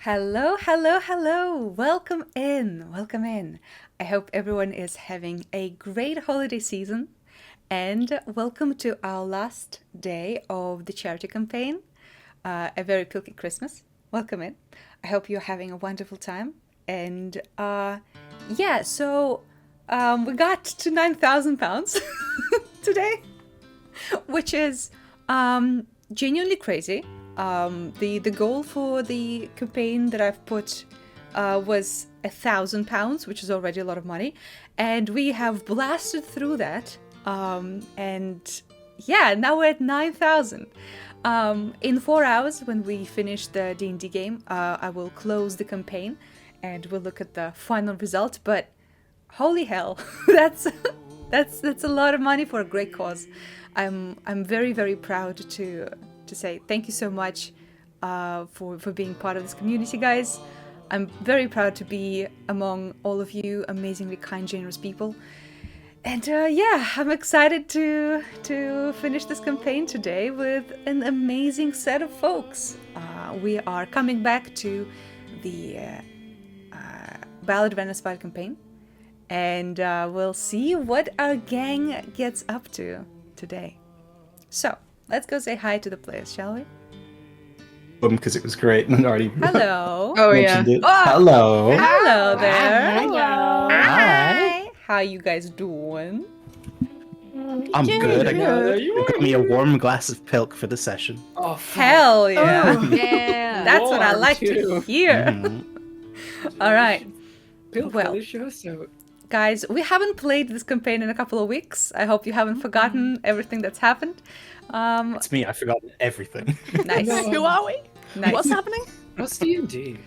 Hello, hello, hello. Welcome in. Welcome in. I hope everyone is having a great holiday season and welcome to our last day of the charity campaign. A very pilky Christmas. Welcome in. I hope you're having a wonderful time. And we got to £9,000 today, which is genuinely crazy. The goal for the campaign that I've put was £1,000, which is already a lot of money, and we have blasted through that. And yeah, now we're at 9,000. In 4 hours, when we finish the D&D game, I will close the campaign, and we'll look at the final result. But holy hell, that's a lot of money for a great cause. I'm very, very proud to say thank you so much for being part of this community, guys. I'm very proud to be among all of you amazingly kind, generous people. And I'm excited to finish this campaign today with an amazing set of folks. We are coming back to the Ballad of Ennersval campaign, and we'll see what our gang gets up to today. So, let's go say hi to the players, shall we? Because it was great and already Hello. Oh yeah. mentioned it. Oh. Hello. Hello there. Hello. Hi. How you guys doing? I'm good. I Good. got me a warm glass of pilk for the session. Oh, Hell yeah. Oh, yeah. That's what I Warm, like to too. hear. Mhm. All right. Bill Well. Delicioso. Guys, we haven't played this campaign in a couple of weeks. I hope you haven't forgotten everything that's happened. It's me. I've forgotten everything. Nice. No. Who are we? Nice. What's happening? What's D&D?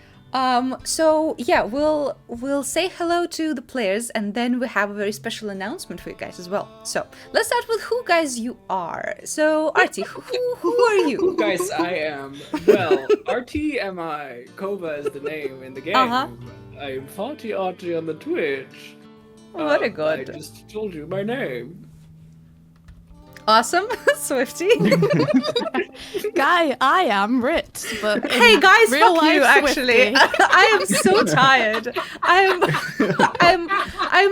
So yeah, we'll say hello to the players, and then we have a very special announcement for you guys as well. So let's start with who guys you are. So Artie, who are you? Guys, I am. Well, RTMI. Kova is the name in the game. Uh-huh. I'm FartieArtie on the Twitch. Very I good. just told you my name. Awesome, Swifty. Guy, I am Rit, but Hey guys, real fuck you! life Actually, Swifty. I am so tired. I'm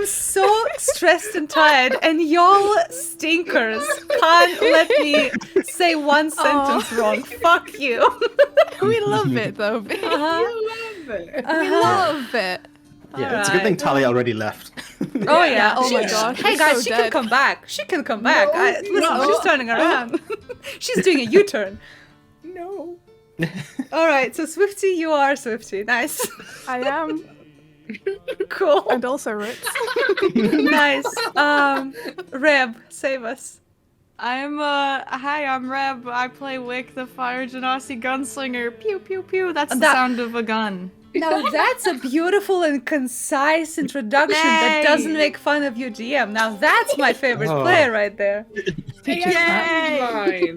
so stressed and tired, and y'all stinkers can't let me say one sentence wrong. Fuck you. We love it though. Uh-huh. I love it. We love it. Yeah, it's a good thing Alright. Talia already left. Oh yeah. Oh my She- gosh, Hey she's guys, so she can dead. come back. She can come back. No, Listen, no. she's turning around. She's doing a U-turn. No. All right. So Swifty, you are Swifty. Nice. I am, Cool. and also Rit. Nice. Reb, save us. Hi, I'm Reb. I play Wick, the Fire Genasi gunslinger. Pew, pew, pew. That's the That- sound of a gun. Now that's a beautiful and concise introduction that Yay. doesn't make fun of your DM. Now that's my favorite Oh. player right there. Mine.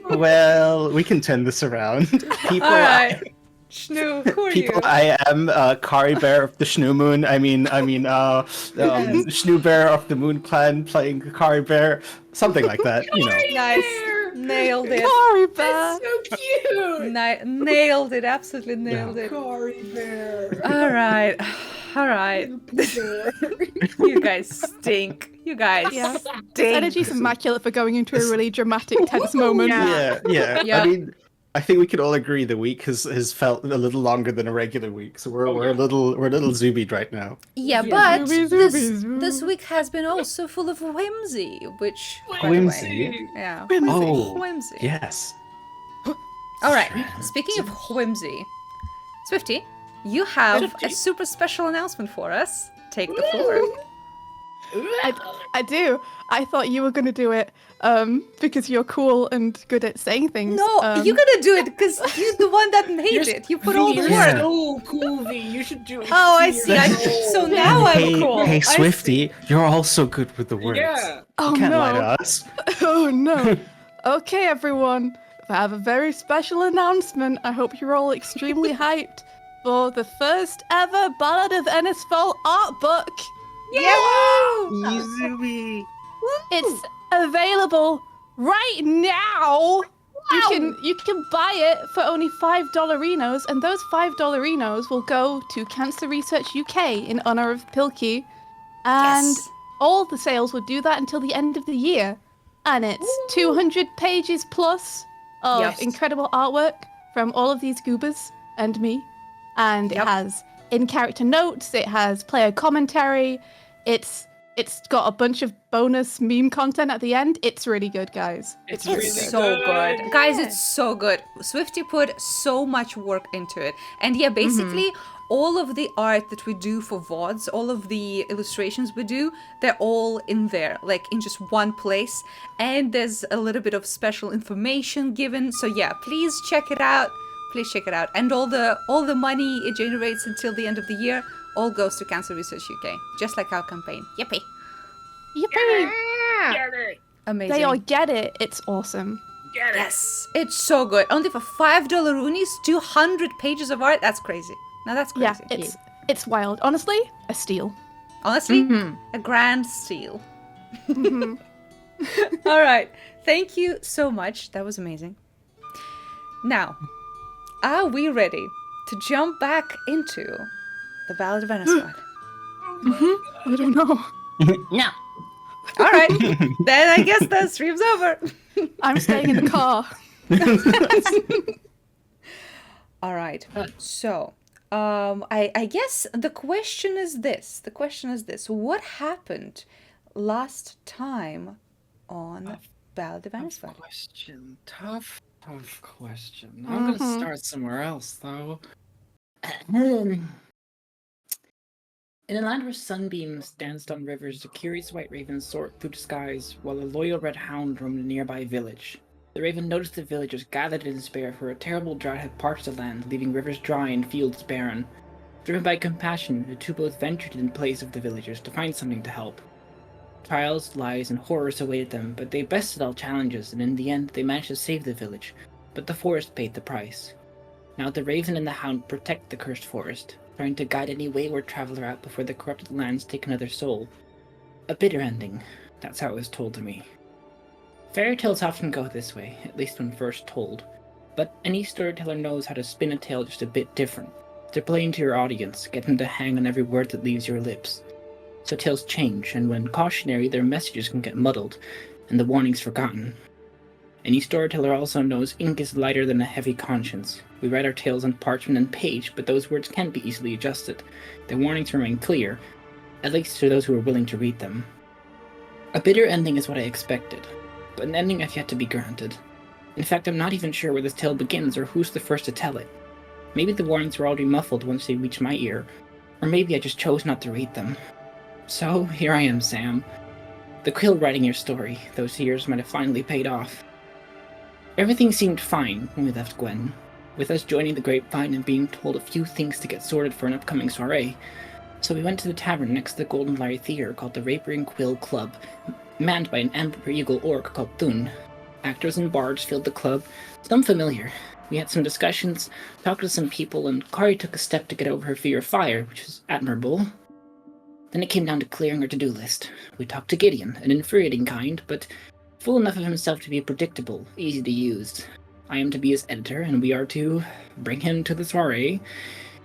Well, we can turn this around. People, All right. Schnoo, who are people. you? I am Kari Bear of the Schnoo Moon. I mean, Schnoo Bear of the Moon Clan playing Kari Bear, something like that. You know. Nice. Nailed it. Sorry, Bear. So cute. Nailed it. Absolutely nailed it. Cory Bear. All right. All right. You guys stink. You guys Yeah. His stink. energy's immaculate for going into a really dramatic, tense moment. Yeah. Yeah. I mean, I think we could all agree the week has felt a little longer than a regular week, so we're a little zoobied right now. Yeah, Yeah. but Zooby, this week has been also full of whimsy, which by the way, Whimsy? yeah, Oh, whimsy. yes. All right. Speaking of whimsy, Swifty, you have a super special announcement for us. Take the floor. I do. I thought you were gonna do it, because you're cool and good at saying things. No, you're gonna do it because you're the one that made it. You put all the You're work. so cool, V. You should do it. Oh, I You're see. So now I'm cool. Hey, I see. Swifty, you're also good with the words. Yeah. Oh You can't no. lie to us. Oh no. Okay, everyone. I have a very special announcement. I hope you're all extremely hyped for the first ever Ballad of Ennersval art book. Easy. It's available right now You can buy it for only $5, and those $5 will go to Cancer Research UK in honor of Pilkey, and Yes. all the sales will do that until the end of the year. And it's 200 pages plus of Yes. incredible artwork from all of these goobers and me, and Yep. it has in-character notes. It has player commentary. It's got a bunch of bonus meme content at the end. It's really good, guys. It's It's really so good. Guys, it's so good. Swifty put so much work into it. And yeah, basically, all of the art that we do for VODs, all of the illustrations we do, they're all in there, like in just one place. And there's a little bit of special information given. So yeah, please check it out. Please check it out. And all the money it generates until the end of the year all goes to Cancer Research UK, just like our campaign. Yippee. Yippee! Get it. Amazing. They all get it. It's awesome. Get it. Yes, it's so good. Only for $5 Roonies, 200 pages of art. That's crazy. Now that's Yeah, crazy. it's wild. Honestly, a steal. Honestly, a grand steal. All right. Thank you so much. That was amazing. Now, are we ready to jump back into the Ballad of Ennersval? I don't know. No. All right. Then I guess the stream's over. I'm staying in the car. All right. So, I guess the question is this. What happened last time on Ballad of Ennersval? Tough question. I'm gonna start somewhere else, though. In a land where sunbeams danced on rivers, a curious white raven soared through the skies, while a loyal red hound roamed a nearby village. The raven noticed the villagers gathered in despair, for a terrible drought had parched the land, leaving rivers dry and fields barren. Driven by compassion, the two both ventured in place of the villagers to find something to help. Trials, lies, and horrors awaited them, but they bested all challenges, and in the end they managed to save the village, but the forest paid the price. Now the raven and the hound protect the cursed forest, trying to guide any wayward traveler out before the corrupted lands take another soul. A bitter ending, that's how it was told to me. Fairy tales often go this way, at least when first told, but any storyteller knows how to spin a tale just a bit different, to play into your audience, get them to hang on every word that leaves your lips. So tales change, and when cautionary, their messages can get muddled, and the warnings forgotten. Any storyteller also knows ink is lighter than a heavy conscience. We write our tales on parchment and page, but those words can be easily adjusted. The warnings remain clear, at least to those who are willing to read them. A bitter ending is what I expected, but an ending I've yet to be granted. In fact, I'm not even sure where this tale begins or who's the first to tell it. Maybe the warnings were already muffled once they reached my ear, or maybe I just chose not to read them. So, here I am, Sam. The quill writing your story. Those years might have finally paid off. Everything seemed fine when we left Gwen, with us joining the grapevine and being told a few things to get sorted for an upcoming soiree. So we went to the tavern next to the Golden Lyre Theatre called the Rapier and Quill Club, manned by an Amber Eagle orc called Thun. Actors and bards filled the club, some familiar. We had some discussions, talked to some people, and Kari took a step to get over her fear of fire, which was admirable. Then it came down to clearing her to-do list. We talked to Gideon, an infuriating kind, but full enough of himself to be predictable, easy to use. I am to be his editor, and we are to bring him to the soiree.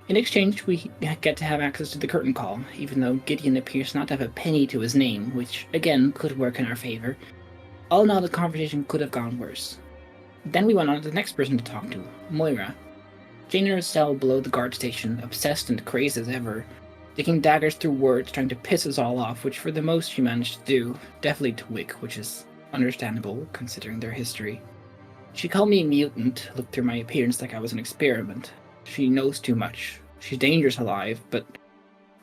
In exchange, we get to have access to the curtain call, even though Gideon appears not to have a penny to his name, which, again, could work in our favor. All in all, the conversation could have gone worse. Then we went on to the next person to talk to, Moira. Jane in her cell below the guard station, obsessed and crazed as ever, digging daggers through words, trying to piss us all off, which for the most she managed to do, definitely to Wick, which is understandable, considering their history. She called me a mutant, looked through my appearance like I was an experiment. She knows too much. She's dangerous alive, but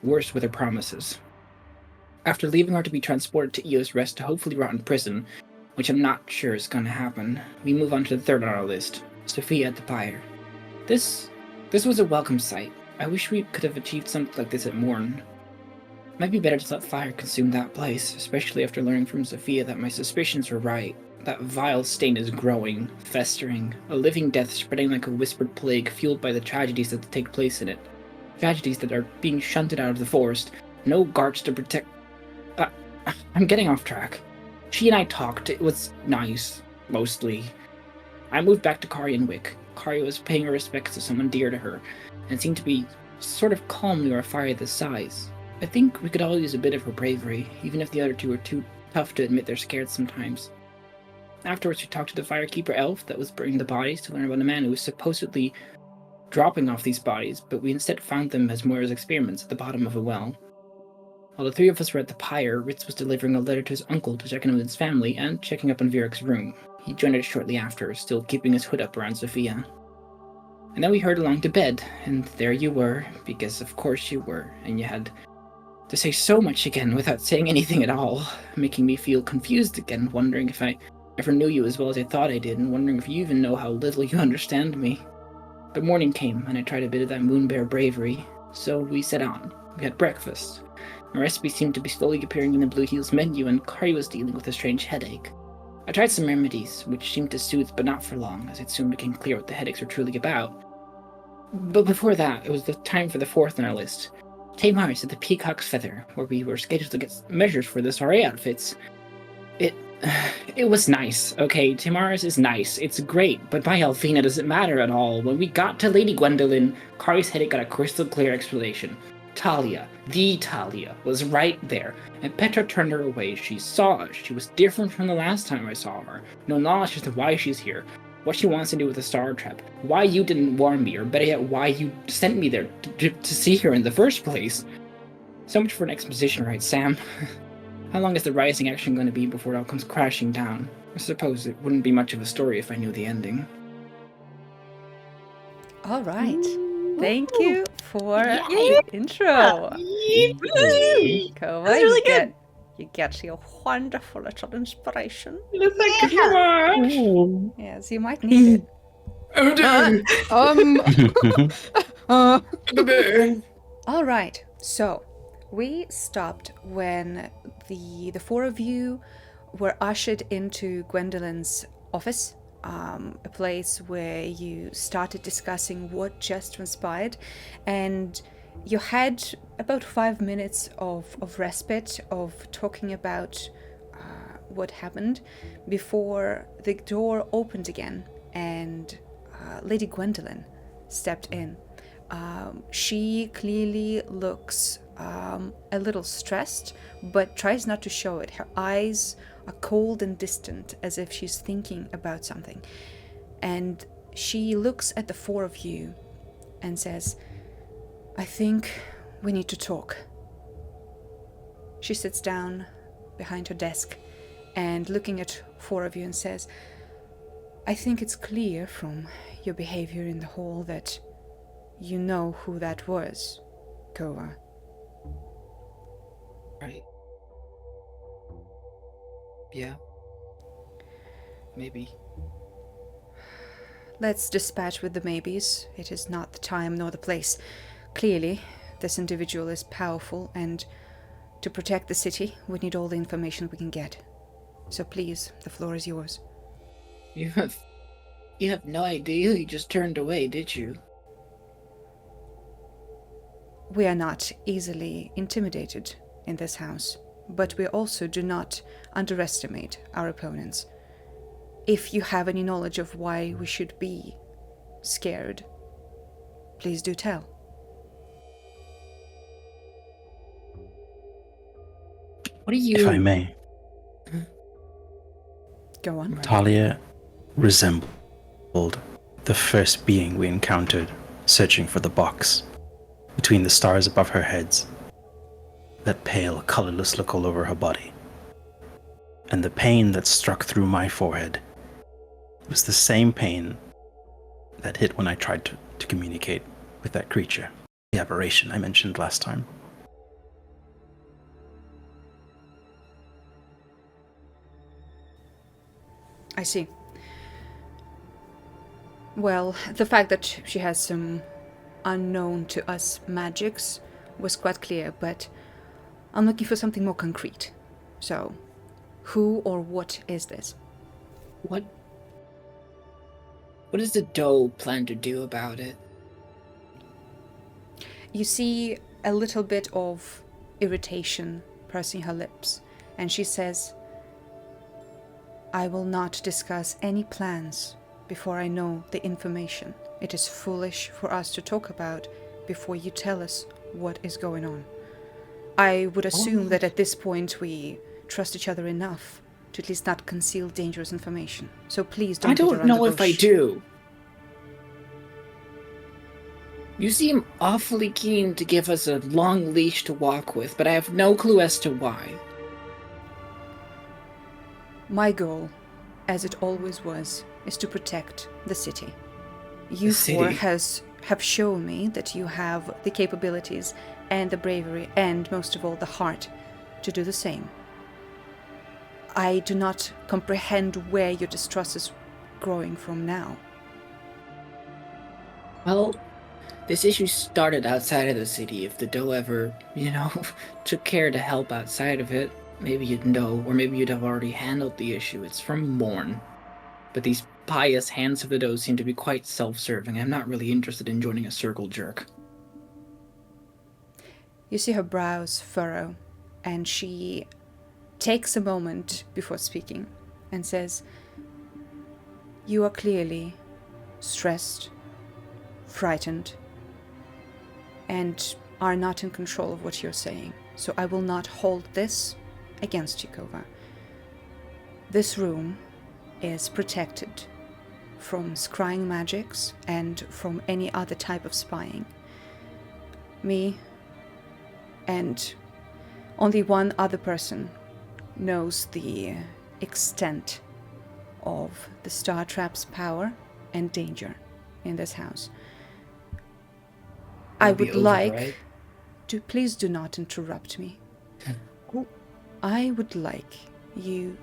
worse with her promises. After leaving her to be transported to Eos Rest to hopefully rot in prison, which I'm not sure is going to happen, we move on to the third on our list, Sophia at the Pyre. This was a welcome sight. I wish we could have achieved something like this at Morn. Might be better to let fire consume that place, especially after learning from Sophia that my suspicions were right. That vile stain is growing, festering, a living death spreading like a whispered plague fueled by the tragedies that take place in it. Tragedies that are being shunted out of the forest, no guards to protect... I'm getting off track. She and I talked, it was nice, mostly. I moved back to Kari and Wick. Kari was paying her respects to someone dear to her, and seemed to be sort of calmly or fiery this size. I think we could all use a bit of her bravery, even if the other two were too tough to admit they're scared sometimes. Afterwards, we talked to the firekeeper elf that was burning the bodies to learn about a man who was supposedly dropping off these bodies, but we instead found them as Moira's experiments at the bottom of a well. While the three of us were at the pyre, Ritz was delivering a letter to his uncle to check in with his family and checking up on Virek's room. He joined us shortly after, still keeping his hood up around Sophia. And then we hurried along to bed, and there you were, because of course you were, and you had to say so much again without saying anything at all, making me feel confused again, wondering if I ever knew you as well as I thought I did, and wondering if you even know how little you understand me. But morning came, and I tried a bit of that moonbear bravery, so we set on. We had breakfast. My recipe seemed to be slowly appearing in the Blue Heels menu, and Kari was dealing with a strange headache. I tried some remedies, which seemed to soothe, but not for long, as it soon became clear what the headaches were truly about. But before that, it was the time for the fourth on our list. Tamar's at the Peacock's Feather, where we were scheduled to get measures for the soiree outfits. It was nice, okay? Tamar's is nice, it's great, but by Alvina does it matter at all? When we got to Lady Gwendolyn, Kari's headache got a crystal clear explanation. Talia, the Talia, was right there, and Petra turned her away. She saw us. She was different from the last time I saw her. No knowledge as to why she's here, what she wants to do with the Star Trap, why you didn't warn me, or better yet, why you sent me there to see her in the first place. So much for an exposition, right, Sam? How long is the rising action going to be before it all comes crashing down? I suppose it wouldn't be much of a story if I knew the ending. All right. Thank you for the intro. Kova, That's really good. You get your wonderful little inspiration. Thank you much. Yes, you might need it. All right. So we stopped when the four of you were ushered into Gwendolyn's office. A place where you started discussing what just transpired, and you had about 5 minutes of respite of talking about what happened before the door opened again and Lady Gwendolyn stepped in. She clearly looks a little stressed, but tries not to show it. Her eyes are cold and distant, as if she's thinking about something. And she looks at the four of you and says, "I think we need to talk." She sits down behind her desk and looking at four of you and says, "I think it's clear from your behavior in the hall that you know who that was, Kova." Right. Yeah. Maybe. Let's dispatch with the maybes. It is not the time nor the place. Clearly, this individual is powerful, and to protect the city, we need all the information we can get. So please, the floor is yours. You have no idea he just turned away, did you? We are not easily intimidated in this house, but we also do not underestimate our opponents. If you have any knowledge of why we should be scared, please do tell. What are you... If I may, Go on. Talia resembled the first being we encountered searching for the box. Between the stars above her heads, that pale, colorless look all over her body. And the pain that struck through my forehead was the same pain that hit when I tried to communicate with that creature, the aberration I mentioned last time. I see. Well, the fact that she has some unknown to us magics was quite clear, but I'm looking for something more concrete. So, who or what is this? What does the doe plan to do about it? You see a little bit of irritation pursing her lips, and she says, "I will not discuss any plans before I know the information. It is foolish for us to talk about before you tell us what is going on. I would assume that at this point we trust each other enough to at least not conceal dangerous information. So please don't beat I around don't know the if I bush. do. You seem awfully keen to give us a long leash to walk with, but I have no clue as to why. My goal, as it always was, is to protect the city. You The four city? have shown me that you have the capabilities and the bravery and, most of all, the heart to do the same. I do not comprehend where your distrust is growing from now. Well, this issue started outside of the city. If the doe ever, took care to help outside of it, maybe you'd know, or maybe you'd have already handled the issue. It's from Morn. But these pious hands of the doe seem to be quite self-serving. I'm not really interested in joining a circle jerk. You see her brows furrow, and she takes a moment before speaking and says, "You are clearly stressed, frightened, and are not in control of what you're saying. So I will not hold this against you, Kova. This room is protected from scrying magics and from any other type of spying. Me and only one other person knows the extent of the Star Trap's power and danger in this house. I It'll be would over, like right? to please do not interrupt me. I would like you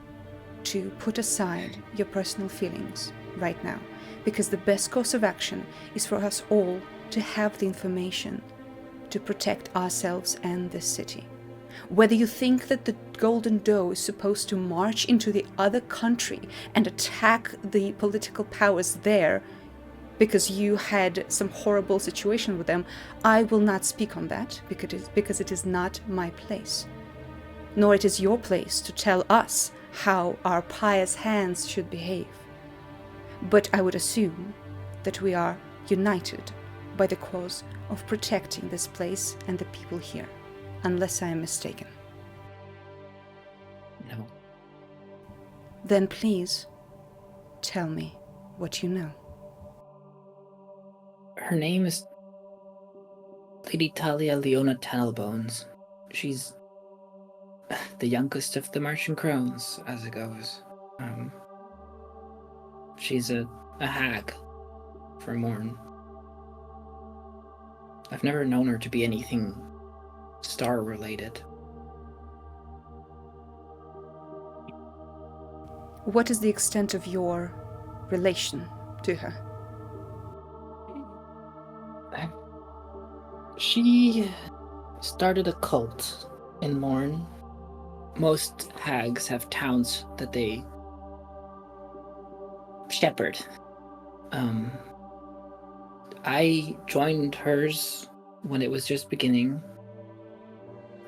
to put aside your personal feelings right now, because the best course of action is for us all to have the information to protect ourselves and this city. Whether you think that the Golden Doe is supposed to march into the other country and attack the political powers there because you had some horrible situation with them, I will not speak on that because it is not my place. Nor it is your place to tell us how our pious hands should behave. But I would assume that we are united by the cause of protecting this place and the people here, unless I am mistaken. No. Then please, tell me what you know. Her name is Lady Talia Leona Tannelbones. She's the youngest of the Martian crones, as it goes. She's a hag for Morn. I've never known her to be anything star-related. What is the extent of your relation to her? She started a cult in Morn. Most hags have towns that they shepherd. I joined hers when it was just beginning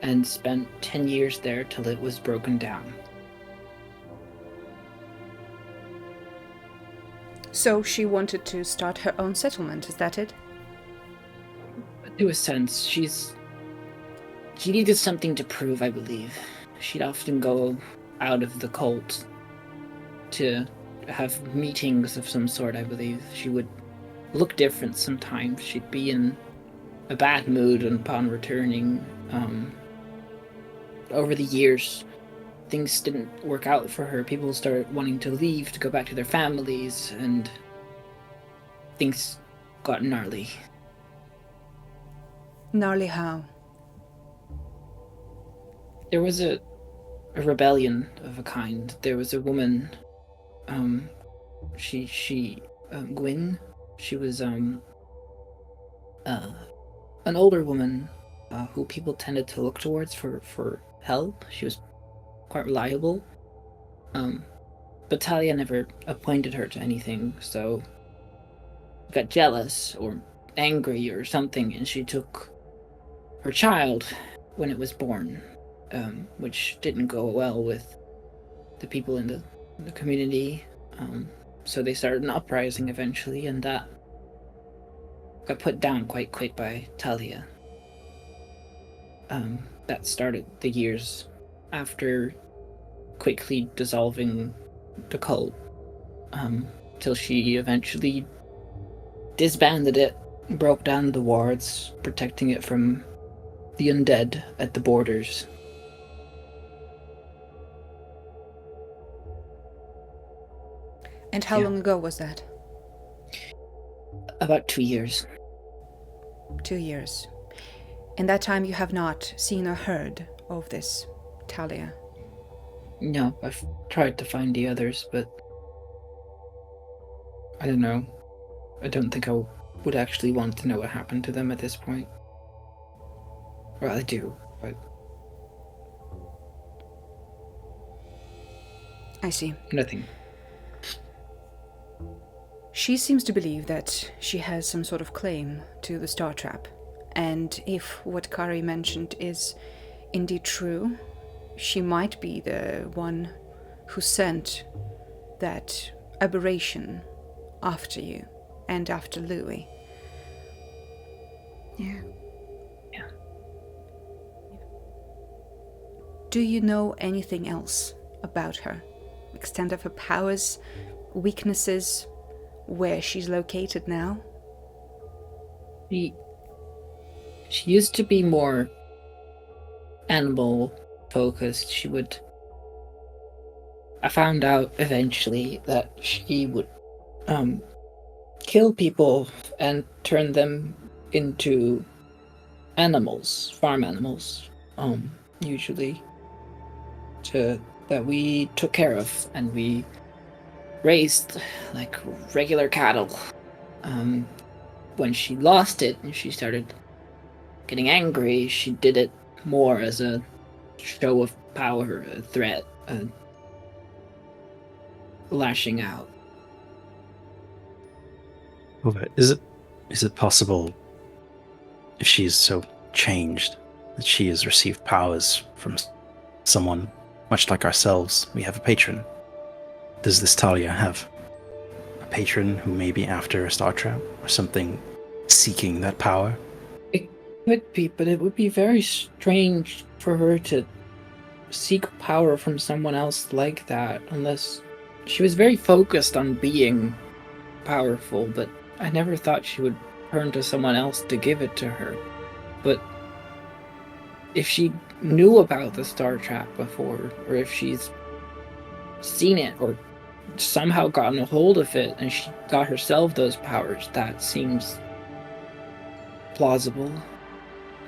and spent 10 years there till it was broken down. So she wanted to start her own settlement, is that it? To a sense, she needed something to prove, I believe. She'd often go out of the cult to have meetings of some sort, I believe. She would look different sometimes. She'd be in a bad mood upon returning. Over the years, things didn't work out for her. People started wanting to leave to go back to their families, and things got gnarly. Gnarly how? There was a rebellion of a kind. There was a woman, Gwyn. She was, an older woman, who people tended to look towards for help. She was quite reliable. But Talia never appointed her to anything, so got jealous or angry or something, and she took her child when it was born, which didn't go well with the people in the community. So they started an uprising eventually, and that got put down quite quick by Talia. That started the years after quickly dissolving the cult, till she eventually disbanded it, broke down the wards, protecting it from the undead at the borders. And how Yeah. long ago was that? About 2 years. 2 years. In that time you have not seen or heard of this Talia? No, I've tried to find the others, but I don't know. I don't think I would actually want to know what happened to them at this point. Well, I do, but I see. nothing. She seems to believe that she has some sort of claim to the star trap. And if what Kari mentioned is indeed true, she might be the one who sent that aberration after you and after Louis. Yeah. Do you know anything else about her? Extent of her powers, weaknesses, where she's located now? She used to be more animal focused. I found out eventually that she would kill people and turn them into animals, farm animals, usually, that we took care of and we raised like regular cattle. When she lost it and she started getting angry, she did it more as a show of power, a threat, lashing out. Is it possible, if she is so changed, that she has received powers from someone much like ourselves? We have a patron. Does this Talia have a patron who may be after a star trap or something, seeking that power? It could be, but it would be very strange for her to seek power from someone else like that, unless she was very focused on being powerful, but I never thought she would turn to someone else to give it to her. But if she knew about the star trap before, or if she's seen it or somehow gotten a hold of it and she got herself those powers, that seems plausible.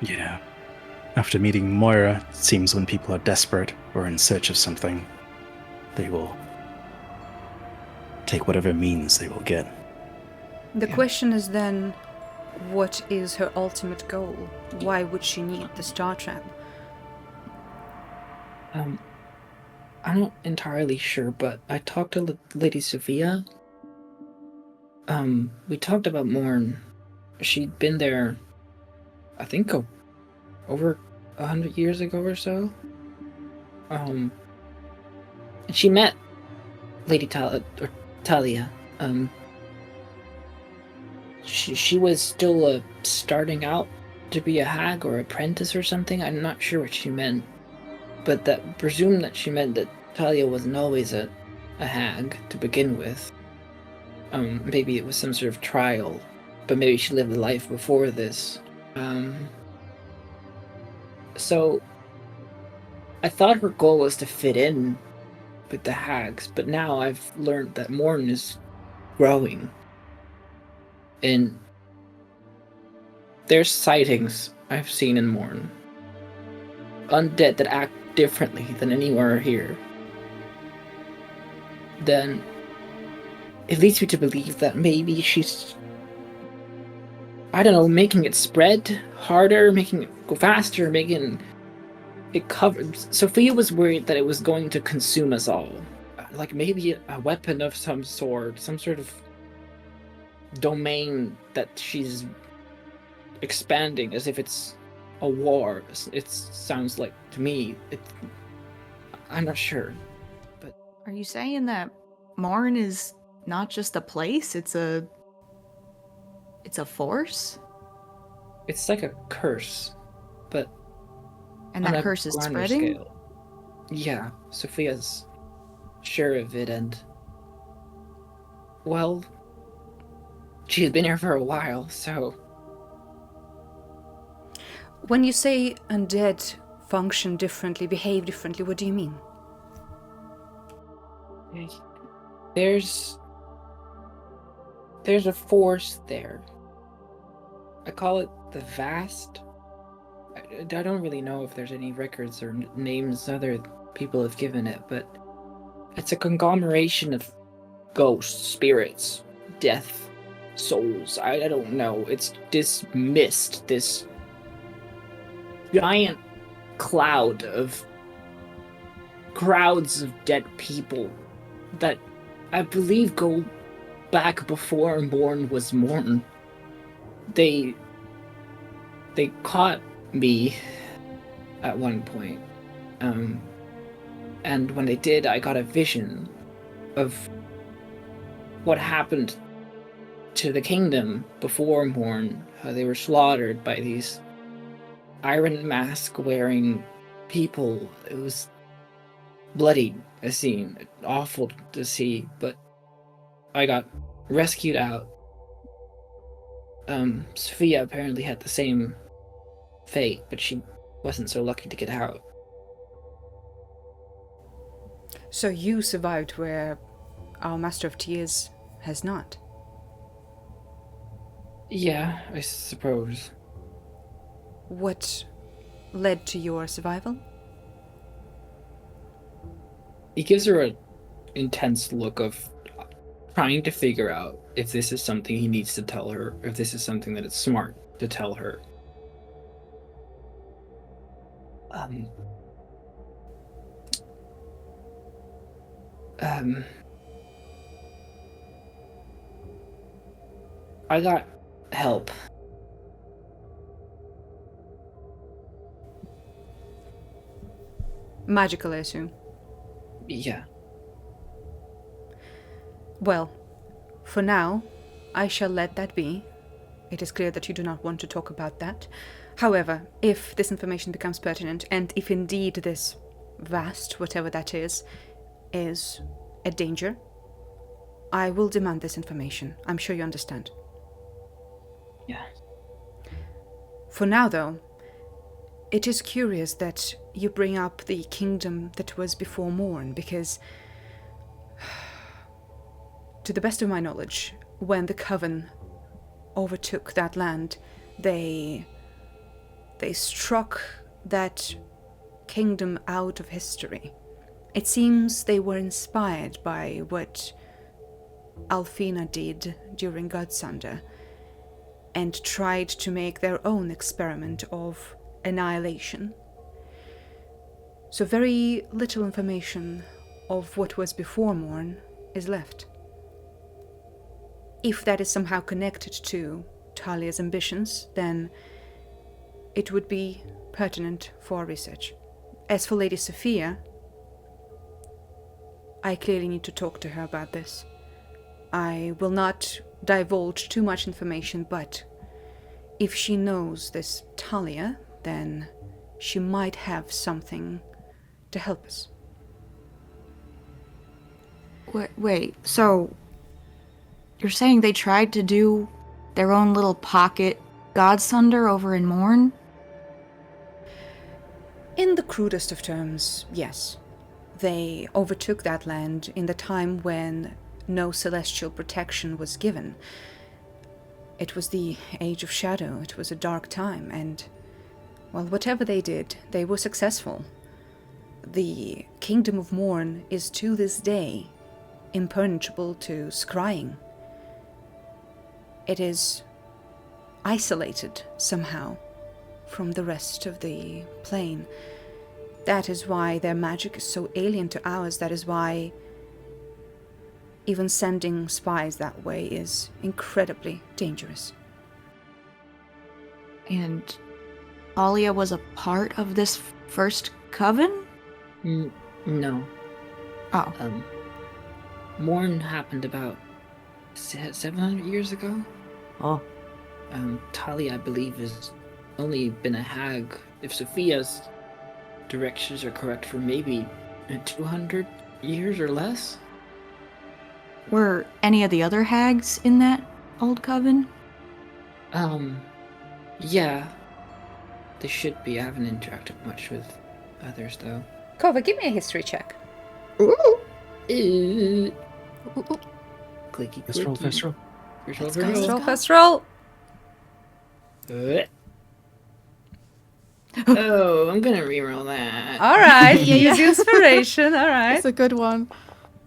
Yeah. After meeting Moira, it seems when people are desperate or in search of something, they will take whatever means they will get. The Yeah. question is then, what is her ultimate goal? Why would she need the star trap? I'm not entirely sure, but I talked to Lady Sophia. We talked about Morn. She'd been there, I think, over 100 years ago or so. And she met Lady Talia. She was still starting out to be a hag or apprentice or something. I'm not sure what she meant, but that presumed that she meant that Talia wasn't always a hag to begin with. Maybe it was some sort of trial, but maybe she lived a life before this. So I thought her goal was to fit in with the hags, but now I've learned that Morn is growing. And there's sightings I've seen in Morn. Undead that act differently than anywhere here. Then it leads me to believe that maybe she's, I don't know, making it spread harder, making it go faster, making it cover. Sophia was worried that it was going to consume us all. Like maybe a weapon of some sort, some sort of domain that she's expanding as if it's a war. It sounds like to me. I'm not sure. Are you saying that Morn is not just a place, it's a force? It's like a curse, but And on that a curse is grander spreading? scale. Yeah, Sophia's sure of it, and well, she's been here for a while, so When you say undead function differently, behave differently, what do you mean? there's a force there. I call it the Vast. I don't really know if there's any records or names other people have given it, but it's a conglomeration of ghosts, spirits, death, souls. I don't know. It's this mist, this giant cloud of crowds of dead people that I believe go back before Morn was Morn. They caught me at one point. And when they did, I got a vision of what happened to the kingdom before Morn, how they were slaughtered by these iron mask wearing people. It was bloody, a scene, awful to see, but I got rescued out. Sophia apparently had the same fate, but she wasn't so lucky to get out. So you survived where our Master of Tears has not. Yeah, I suppose. What led to your survival? He gives her an intense look of trying to figure out if this is something he needs to tell her, if this is something that it's smart to tell her. I got help. Magical, I assume. Yeah. Well, for now, I shall let that be. It is clear that you do not want to talk about that. However, if this information becomes pertinent, and if indeed this vast, whatever that is a danger, I will demand this information. I'm sure you understand. Yeah. For now, though, it is curious that you bring up the kingdom that was before Morn, because, to the best of my knowledge, when the Coven overtook that land, they struck that kingdom out of history. It seems they were inspired by what Alfina did during Godsunder, and tried to make their own experiment of annihilation. So very little information of what was before Morn is left. If that is somehow connected to Talia's ambitions, then it would be pertinent for our research. As for Lady Sophia, I clearly need to talk to her about this. I will not divulge too much information, but if she knows this Talia, then she might have something to help us. Wait, so you're saying they tried to do their own little pocket Godsunder over in Morn? In the crudest of terms, yes. They overtook that land in the time when no celestial protection was given. It was the Age of Shadow. It was a dark time, and, well, whatever they did, they were successful. The Kingdom of Morn is to this day impenetrable to scrying. It is isolated somehow from the rest of the plane. That is why their magic is so alien to ours. That is why even sending spies that way is incredibly dangerous. And Talia was a part of this first coven? No. Oh. Morn happened about 700 years ago. Oh. Talia, I believe, has only been a hag, if Sophia's directions are correct, for maybe 200 years or less. Were any of the other hags in that old coven? Yeah. They should be. I haven't interacted much with others, though. Kova, give me a history check. Ooh. Clicky, First roll, first roll. First First roll. roll, first roll. Oh, I'm gonna reroll that. All right, use inspiration. All right. It's a good one.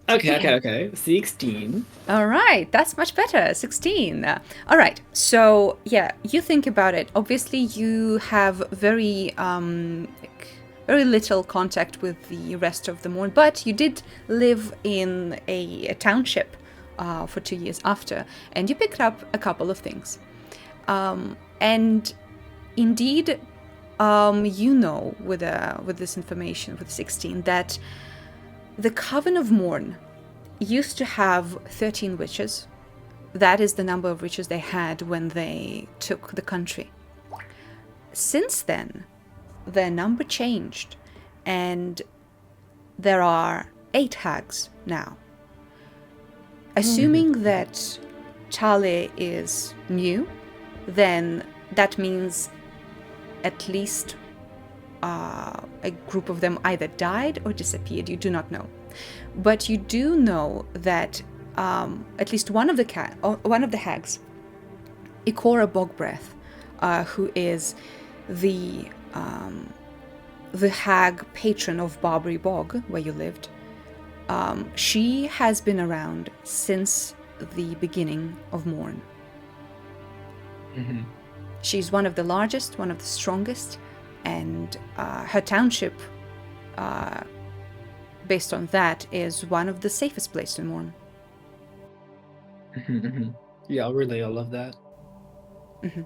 Okay. 16. All right, that's much better. 16. All right, so yeah, you think about it. Obviously, you have very little contact with the rest of the Morn, but you did live in a township for 2 years after, and you picked up a couple of things. And indeed, you know with this information, with 16, that the Coven of Morn used to have 13 witches. That is the number of witches they had when they took the country. Since then, their number changed, and there are 8 hags now. Assuming that Tale is new, then that means at least a group of them either died or disappeared. You do not know, but you do know that at least one of the hags, Ikora Bogbreath, who is the hag patron of Barbary Bog, where you lived, she has been around since the beginning of Morn. Mm-hmm. She's one of the largest, one of the strongest, and her township, based on that, is one of the safest places in Morn. Mm-hmm. Yeah, I'll relay all of that. Mm-hmm.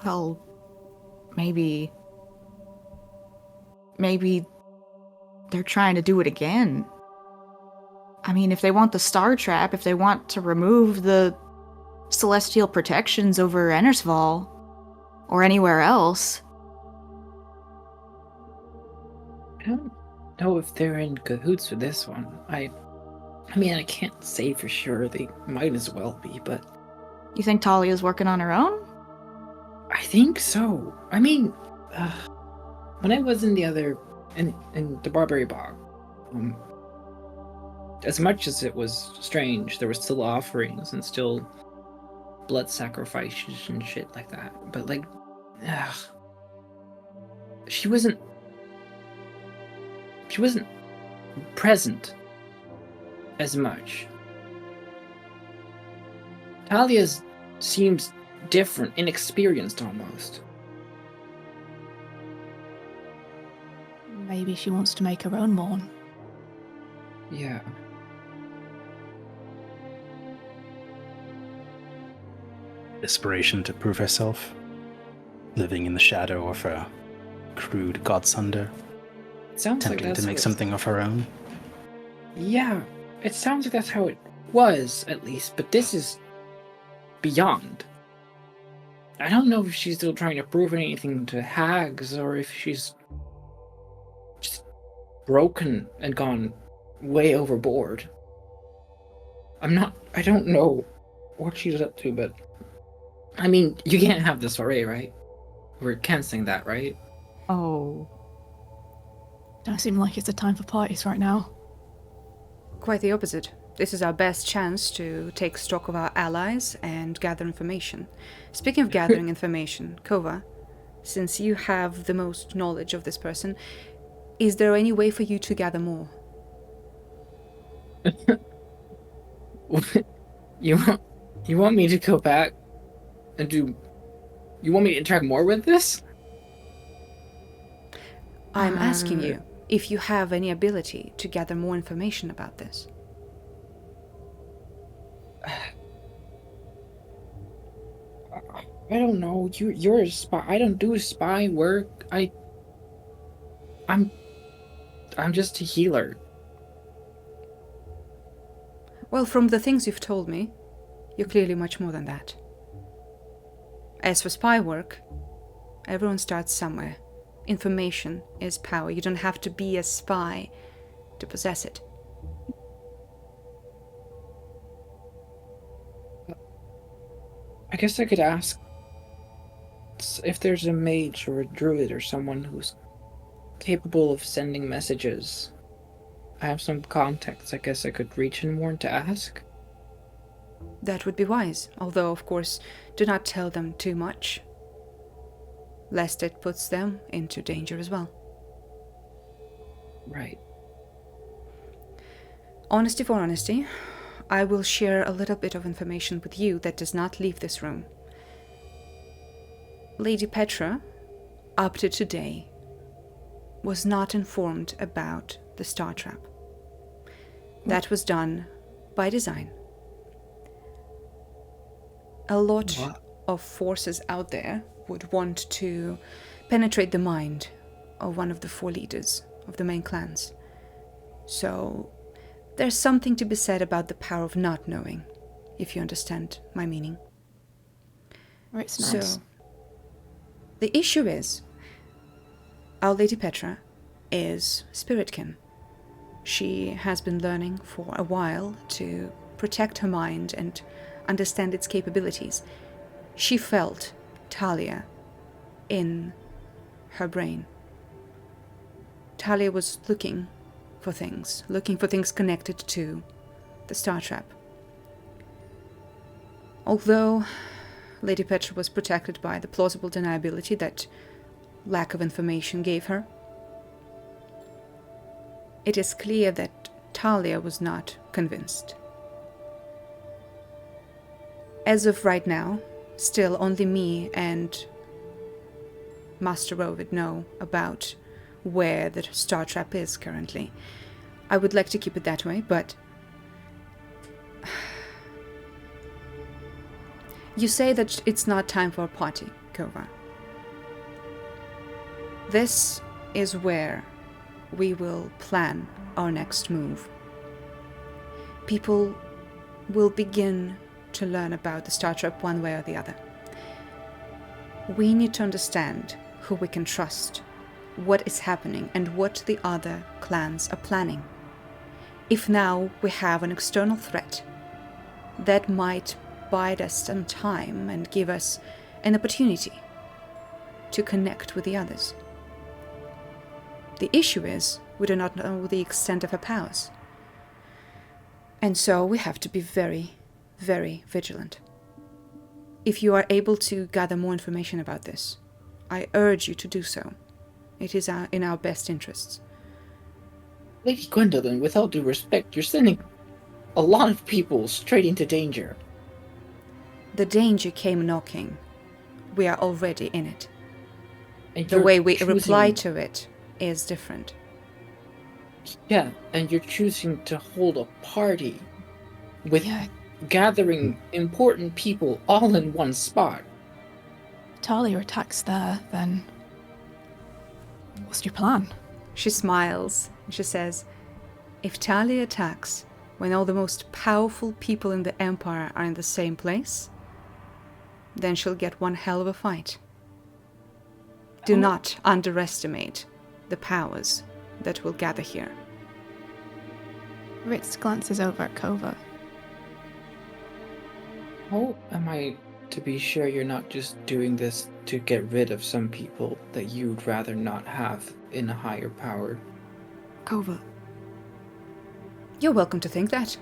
Well, maybe they're trying to do it again. I mean, if they want the star trap, if they want to remove the celestial protections over Ennersval or anywhere else. I don't know if they're in cahoots with this one. I mean, I can't say for sure. They might as well be, but... You think Talia's working on her own? I think so. I mean, when I was in the Barbary Bog, as much as it was strange, there were still offerings and still blood sacrifices and shit like that. But like, she wasn't present as much. Talia seems different, inexperienced almost. Maybe she wants to make her own Morn. Yeah. Desperation to prove herself, living in the shadow of her crude godsunder, It sounds like attempting that's to make what- something of her own. Yeah, it sounds like that's how it was, at least, but this is beyond. I don't know if she's still trying to prove anything to hags, or if she's just broken and gone way overboard. I don't know what she's up to, but I mean, you can't have this soiree, right? We're canceling that, right? Oh. Don't seem like it's a time for parties right now. Quite the opposite. This is our best chance to take stock of our allies and gather information. Speaking of gathering information, Kova, since you have the most knowledge of this person, is there any way for you to gather more? You want me to go back and do... You want me to interact more with this? I'm asking you if you have any ability to gather more information about this. I don't know. You're a spy. I don't do spy work. I'm just a healer. Well, from the things you've told me, you're clearly much more than that. As for spy work, everyone starts somewhere. Information is power. You don't have to be a spy to possess it. I guess I could ask if there's a mage or a druid or someone who's capable of sending messages. I have some contacts I guess I could reach and warn to ask. That would be wise, although, of course, do not tell them too much, lest it puts them into danger as well. Right. Honesty for honesty, I will share a little bit of information with you that does not leave this room. Lady Petra, up to today, was not informed about the star trap. That was done by design. A lot of forces out there would want to penetrate the mind of one of the 4 leaders of the main clans. So there's something to be said about the power of not knowing, if you understand my meaning. It's nice. So the issue is, our Lady Petra is spiritkin. She has been learning for a while to protect her mind and understand its capabilities. She felt Talia in her brain. Talia was looking for things connected to the star trap. Although Lady Petra was protected by the plausible deniability that lack of information gave her, it is clear that Talia was not convinced. As of right now, still only me and Master Ovid know about where the star trap is currently. I would like to keep it that way, but you say that it's not time for a party, Kova. This is where we will plan our next move. People will begin to learn about the star trap one way or the other. We need to understand who we can trust, what is happening, and what the other clans are planning. If now we have an external threat, that might bide us some time and give us an opportunity to connect with the others. The issue is, we do not know the extent of her powers. And so we have to be very, very vigilant. If you are able to gather more information about this, I urge you to do so. It is in our best interests. Lady Gwendolyn, with all due respect, you're sending a lot of people straight into danger. The danger came knocking. We are already in it. And The way we reply to it is different. Yeah, and you're choosing to hold a party with gathering important people all in one spot. Talia attacks there, then what's your plan? She smiles and she says, if Talia attacks when all the most powerful people in the Empire are in the same place, then she'll get one hell of a fight. Do not underestimate the powers that will gather here. Ritz glances over at Kova. How am I to be sure you're not just doing this to get rid of some people that you'd rather not have in a higher power? Kova. You're welcome to think that.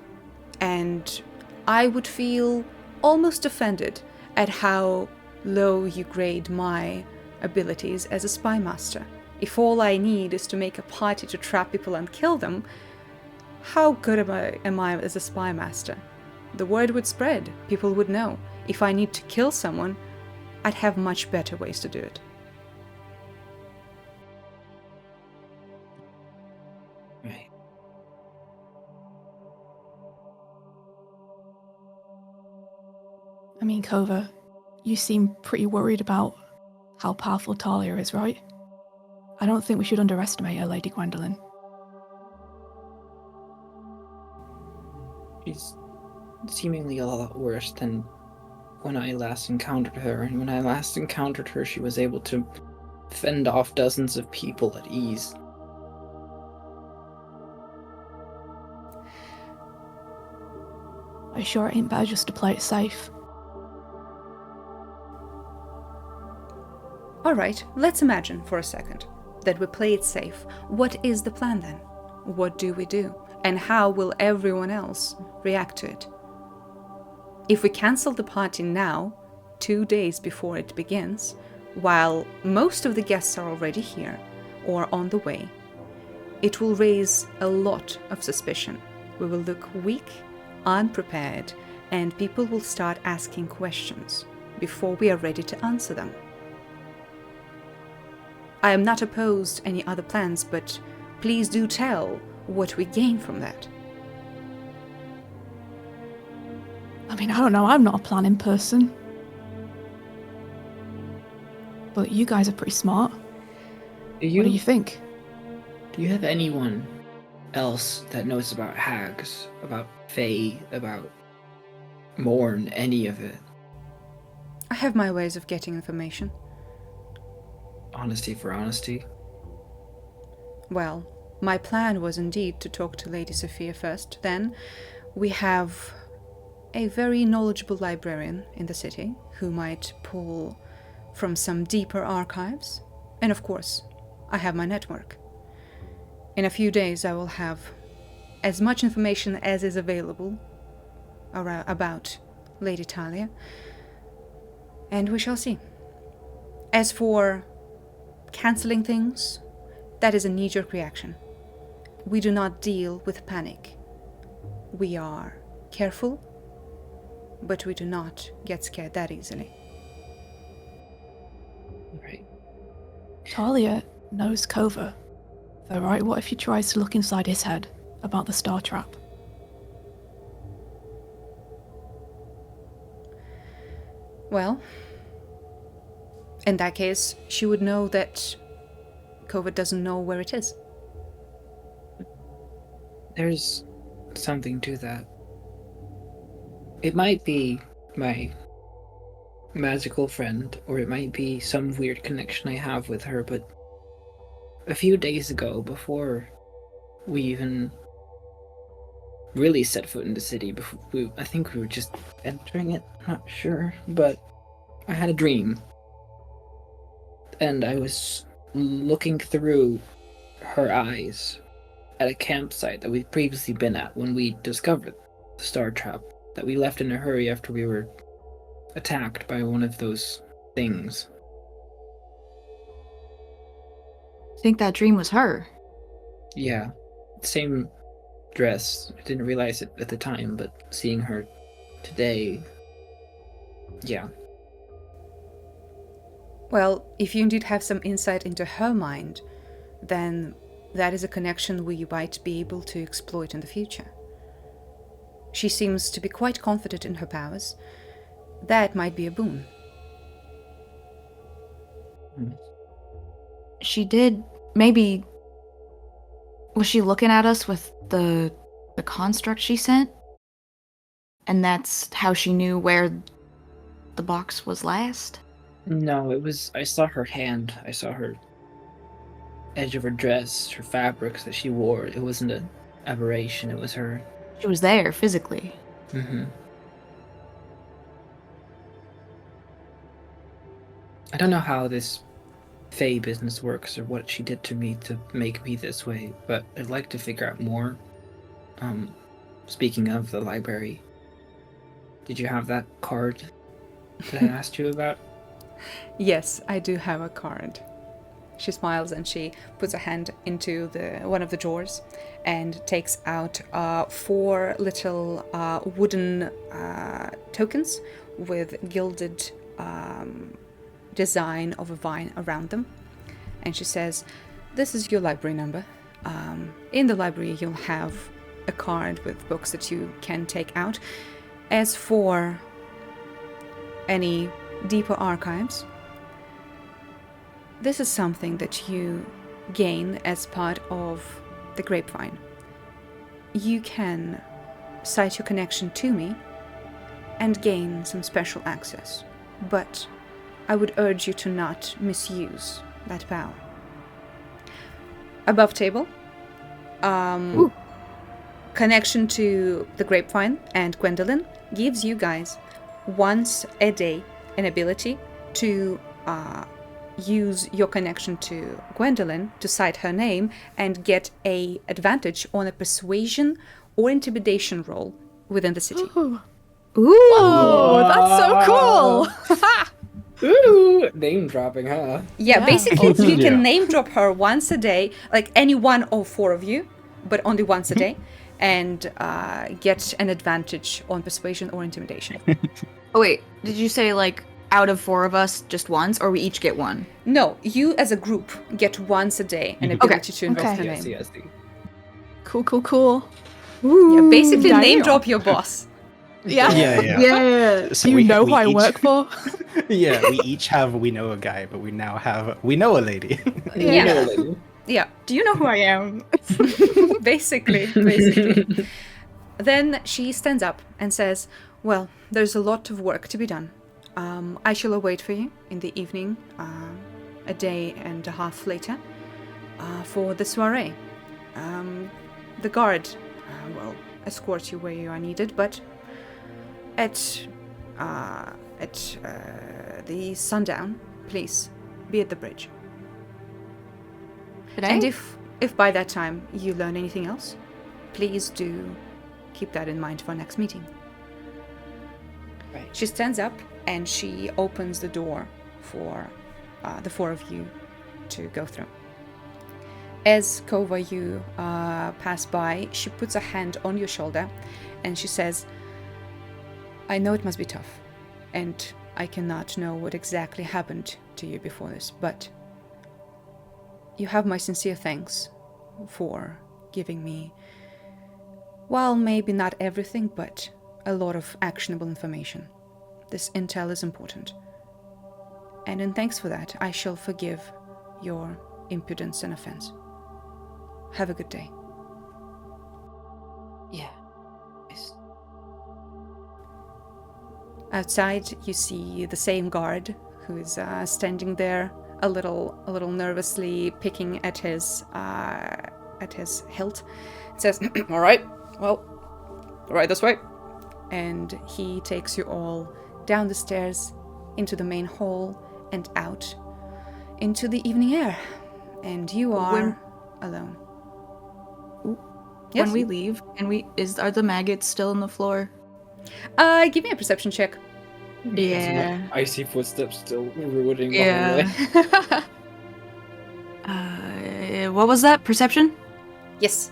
And I would feel almost offended at how low you grade my abilities as a spy master. If all I need is to make a party to trap people and kill them, how good am I as a spy master? The word would spread. People would know. If I need to kill someone, I'd have much better ways to do it. Right. I mean, Kova, you seem pretty worried about how powerful Talia is, right? I don't think we should underestimate her, Lady Gwendolyn. She's seemingly a lot worse than when I last encountered her, and when I last encountered her, she was able to fend off dozens of people at ease. Are you sure it ain't better just to play it safe? Alright, let's imagine for a second that we play it safe. What is the plan then? What do we do? And how will everyone else react to it? If we cancel the party now, 2 days before it begins, while most of the guests are already here or on the way, it will raise a lot of suspicion. We will look weak, unprepared, and people will start asking questions before we are ready to answer them. I am not opposed to any other plans, but please do tell what we gain from that. I mean, I don't know, I'm not a planning person. But you guys are pretty smart. What do you think? Do you have anyone else that knows about hags, about fae, about Morn, any of it? I have my ways of getting information. Honesty for honesty. Well, my plan was indeed to talk to Lady Sophia first. Then we have a very knowledgeable librarian in the city who might pull from some deeper archives. And of course, I have my network. In a few days, I will have as much information as is available about Lady Talia, and we shall see. As for cancelling things, that is a knee-jerk reaction. We do not deal with panic. We are careful, but we do not get scared that easily. Right. Talia knows Kova. Though, right, what if he tries to look inside his head about the star trap? Well, in that case, she would know that Kova doesn't know where it is. There's something to that. It might be my magical friend, or it might be some weird connection I have with her, but a few days ago, before we even really set foot in the city, I think we were just entering it, not sure, but I had a dream. And I was looking through her eyes at a campsite that we'd previously been at when we discovered the star trap that we left in a hurry after we were attacked by one of those things. I think that dream was her. Yeah, same dress. I didn't realize it at the time, but seeing her today, yeah. Well, if you indeed have some insight into her mind, then that is a connection we might be able to exploit in the future. She seems to be quite confident in her powers. That might be a boon. She did, maybe... Was she looking at us with the construct she sent? And that's how she knew where the box was last? No, it was... I saw her hand. I saw her edge of her dress, her fabrics that she wore. It wasn't an aberration, it was her. She was there, physically. Mm-hmm. I don't know how this Fae business works or what she did to me to make me this way, but I'd like to figure out more. Speaking of the library, did you have that card that I asked you about? Yes, I do have a card. She smiles and she puts her hand into one of the drawers and takes out 4 little wooden tokens with gilded design of a vine around them. And she says, "This is your library number. In the library you'll have a card with books that you can take out. As for any deeper archives, this is something that you gain as part of the grapevine. You can cite your connection to me and gain some special access. But I would urge you to not misuse that power. Above table, connection to the grapevine and Gwendolyn gives you guys once a day an ability to use your connection to Gwendolyn to cite her name and get a advantage on a persuasion or intimidation roll within the city. Ooh. Oh, that's so cool! Ooh, name dropping, huh? Yeah, basically you Yeah. can name drop her once a day, like any one of 4 of you, but only once a day, and get an advantage on persuasion or intimidation. Oh wait, did you say like out of 4 of us just once, or we each get one? No, you as a group get once a day an ability to invoke her Yes, name. yes. Cool. Yeah, basically Damn. name drop your boss. Yeah. Yeah. So You know who I each- work for? Yeah, we know a guy, but we now have we know a lady. Yeah. Lady. Yeah, Do you know who I am? basically. Then she stands up and says, well, there's a lot of work to be done. I shall await for you in the evening, a day and a half later, for the soiree. The guard will escort you where you are needed, but at the sundown, please be at the bridge. Today? And if by that time you learn anything else, please do keep that in mind for our next meeting. Right. She stands up and she opens the door for the 4 of you to go through. As Kova, you pass by, she puts a hand on your shoulder and she says, I know it must be tough, and I cannot know what exactly happened to you before this, but you have my sincere thanks for giving me, well, maybe not everything, but a lot of actionable information. This intel is important. And in thanks for that, I shall forgive your impudence and offense. Have a good day. Yeah. Yes. Outside, you see the same guard who is standing there, a little nervously picking at his hilt. It says, "All right, well, right this way," and he takes you all down the stairs into the main hall and out into the evening air, and you are alone. Yes? When we leave, are the maggots still on the floor? Give me a perception check. Yeah. Icy footsteps still ruining the Yeah. hallway. What was that? Perception? Yes.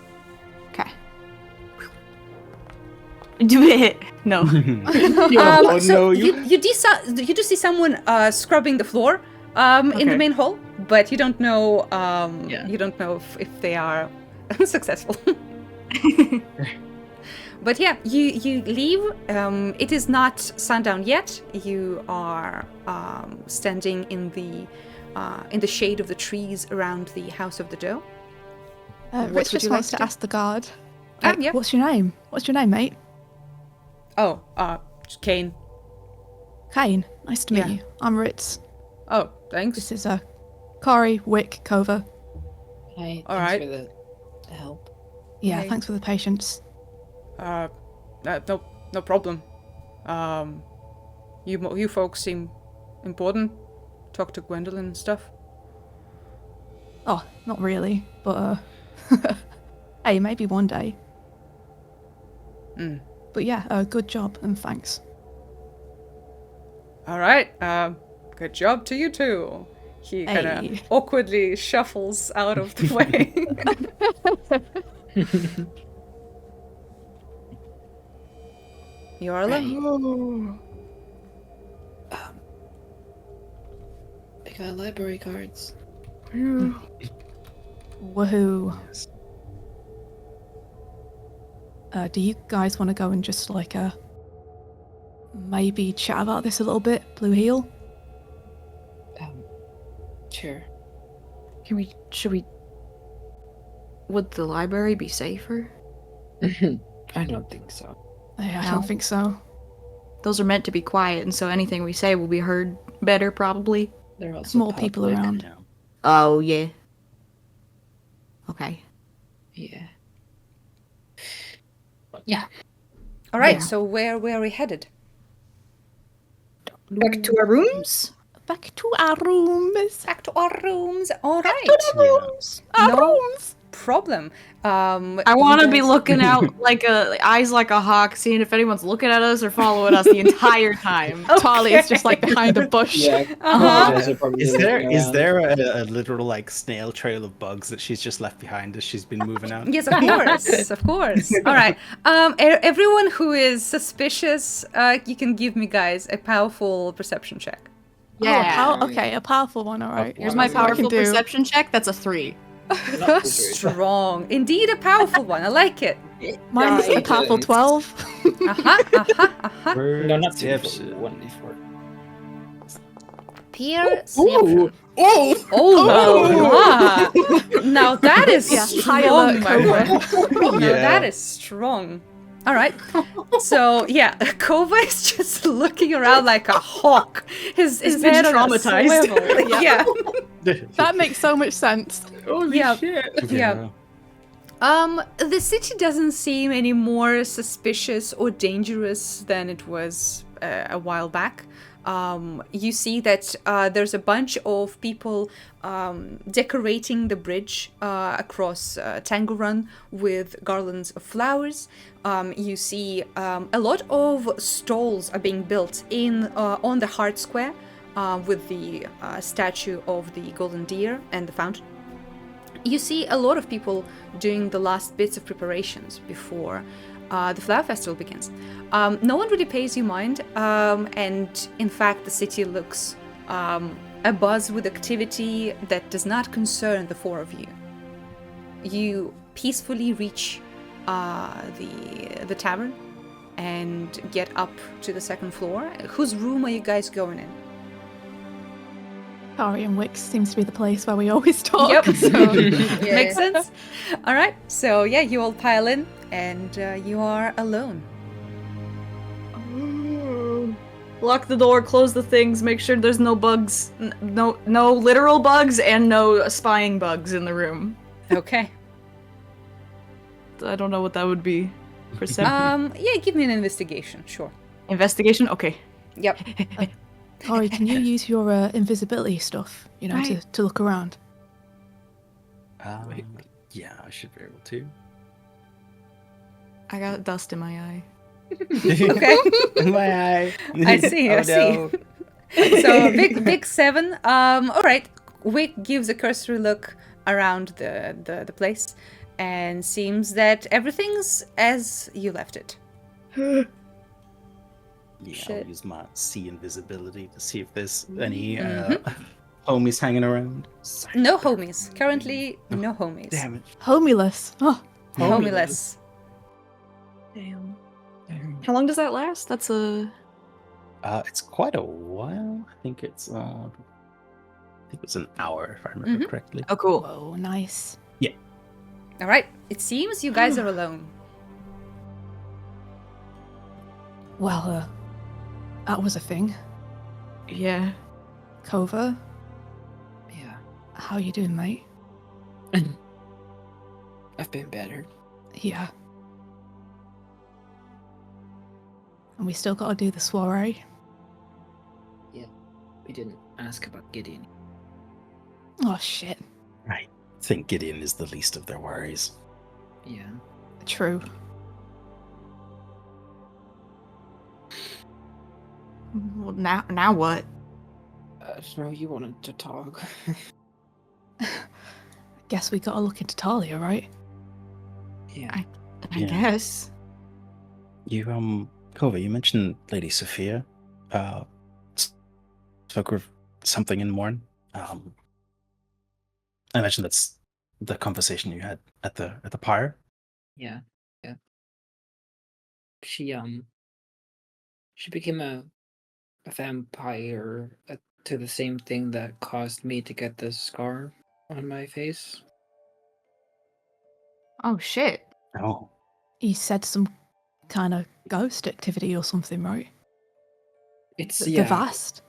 Okay. Do it. No. Oh, So no, you do see someone scrubbing the floor in the Okay. main hall, but you don't know Yeah. you don't know if they are successful. But yeah, you leave. It is not sundown yet. You are standing in the shade of the trees around the House of the Doe. Rich would just you wants like to to do? ask the guard. Yeah. What's your name? What's your name, mate? Oh, Kane. Kane. Nice to meet Yeah. you. I'm Ritz. Oh, thanks. This is Kari, Wick, Kova. Hi, All thanks right. for the help. Yeah, Hey. thanks for the patience. No problem. You folks seem important. Talk to Gwendolyn and stuff. Oh, not really, but hey, maybe one day. Mm. But yeah, good job and thanks. All right. Good job to you too. He kind of Hey. awkwardly shuffles out of the way. You are alone. I got library cards. Woohoo. Do you guys want to go and just maybe chat about this a little bit, Blue Heel? Sure. Should we? Would the library be safer? I don't think so. Yeah, I No. don't think so. Those are meant to be quiet, and so anything we say will be heard better, probably. They're There's also more people public. around. Yeah. Oh, yeah. Okay. Yeah. Yeah. All right, Yeah. so where are we headed? Back to our rooms? Back to our rooms. Back to our rooms. All right. Our No rooms. problem. I want to be looking out like eyes like a hawk, seeing if anyone's looking at us or following us the entire time. Talia is just like behind a bush. Yeah. Uh-huh. You guys are probably Is looking there around. a literal like snail trail of bugs that she's just left behind as she's been moving out? Yes, of course, of course. All right. Everyone who is suspicious, you can give me guys a powerful perception check. Yeah. Okay, a powerful one, alright. Here's my What I can powerful do. perception check. That's a 3. Not too true. Strong, indeed, a powerful one. I like it. Mine's a Right. powerful 12. No, not two. Perception. 1d4. Perception. Oh! Oh, wow. Now that is Yeah, high alert, strong, my Cobra. friend. Now Yeah. that is strong. All right. So yeah, Kova is just looking around like a hawk. His He's head been on a traumatized. swivel. Yeah. That makes so much sense. Holy Yeah. shit! Yeah. The city doesn't seem any more suspicious or dangerous than it was a while back. You see that there's a bunch of people decorating the bridge across Tango Run with garlands of flowers. You see a lot of stalls are being built in on the Heart Square with the statue of the golden deer and the fountain. You see a lot of people doing the last bits of preparations before the flower festival begins. No one really pays you mind, and in fact the city looks abuzz with activity that does not concern the four of you. You peacefully reach the tavern and get up to the second floor. Whose room are you guys going in? Kari and Wix seems to be the place where we always talk. Yep. So. Makes sense. All right. So yeah, you all pile in, and you are alone. Lock the door, close the things, make sure there's no bugs, no literal bugs, and no spying bugs in the room. Okay. I don't know what that would be. Perception. Yeah. Give me an investigation. Sure. Investigation? Okay. Yep. Kari, can you use your invisibility stuff, you know, Right. to look around? Yeah, I should be able to. I got dust in my eye. Okay. In my eye. I see. I see. So big 7. All right. Wick gives a cursory look around the place, and seems that everything's as you left it. Yeah, Shit. I'll use my see invisibility to see if there's any homies hanging around. No homies. Currently, no homies. Damn it. Homiless. Oh, Homiless. Damn. How long does that last? That's a... It's quite a while. I think it's an hour if I remember correctly. Oh, cool. whoa, nice. All right. It seems you guys are alone. Well, that was a thing. Yeah. Kova, Yeah. how you doing, mate? I've been better. Yeah. And we still gotta do the soiree. We didn't ask about Gideon. Oh, shit. I think Gideon is the least of their worries. Yeah. True. Well, now what? I don't know, you wanted to talk. Guess we gotta look into Talia, right? Yeah. I Yeah. guess. You Kova, you mentioned Lady Sophia. Spoke of something in the morning. I mentioned that's the conversation you had at the pyre. Yeah. She became a vampire to the same thing that caused me to get the scar on my face. Oh, shit. Oh, He said some kind of ghost activity or something, right? It's The vast.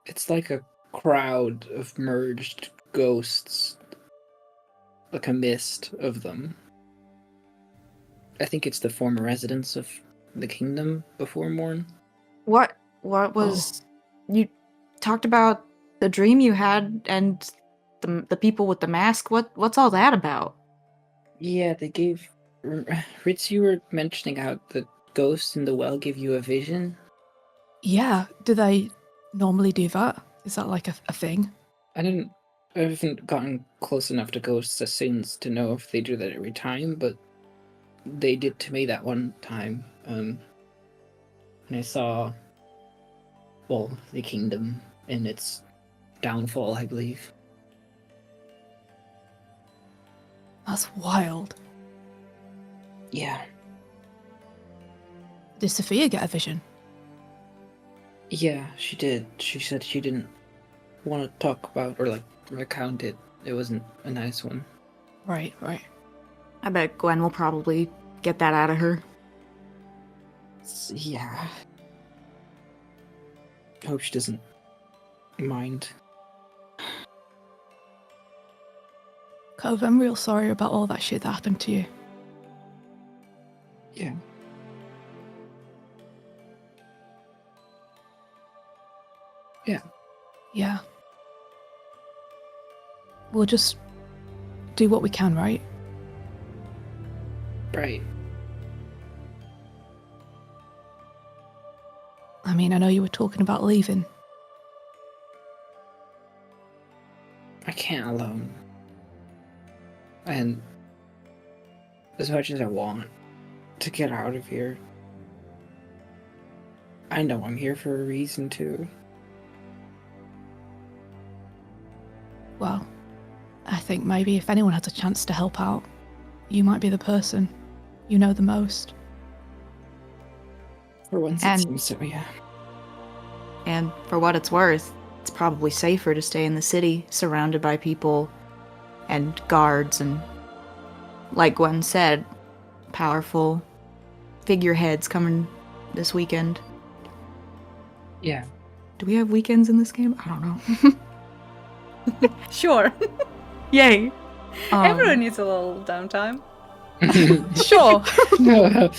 It's like a crowd of merged ghosts, like a mist of them. I think it's the former residents of the kingdom before Morn. What was... You talked about the dream you had and the people with the mask. What's all that about? Yeah, they gave... Ritz, you were mentioning how the ghosts in the well give you a vision. Yeah, do they normally do that? Is that like a thing? I haven't gotten close enough to ghosts as sins to know if they do that every time, but they did to me that one time. And I saw, well, the kingdom in its downfall, I believe. That's wild. Yeah. Did Sophia get a vision? Yeah, she did. She said she didn't want to talk about or, like, recount it. It wasn't a nice one. Right. I bet Gwen will probably get that out of her. Yeah. I hope she doesn't mind. Cove, I'm real sorry about all that shit that happened to you. Yeah. Yeah. We'll just do what we can, right? Right. I mean, I know you were talking about leaving. I can't alone. And as much as I want to get out of here, I know I'm here for a reason too. Well, I think maybe if anyone has a chance to help out, you might be the person. You know the most. For once it seems so, yeah. And for what it's worth, it's probably safer to stay in the city, surrounded by people and guards and, like Gwen said, powerful figureheads coming this weekend. Yeah. Do we have weekends in this game? I don't know. Sure. Yay! Everyone needs a little downtime. Sure. No.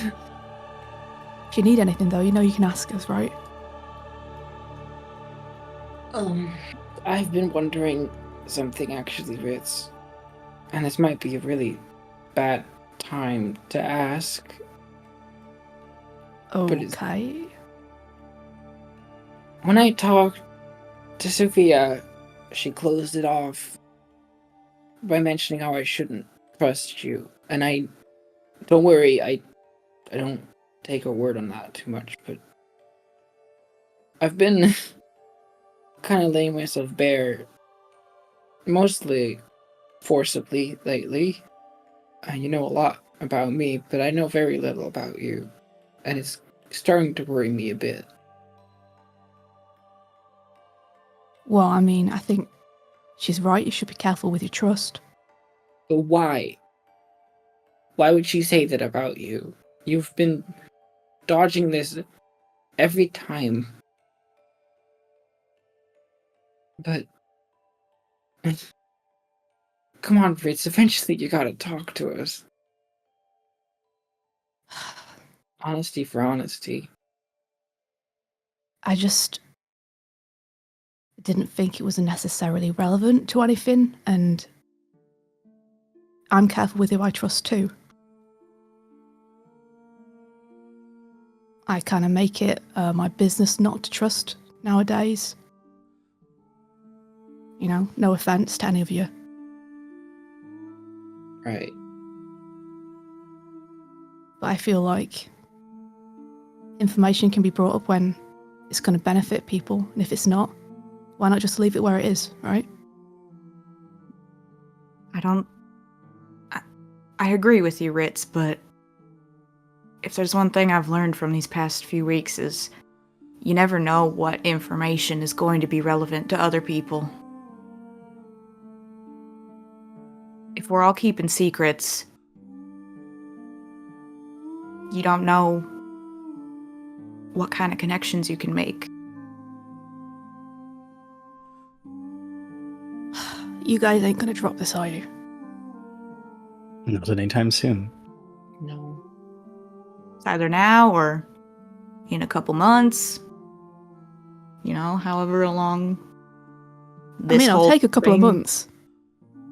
If you need anything, though, you know you can ask us, right? I've been wondering something actually, Ritz. And this might be a really bad time to ask. Okay. When I talked to Sophia, she closed it off by mentioning how I shouldn't trust you. And don't worry, I don't take her word on that too much, but I've been kind of laying myself bare, mostly forcibly lately. And you know a lot about me, but I know very little about you. And it's starting to worry me a bit. Well, I mean, I think she's right. You should be careful with your trust. But why? Why would she say that about you? You've been dodging this every time. But... Come on, Fritz, eventually you gotta talk to us. Honesty for honesty. I just didn't think it was necessarily relevant to anything, and I'm careful with who I trust too. I kind of make it my business not to trust nowadays. You know, no offense to any of you. Right. But I feel like information can be brought up when it's going to benefit people, and if it's not, why not just leave it where it is, right? I agree with you, Ritz, but if there's one thing I've learned from these past few weeks is you never know what information is going to be relevant to other people. If we're all keeping secrets, you don't know what kind of connections you can make. You guys ain't gonna drop this, are you? Not anytime soon. No. It's either now or in a couple months. You know, however long this I'll whole take a couple of thing- months.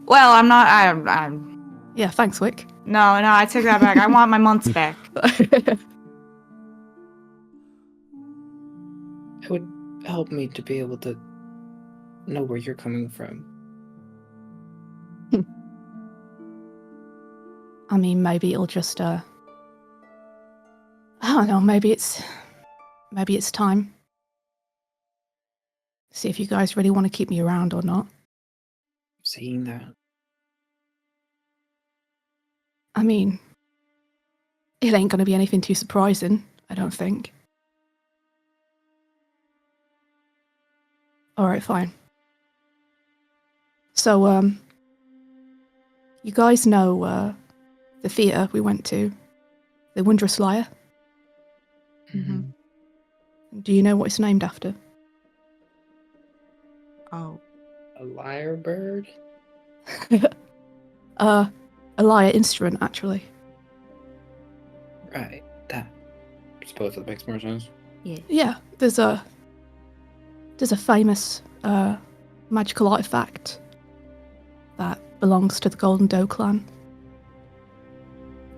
Well, I'm not. I'm. Yeah, thanks, Wick. No, I take that back. I want my months back. It would help me to be able to know where you're coming from. I mean, maybe it'll just, I don't know, maybe it's time. See if you guys really want to keep me around or not. Seeing that. I mean, it ain't gonna be anything too surprising, I don't think. Alright, fine. So, you guys know, the theatre we went to? The Wondrous Liar? Mm-hmm. Do you know what it's named after? Oh. A lyre bird? A lyre instrument, actually. Right. That. I suppose that makes more sense. Yeah, there's a famous magical artifact that belongs to the Golden Doe clan.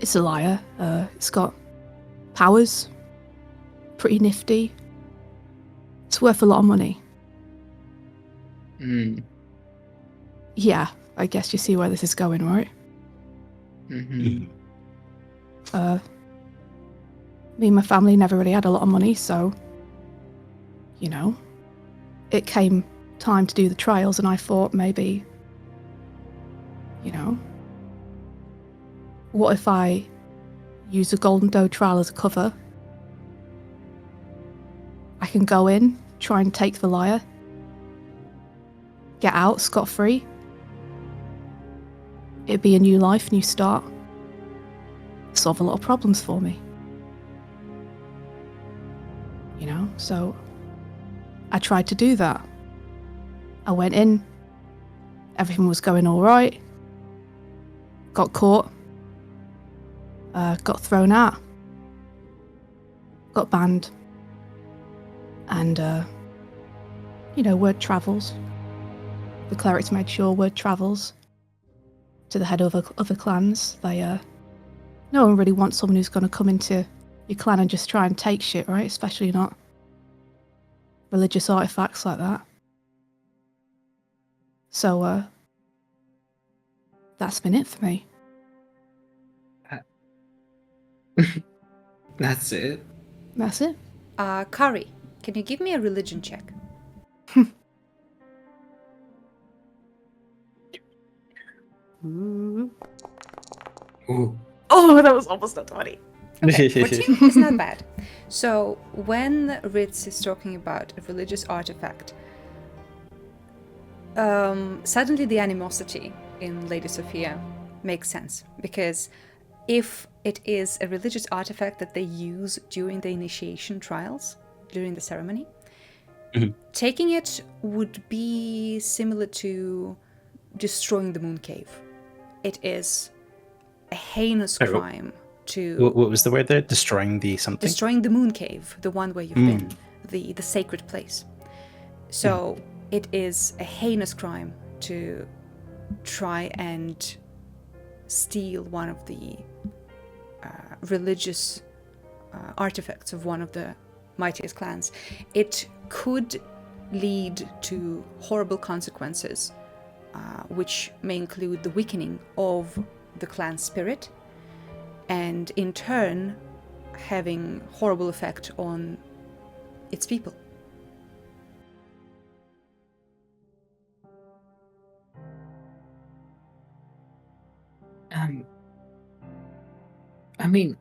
It's a lyre. It's got powers. Pretty nifty. It's worth a lot of money. Mm. Yeah, I guess you see where this is going, right? Mm-hmm. Me and my family never really had a lot of money, so, you know, it came time to do the trials, and I thought maybe, you know, what if I use a Golden Doe trial as a cover? I can go in, try and take the lyre, get out scot-free. It'd be a new life, new start. Solve a lot of problems for me. You know, so I tried to do that. I went in, everything was going all right, got caught, got thrown out, got banned, and, you know, word travels. The clerics made sure word travels to the head of other clans. No one really wants someone who's going to come into your clan and just try and take shit, right? Especially not religious artifacts like that. So, that's been it for me. That's it. That's it. Kari, can you give me a religion check? Ooh. Oh, that was almost a 20. Okay, 14 is not bad. So when Ritz is talking about a religious artifact, suddenly the animosity in Lady Sophia makes sense, because if it is a religious artifact that they use during the initiation trials, during the ceremony, taking it would be similar to destroying the moon cave. It is a heinous crime to... What was the word there? Destroying the something? Destroying the moon cave, the one where you've been, the sacred place. So it is a heinous crime to try and steal one of the religious artifacts of one of the mightiest clans. It could lead to horrible consequences, which may include the weakening of the clan spirit, and in turn having horrible effect on its people. I mean,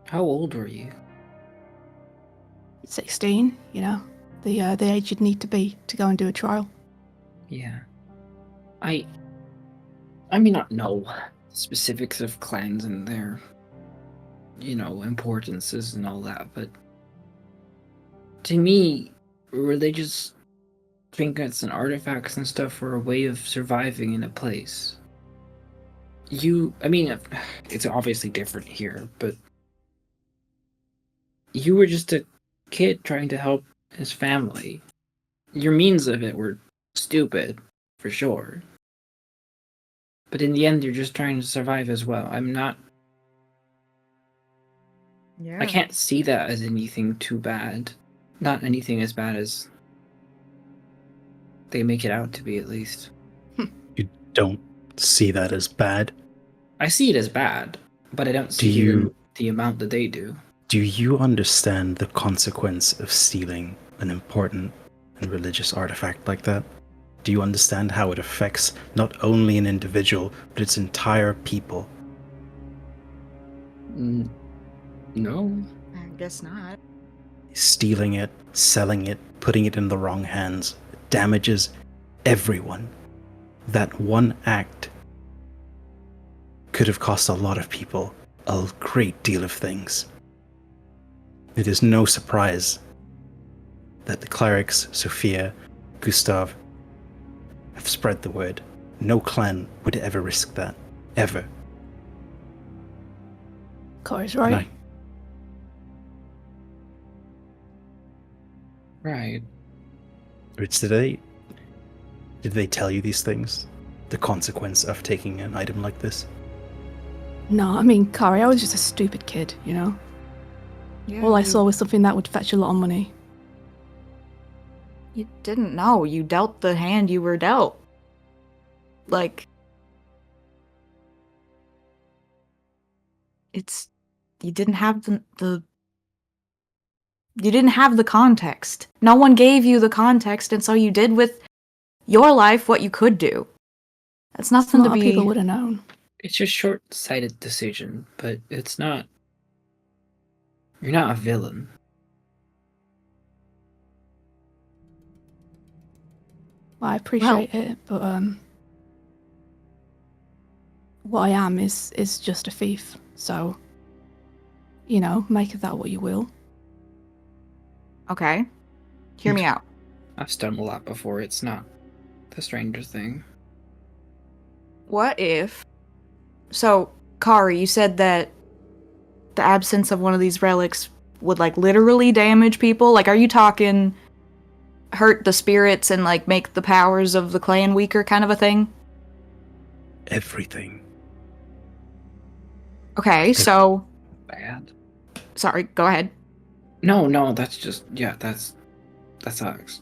how old were you? 16, you know, the age you'd need to be to go and do a trial. Yeah. I may not know specifics of clans and their importances and all that, but to me, religious trinkets and artifacts and stuff are a way of surviving in a place. It's obviously different here, but you were just a kid trying to help his family. Your means of it were stupid, for sure. But in the end, you're just trying to survive as well. Yeah. I can't see that as anything too bad. Not anything as bad as they make it out to be, at least. You don't see that as bad? I see it as bad, but I don't see it in the amount that they do. Do you understand the consequence of stealing an important and religious artifact like that? Do you understand how it affects not only an individual, but its entire people? No. I guess not. Stealing it, selling it, putting it in the wrong hands, damages everyone. That one act could have cost a lot of people a great deal of things. It is no surprise that the clerics, Sophia, Gustav, have spread the word. No clan would ever risk that. Ever. Corey's right. Right. Rich, did they tell you these things? The consequence of taking an item like this? No, I mean, Corey, I was just a stupid kid, you know? Yeah, All I saw was something that would fetch a lot of money. You didn't know. You dealt the hand you were dealt. Like, you didn't have the you didn't have the context. No one gave you the context, and so you did with your life what you could do. That's nothing to Smarter be. people would have known. It's a short-sighted decision, but it's not. You're not a villain. Well, I appreciate it, but what I am is just a thief. So, make of that what you will. Okay. Hear me out. I've done a lot before. It's not the strangest thing. What if... So, Kari, you said that the absence of one of these relics would, literally damage people? Are you talking hurt the spirits and, make the powers of the clan weaker kind of a thing? Everything. Okay, so... Bad. Sorry, go ahead. No, that's just... Yeah, that sucks.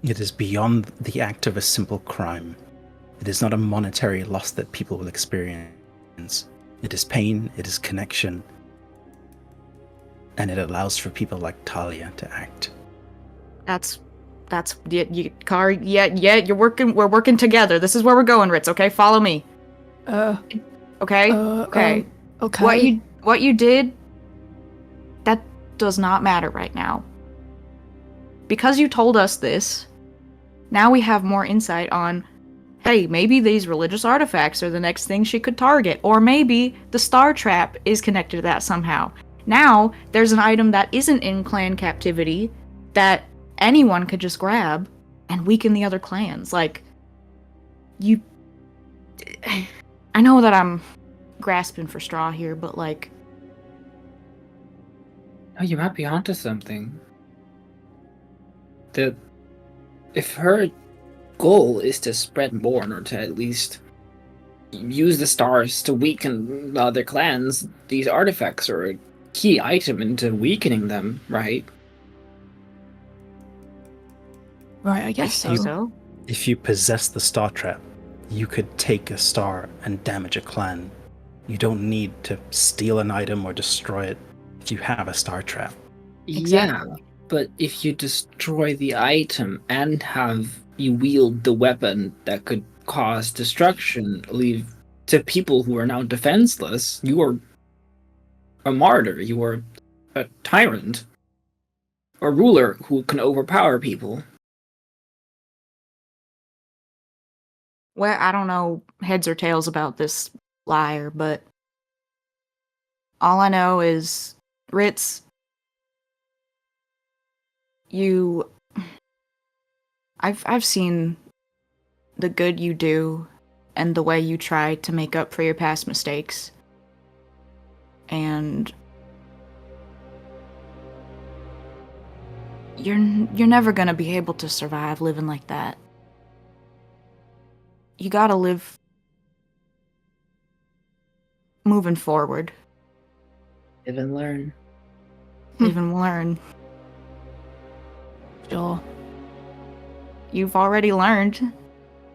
It is beyond the act of a simple crime. It is not a monetary loss that people will experience. It is pain, it is connection, and it allows for people like Talia to act. Kari, we're working together. This is where we're going, Ritz, okay? Follow me. Okay? Okay. Okay. What you did, that does not matter right now. Because you told us this, now we have more insight on, hey, maybe these religious artifacts are the next thing she could target, or maybe the star trap is connected to that somehow. Now, there's an item that isn't in clan captivity that anyone could just grab and weaken the other clans. I know that I'm grasping for straw here, but Oh, you might be onto something. If her goal is to spread more, or to at least use the stars to weaken the other clans, these artifacts are a key item into weakening them, right? Right, I guess so. If you possess the star trap, you could take a star and damage a clan. You don't need to steal an item or destroy it if you have a star trap. Exactly. Yeah, but if you destroy the item and you wield the weapon that could cause destruction, leave to people who are now defenseless, you are a martyr. You are a tyrant. A ruler who can overpower people. Well, I don't know heads or tails about this liar, but All I know is, Ritz, I've seen the good you do and the way you try to make up for your past mistakes. And you're never gonna be able to survive living like that. You gotta live moving forward. Live and learn. Live and learn. Sure. You've already learned.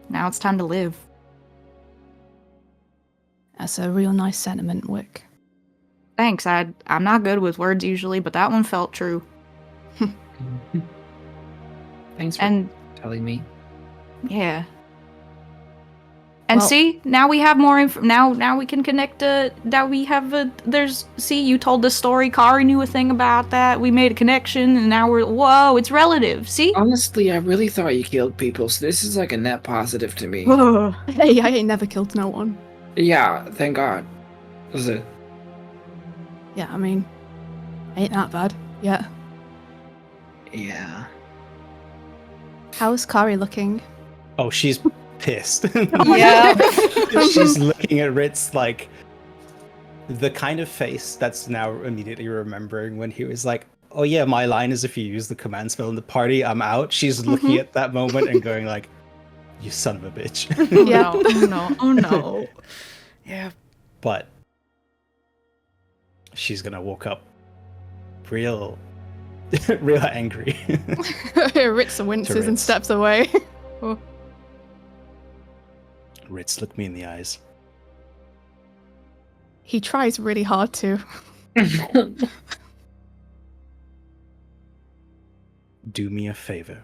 Now it's time to live. That's a real nice sentiment, Wick. Thanks. I'm not good with words usually, but that one felt true. Thanks for And telling me. yeah. And Well- see, now we have more now we can connect now we have you told the story, Kari knew a thing about that, we made a connection, and now whoa, it's relative, see? Honestly, I really thought you killed people, so this is like a net positive to me. Hey, I ain't never killed no one. Yeah, thank God. Was it? Yeah, I mean, ain't that bad. Yeah. Yeah. How's Kari looking? Oh, she's pissed. Yeah. She's looking at Ritz like the kind of face that's now immediately remembering when he was like, oh yeah, my line is if you use the command spell in the party, I'm out. She's looking at that moment and going like, you son of a bitch. Yeah. Oh no. Yeah. But she's gonna walk up real angry. Ritza winces and Ritz. steps away. Ritz, look me in the eyes. He tries really hard to. Do me a favor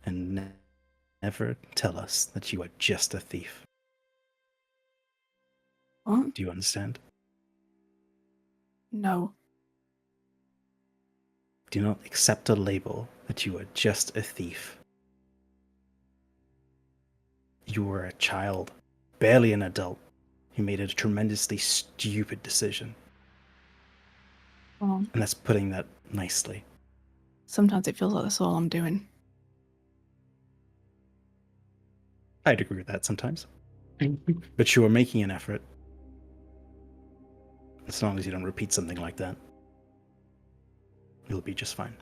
and never tell us that you are just a thief. What? Do you understand? No. Do not accept a label that you are just a thief. You were a child, barely an adult, who made a tremendously stupid decision. Well, And that's putting that nicely. sometimes it feels like that's all I'm doing. I'd agree with that sometimes. But you are making an effort. As long as you don't repeat something like that, you'll be just fine.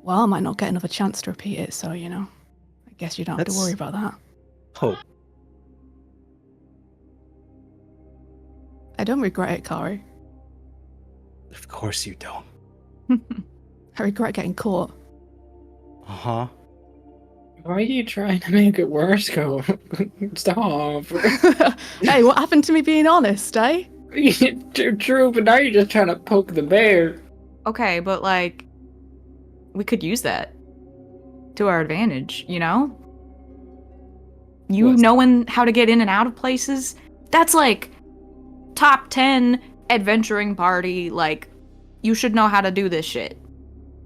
Well, I might not get another chance to repeat it, so, I guess you don't have to That's- worry about that. Hope. I don't regret it, Kari. Of course you don't. I regret getting caught. Uh-huh. Why are you trying to make it worse, Go? Stop. Hey, what happened to me being honest, eh? True, but now you're just trying to poke the bear. Okay, but like, we could use that to our advantage, you know? You What's- knowing how to get in and out of places, that's like top 10 adventuring party, like, you should know how to do this shit.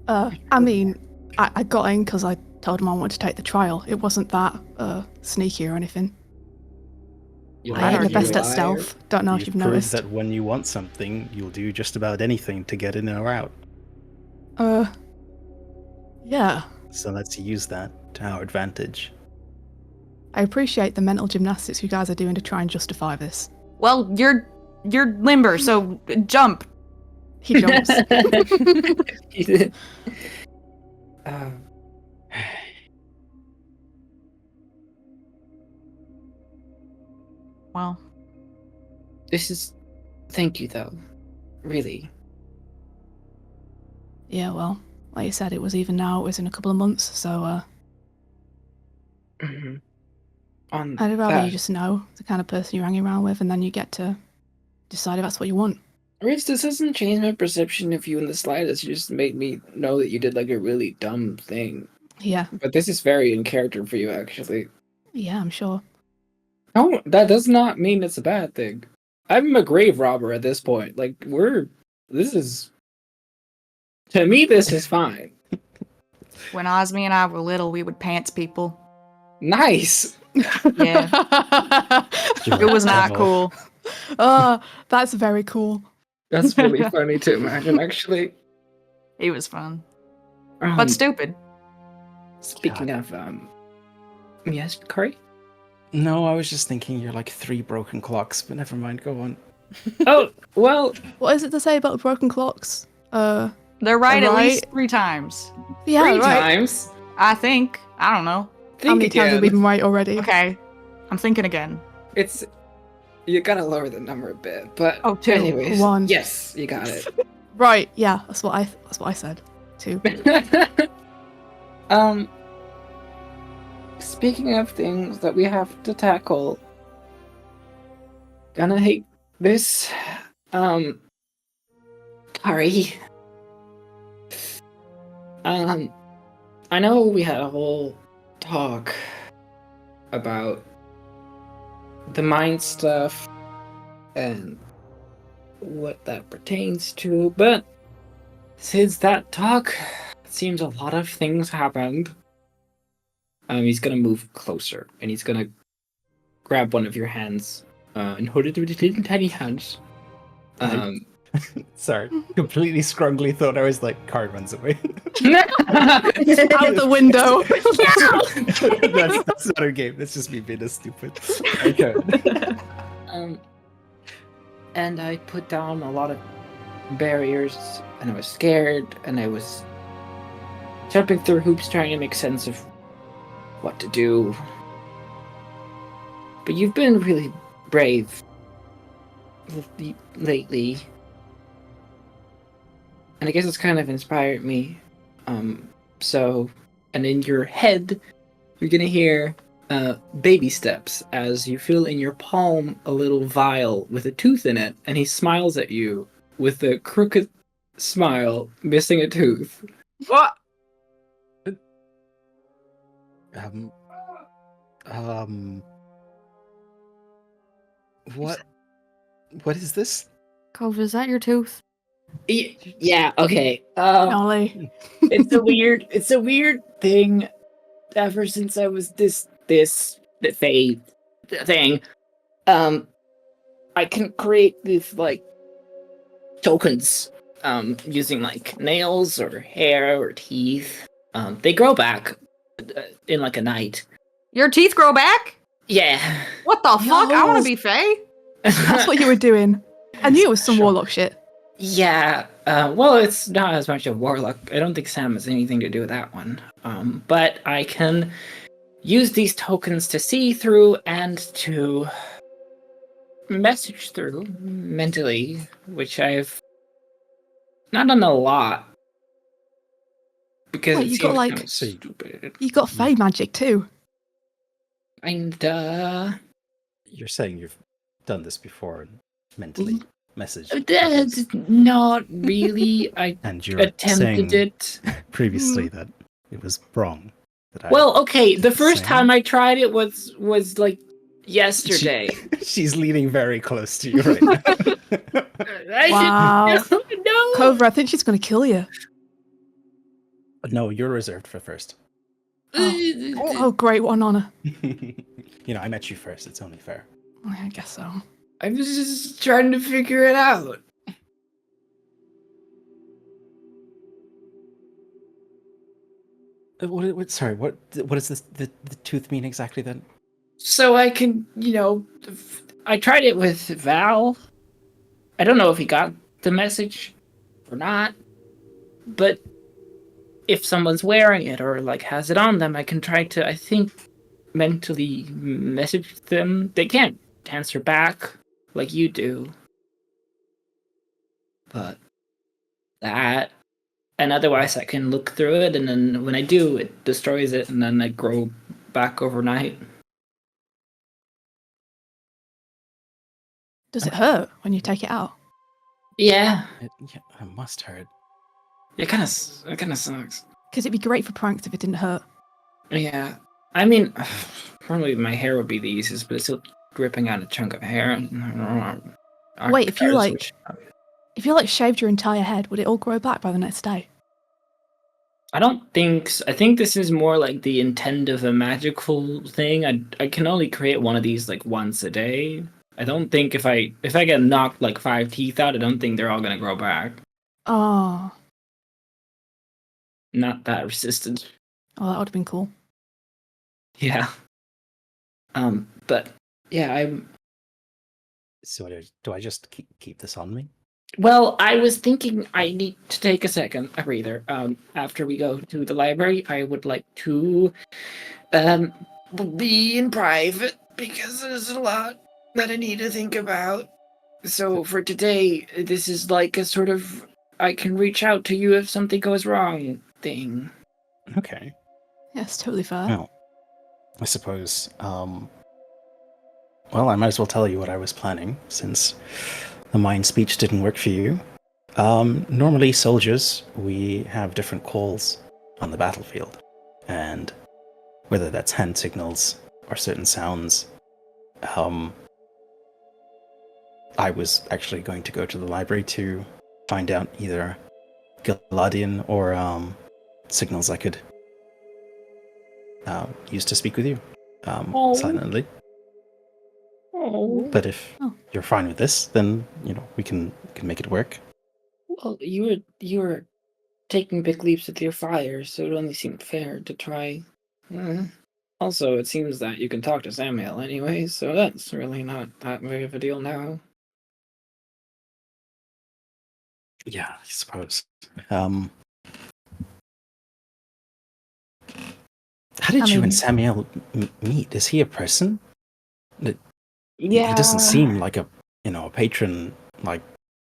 I mean, I got in because I told him I wanted to take the trial. It wasn't that sneaky or anything. You I ain't the liar, best you at liar. stealth. Don't know if you've proved noticed. that when you want something, you'll do just about anything to get in or out. Yeah. So let's use that to our advantage. I appreciate the mental gymnastics you guys are doing to try and justify this. Well, you're limber, so jump. He jumps. He did. Well, This is. Thank you, though. Really. Yeah, well, like you said, it was even now, it was in a couple of months, so Mhm. On I'd rather that, you just know the kind of person you're hanging around with, and then you get to decide if that's what you want. Rich, this doesn't change my perception of you in the slightest. You just made me know that you did like a really dumb thing. Yeah, But this is very in character for you, actually. yeah, I'm sure. No, that does not mean it's a bad thing. I'm a grave robber at this point. Like, this is. To me, this is fine. when Osmi and I were little, we would pants people. Nice. Yeah, it was not cool. Oh, that's very cool. That's really funny to imagine, actually. It was fun, Um, but stupid. Speaking of, yes, Corey? No, I was just thinking you're like 3 broken clocks, but never mind, go on. Oh, well, What is it to say about broken clocks? They're right at right. least 3 times. Yeah, 3 right. times. I think. I don't know. Think How many times have we again. been right already? Okay, I'm thinking again. It's you gotta lower the number a bit, but Oh, 2. anyways, 1. yes, you got it. Right. Yeah, that's what I said. 2. Speaking of things that we have to tackle, gonna hate this. Kari. I know we had a whole talk about the mind stuff and what that pertains to, but since that talk, it seems a lot of things happened. He's gonna move closer, and he's gonna grab one of your hands and hold it with his little tiny hands. Sorry, completely scrungly thought I was like, Car runs away. Out the window. That's not a game. That's just me being a stupid. Okay. And I put down a lot of barriers, and I was scared, and I was jumping through hoops trying to make sense of what to do. But you've been really brave lately. And I guess it's kind of inspired me. And in your head, you're gonna hear baby steps as you feel in your palm a little vial with a tooth in it, and he smiles at you with a crooked smile, missing a tooth. What? What is this? Cove, is that your tooth? Yeah, okay. Ollie. It's a weird thing. Ever since I was this thing, I can create these like tokens, using like nails or hair or teeth. They grow back in like a night. Your teeth grow back? Yeah. What the fuck? I want to be Fae. That's what you were doing. I knew it was some warlock shit. Yeah, well, it's not as much of warlock. I don't think Sam has anything to do with that one. But I can use these tokens to see through and to message through mentally, which I've not done a lot. Because Wait, it you got, seems like- kind of stupid. You got Fey magic too. And, You're saying you've done this before and mentally messaged. that's not really. I And you're attempted saying it. previously that it was wrong. That Well, okay, the did first same. time I tried it was like yesterday. She's leaning very close to you right now. Wow. No. Cobra, I think she's going to kill you. No, you're reserved for first. Oh, great. What an honor. I met you first. It's only fair. I guess so. I was just trying to figure it out. Sorry, what does the tooth mean exactly then? So I can, I tried it with Val. I don't know if he got the message or not, but if someone's wearing it or like has it on them, I can try to, I think, mentally message them. They can't answer back like you do. But that, and otherwise I can look through it, and then when I do, it destroys it, and then I grow back overnight. Does it hurt when you take it out? Yeah, It must hurt. it kind of sucks. Because it'd be great for pranks if it didn't hurt. Yeah, I mean, probably my hair would be the easiest, but it's still ripping out a chunk of hair. Wait, if you shaved your entire head, would it all grow back by the next day? I don't think. I think this is more like the intent of a magical thing. I can only create one of these like once a day. I don't think if I get knocked like 5 teeth out, I don't think they're all gonna grow back. Oh, Not that resistant. oh, that would have been cool. Yeah. But yeah, I'm. So do I just keep this on me? Well, I was thinking I need to take a breather. After we go to the library, I would like to be in private because there's a lot that I need to think about. So for today, this is like a sort of I can reach out to you if something goes wrong thing. Okay. Yeah, it's totally fair. Well, I suppose. Well, I might as well tell you what I was planning, since the mind speech didn't work for you. Normally, soldiers, we have different calls on the battlefield, and whether that's hand signals or certain sounds, I was actually going to go to the library to find out either Galadian or signals I could use to speak with you silently. Oh. But if you're fine with this, then we can make it work. Well, you were taking big leaps with your fire, so it only seemed fair to try. Also, it seems that you can talk to Samuel anyway, so that's really not that big of a deal now. Yeah, I suppose. How did you and Samuel meet? Is he a person? Yeah, He doesn't seem like a patron. Like,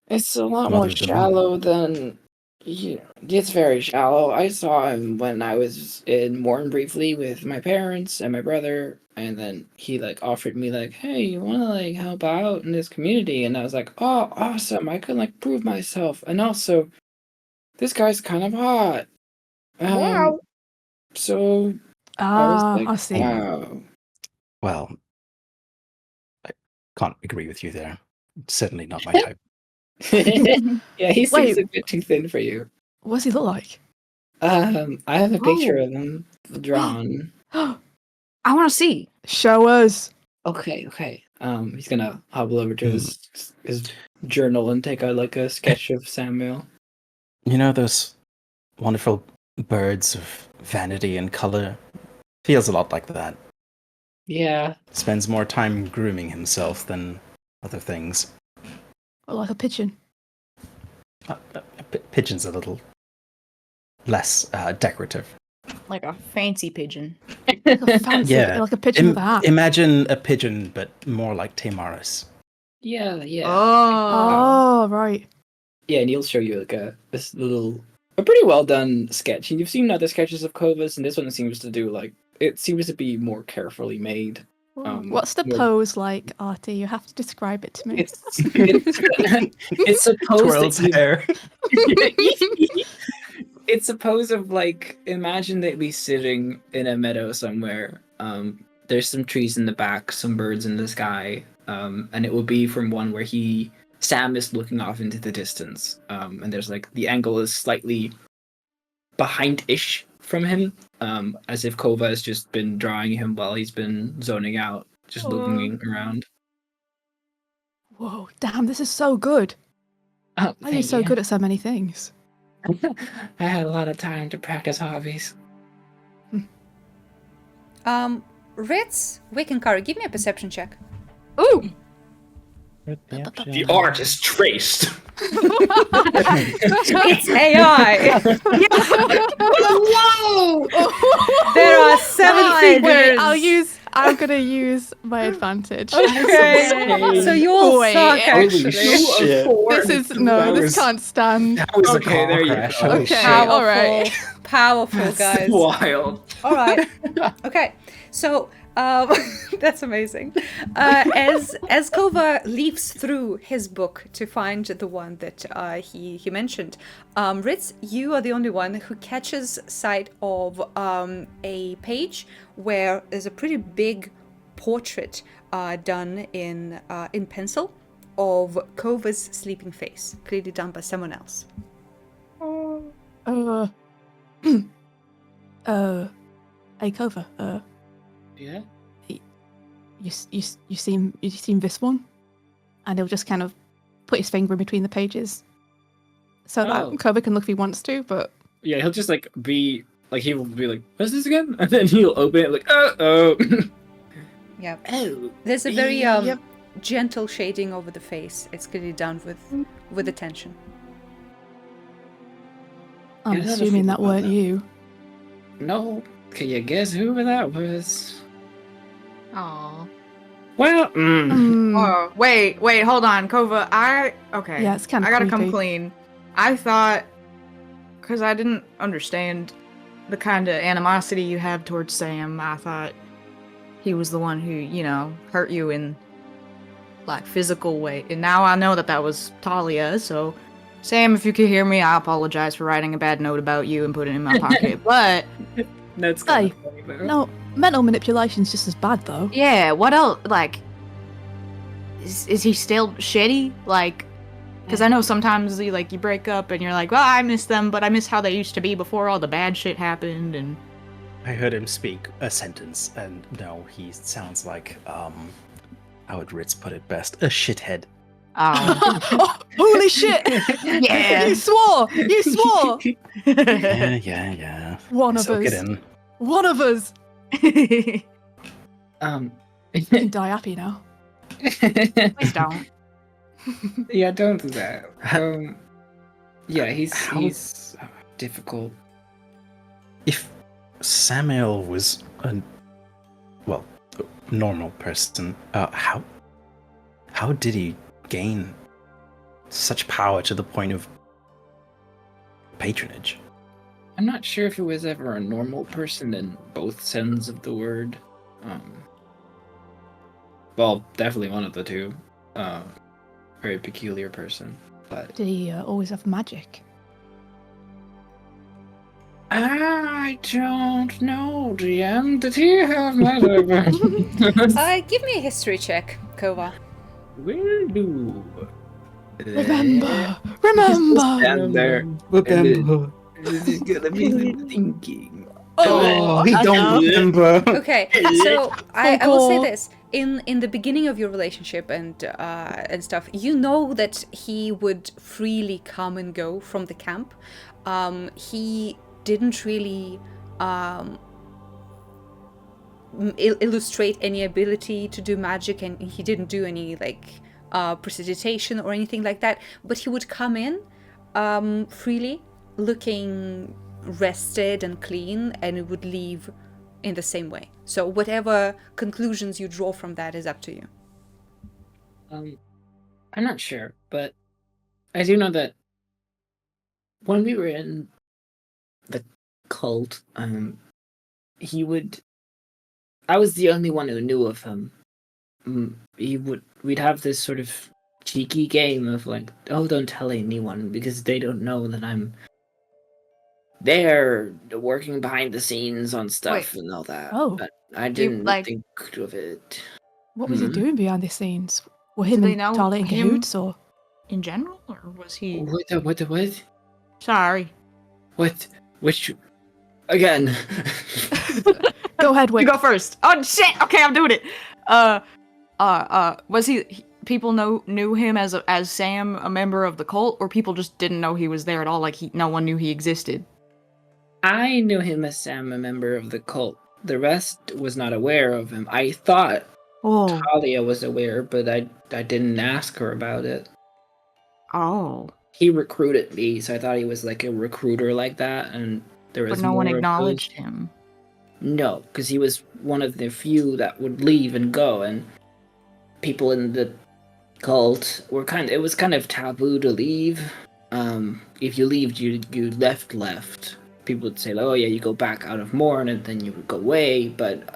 it's a lot Mother more of the shallow than. Yeah, it's very shallow. I saw him when I was in Morn briefly with my parents and my brother, and then he offered me hey, you want to help out in this community? And I was like, oh, awesome! I could prove myself, and also, this guy's kind of hot. Wow. So I see. wow. well, I can't agree with you there. Certainly not my type. Yeah, he seems Wait. a bit too thin for you. What does he look like? I have a picture of him drawn. I want to see. Show us. Okay. He's gonna hobble over to his journal and take out a sketch of Samuel. You know those wonderful birds of vanity and color? Feels a lot like that. Yeah. Spends more time grooming himself than other things. Or like a pigeon. Pigeon's a little less decorative. Like a fancy pigeon. Like a fancy, Yeah. like a pigeon with a hat. Imagine a pigeon, but more like Tamaris. Yeah. Oh, right. Yeah, and he'll show you a pretty well done sketch. And you've seen other sketches of Kovas, and this one seems to do it seems to be more carefully made. What's the pose like, Artie? You have to describe it to me. It's supposed Twirls hair. It's a pose of imagine that we sitting in a meadow somewhere. There's some trees in the back, some birds in the sky, and it will be from one where Sam is looking off into the distance, and there's the angle is slightly behind-ish from him, as if Kova has just been drawing him while he's been zoning out, just looking around. Whoa, damn, this is so good. Oh, Why are you so good at so many things? I had a lot of time to practice hobbies. Ritz, Wick, and Kari, give me a perception check. Ooh! The art is traced. It's AI. Whoa! There are 7 figures. I'm gonna use my advantage. Okay. So you all Wait. suck, Holy actually. shit. This can't stand. That was Okay, a car there you crash. go. Holy Okay. shit. Powerful, all right. powerful, guys. Wild. All right. Okay. So that's amazing. As Kova leaps through his book to find the one that he mentioned, Ritz, you are the only one who catches sight of a page where there's a pretty big portrait done in pencil of Kova's sleeping face, clearly done by someone else. Hey, Kova, Yeah. you seen this one? And he'll just kind of put his finger in between the pages, so that Kova can look if he wants to. But yeah, he'll just like be like he will be like, "What's this again?" And then he'll open it like, "Oh." Yeah. Oh. There's a very Yep. gentle shading over the face. It's clearly done with attention. I'm Yeah, I assuming that forgot weren't that. you. No. Can you guess who that was? Aw. Well, Oh, wait, hold on, Kova. Okay. Yeah, it's kind of I gotta come creepy. clean. I thought, because I didn't understand the kind of animosity you have towards Sam, I thought he was the one who, hurt you in, like, physical way. And now I know that was Talia, so Sam, if you could hear me, I apologize for writing a bad note about you and putting it in my pocket. But that's Hey, kind of funny, though. no, mental manipulation's just as bad though. yeah, what else? Like, is he still shitty? Like, because I know sometimes you break up and you're like, well, I miss them, but I miss how they used to be before all the bad shit happened. And I heard him speak a sentence, and no, he sounds like, how would Ritz put it best? A shithead. Oh, holy shit! yeah, You swore! You swore! Yeah. One of Soak it us. in. One of us. You can die happy now. please don't. Yeah, don't do that. Yeah, he's difficult. If Samuel was a normal person, how did he gain such power to the point of patronage? I'm not sure if he was ever a normal person in both sense of the word. Well, definitely one of the two. Very peculiar person, but Did he always have magic? I don't know, GM. Did he have magic? Give me a history check, Kova. Will do. Remember! Stand there. Remember. This is gonna be the thinking. Oh, he don't remember. Okay, so I will say God. this: in the beginning of your relationship and stuff, you know that he would freely come and go from the camp. He didn't really illustrate any ability to do magic, and he didn't do any prestidigitation or anything like that. But he would come in freely, looking rested and clean, and it would leave in the same way. So whatever conclusions you draw from that is up to you. I'm not sure, but I do know that when we were in the cult, he would. I was the only one who knew of him. We'd have this sort of cheeky game of like, oh, don't tell anyone because they don't know that I'm there working behind the scenes on stuff and all that. Oh. But I didn't think of it. What was he doing behind the scenes? Were him they and know Talia in him? cahoots, or? In general, or was he? What? Sorry. What? Which? Again. Go ahead, Wick. You go first. Oh shit! Okay, I'm doing it. Was he? People knew him as Sam, a member of the cult, or people just didn't know he was there at all? Like no one knew he existed. I knew him as Sam, a member of the cult. The rest was not aware of him. I thought Talia was aware, but I didn't ask her about it. Oh. He recruited me, so I thought he was like a recruiter like that, and there was. But no more one of acknowledged those. him. No, because he was one of the few that would leave and go, and people in the cult were it was kind of taboo to leave. If you leave, you left. People would say, oh yeah, you go back out of Morn, and then you would go away, but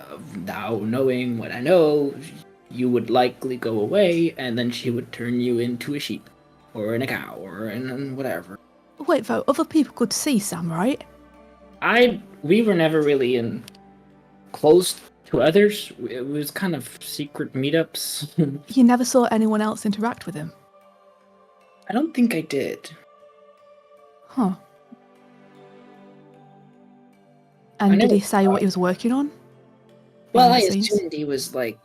now knowing what I know, you would likely go away, and then she would turn you into a sheep, or in a cow, or in whatever. Wait, though, other people could see Sam, right? We were never really close to others. It was kind of secret meetups. You never saw anyone else interact with him? I don't think I did. Huh. And did never he say what thought- he was working on? Well, behind I the scenes? assumed he was like,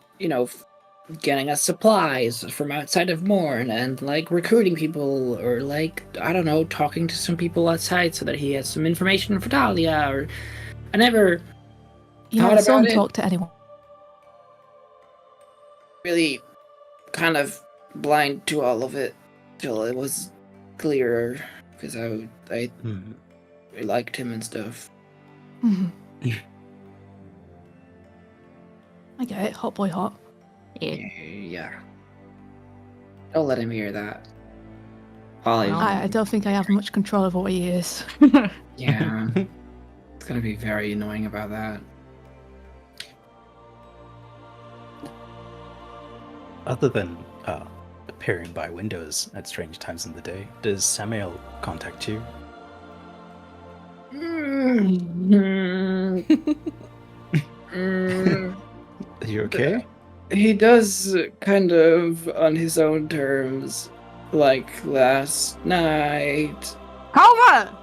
getting us supplies from outside of Morn and like recruiting people or like, I don't know, talking to some people outside so that he has some information for Talia or I never You thought never saw him about it. talk to anyone. Really kind of blind to all of it till it was clearer because I liked him and stuff. Mhm. I get it. Hot boy hot. Yeah. Don't let him hear that. Holly. Well, I don't think I have much control over what he is. Yeah. It's gonna be very annoying about that. Other than appearing by windows at strange times in the day, does Samuel contact you? Are you okay? He does kind of on his own terms, like last night. Kova!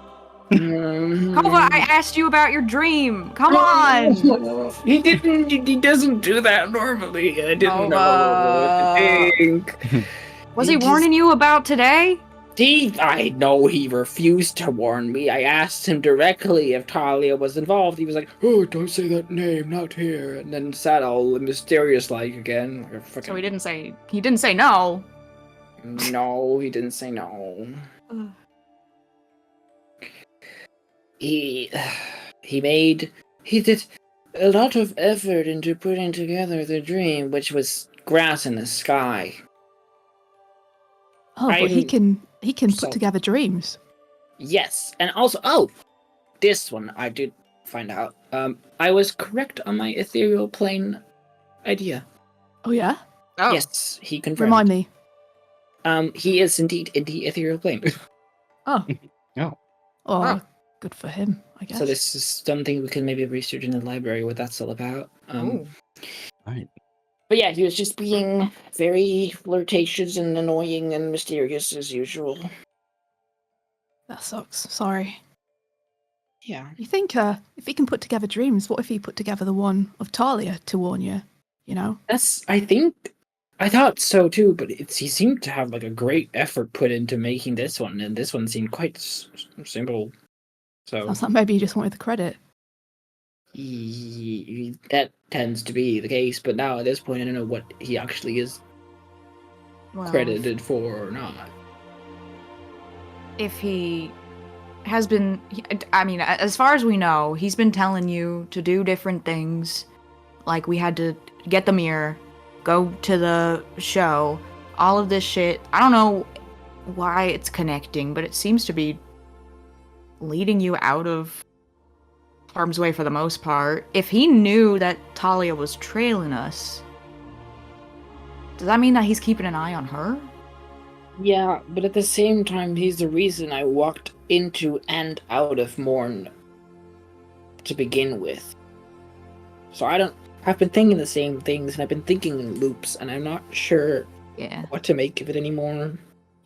Mm. Kova, I asked you about your dream. Come on! He didn't. He doesn't do that normally. I didn't know what to think. Was he just- warning you about today? I know he refused to warn me. I asked him directly if Talia was involved. He was like, "Oh, don't say that name, not here," and then sat all mysterious like again. Like a So frickin- he didn't say no. No, he didn't say no. Ugh. He did a lot of effort into putting together the dream, which was grass in the sky. Oh, but he I'm can put so- together dreams. Yes, and also, this one I did find out. I was correct on my ethereal plane idea. Oh yeah? Oh. Yes, he confirmed. Remind me. He is indeed in the ethereal plane. Oh. Oh. Oh, good for him, I guess. So this is something we can maybe research in the library what that's all about. Ooh. Right. But yeah, he was just being very flirtatious and annoying and mysterious as usual. That sucks. Sorry. Yeah. You think if he can put together dreams, what if he put together the one of Talia to warn you? You know? I thought so too, but he seemed to have like a great effort put into making this one, and this one seemed quite simple. So Sounds like maybe he just wanted the credit. that tends to be the case, but now at this point I don't know what he actually is Well, credited for or not. if he has been, I mean, as far as we know, he's been telling you to do different things. Like we had to get the mirror, go to the show, all of this shit. I don't know why it's connecting, but it seems to be leading you out of harm's way for the most part. If he knew that Talia was trailing us, does that mean that he's keeping an eye on her? Yeah, but at the same time, he's the reason I walked into and out of Morn to begin with. So I've been thinking the same things, and I've been thinking in loops, and I'm not sure Yeah. what to make of it anymore.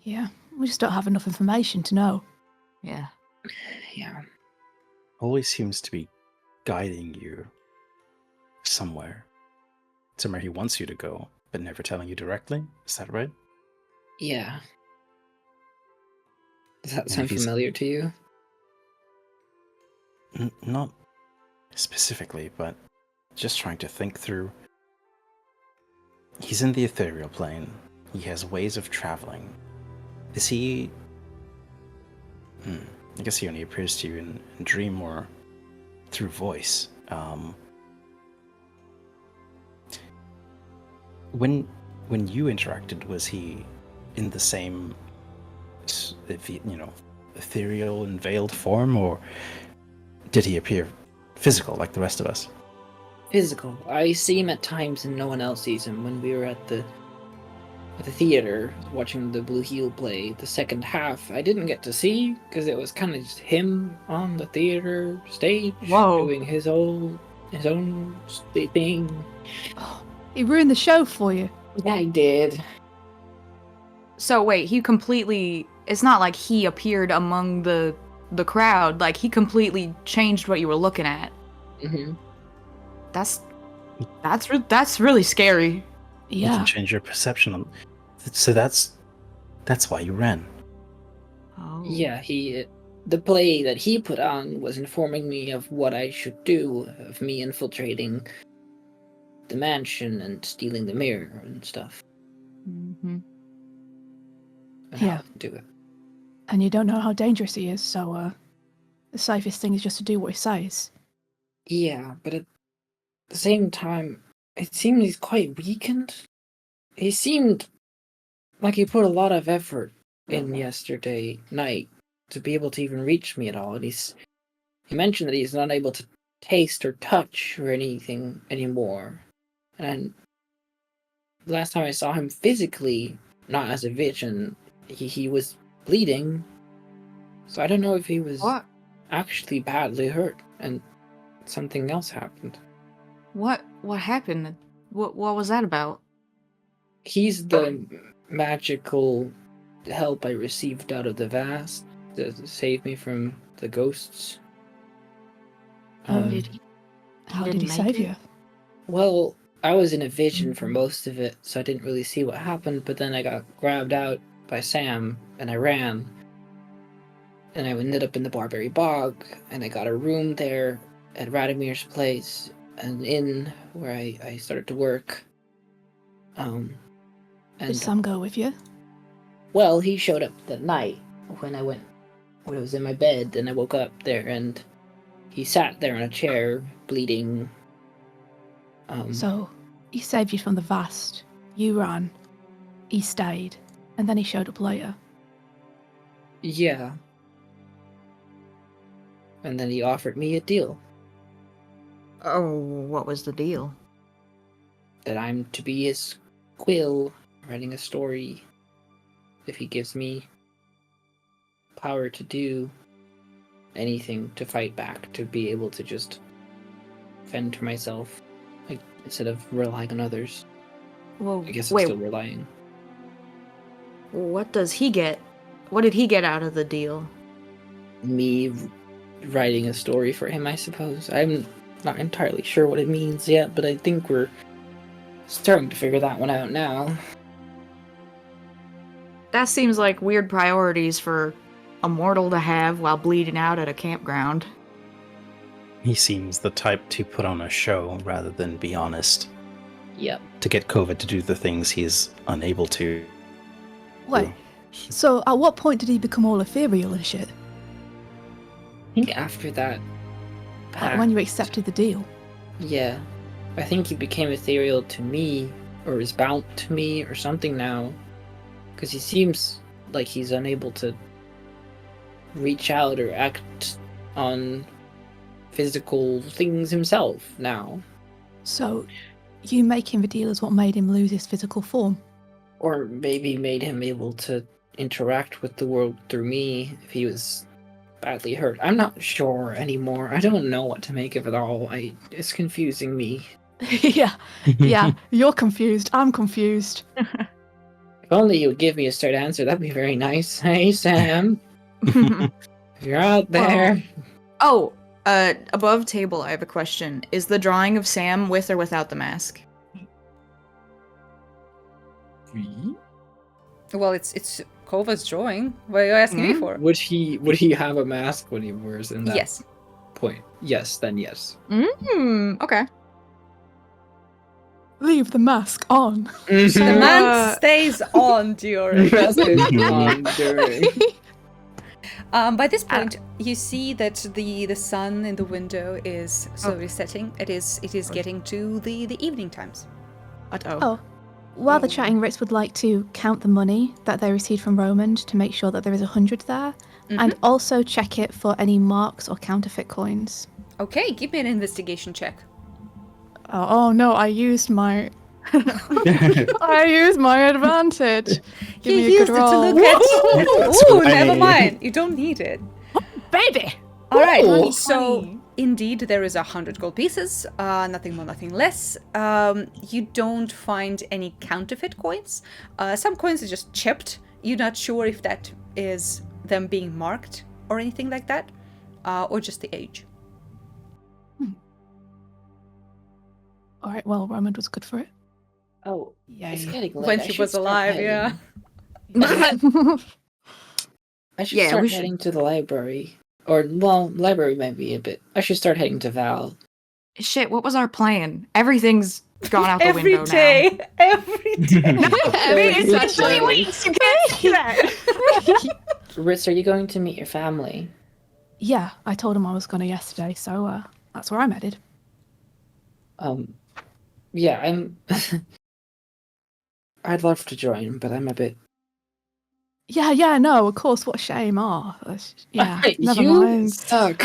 Yeah. We just don't have enough information to know. Yeah. Yeah. Always seems to be guiding you somewhere he wants you to go, but never telling you directly. Is that right? Yeah. Does that Yeah, sound he's- familiar to you? Not specifically, but just trying to think through. He's in the ethereal plane. He has ways of traveling. Is he... I guess he only appears to you in dream or through voice. When you interacted, was he in the same, ethereal and veiled form, or did he appear physical like the rest of us? Physical. I see him at times and no one else sees him. When we were at the theater watching the Blue Heel play, the second half, I didn't get to see because it was kind of just him on the theater stage Whoa. doing his own thing. Oh, he ruined the show for you. Yeah, I did. So wait, he completely, it's not like he appeared among the crowd, like he completely changed what you were looking at. Mm-hmm. That's really scary. You Yeah. can change your perception on. So that's why you ran. Oh. Yeah, the play that he put on was informing me of what I should do, of me infiltrating the mansion and stealing the mirror and stuff, Mm-hmm. and Yeah. how to do it. And you don't know how dangerous he is, so the safest thing is just to do what he says. Yeah, but at the same time, it seems he's quite weakened. He seemed like he put a lot of effort in yesterday night to be able to even reach me at all, and he mentioned that he's not able to taste or touch or anything anymore. And the last time I saw him physically, not as a vision, he was bleeding. So I don't know if he was What? actually badly hurt and something else happened. What happened? What was that about? He's the magical help I received out of the vast to save me from the ghosts. Oh, Did he? How did didn't he make save it? you? Well, I was in a vision for most of it, so I didn't really see what happened, but then I got grabbed out by Sam, and I ran. And I ended up in the Barberry Bog, and I got a room there at Radimir's place, an inn where I started to work. Did And Sam go with you? well, he showed up that night when I was in my bed, and I woke up there, and he sat there in a chair, bleeding. So, he saved you from the vast. You ran. He stayed. And then he showed up later. Yeah. And then he offered me a deal Oh, what was the deal? that I'm to be his quill, writing a story, if he gives me power to do anything to fight back, to be able to just fend for myself, like, instead of relying on others. Well, I guess I'm wait. still relying. What does he get? What did he get out of the deal? Me writing a story for him, I suppose. I'm not entirely sure what it means yet, but I think we're starting to figure that one out now. That seems like weird priorities for a mortal to have while bleeding out at a campground. He seems the type to put on a show rather than be honest. Yep. To get COVID to do the things he's unable to. Wait, so at what point did he become all ethereal and shit? I think after that, Like when you accepted the deal? yeah, I think he became ethereal to me, or is bound to me, or something now, because he seems like he's unable to reach out or act on physical things himself now. So, you making the deal is what made him lose his physical form? Or maybe made him able to interact with the world through me if he was badly hurt. I'm not sure anymore. I don't know what to make of it all. It's confusing me. Yeah, you're confused. I'm confused. If only you would give me a straight answer, that'd be very nice. Hey, Sam. If you're out there. Oh, above table, I have a question. Is the drawing of Sam with or without the mask? Well, it's Kova's drawing. What are you asking me for? Would he have a mask when he wears in that Yes. point? Yes, then yes. Okay. Leave the mask on. The man stays on during. Mask is on during. By this point, you see that the sun in the window is slowly setting. It is getting to the evening times. Oh, while they're chatting, Ritz would like to count the money that they received from Romand to make sure that there is 100 there, and also check it for any marks or counterfeit coins. Okay, give me an investigation check. Oh no, I used my advantage. Give me a used good it roll. to look at. Ooh, never funny. mind. You don't need it. Baby! All right. Ooh. So indeed, there is 100 gold pieces. Nothing more, nothing less. You don't find any counterfeit coins. Some coins are just chipped. You're not sure if that is them being marked or anything like that, or just the age. All right. Well, Roman was good for it. Oh, Yeah. it's getting late. When I she should was start alive, yeah. heading. I should Yeah, start we should- heading to the library. Or, well, library might be a bit. I should start heading to Val. Shit, what was our plan? Everything's gone out the Every window day, every day. I mean, it's been 3 weeks. You can't say that. Ritz, are you going to meet your family? Yeah, I told him I was gonna yesterday, so that's where I'm headed. Yeah, I'm. I'd love to join, but I'm a bit. Yeah, no, of course. What a shame. Oh, yeah, never you mind. suck.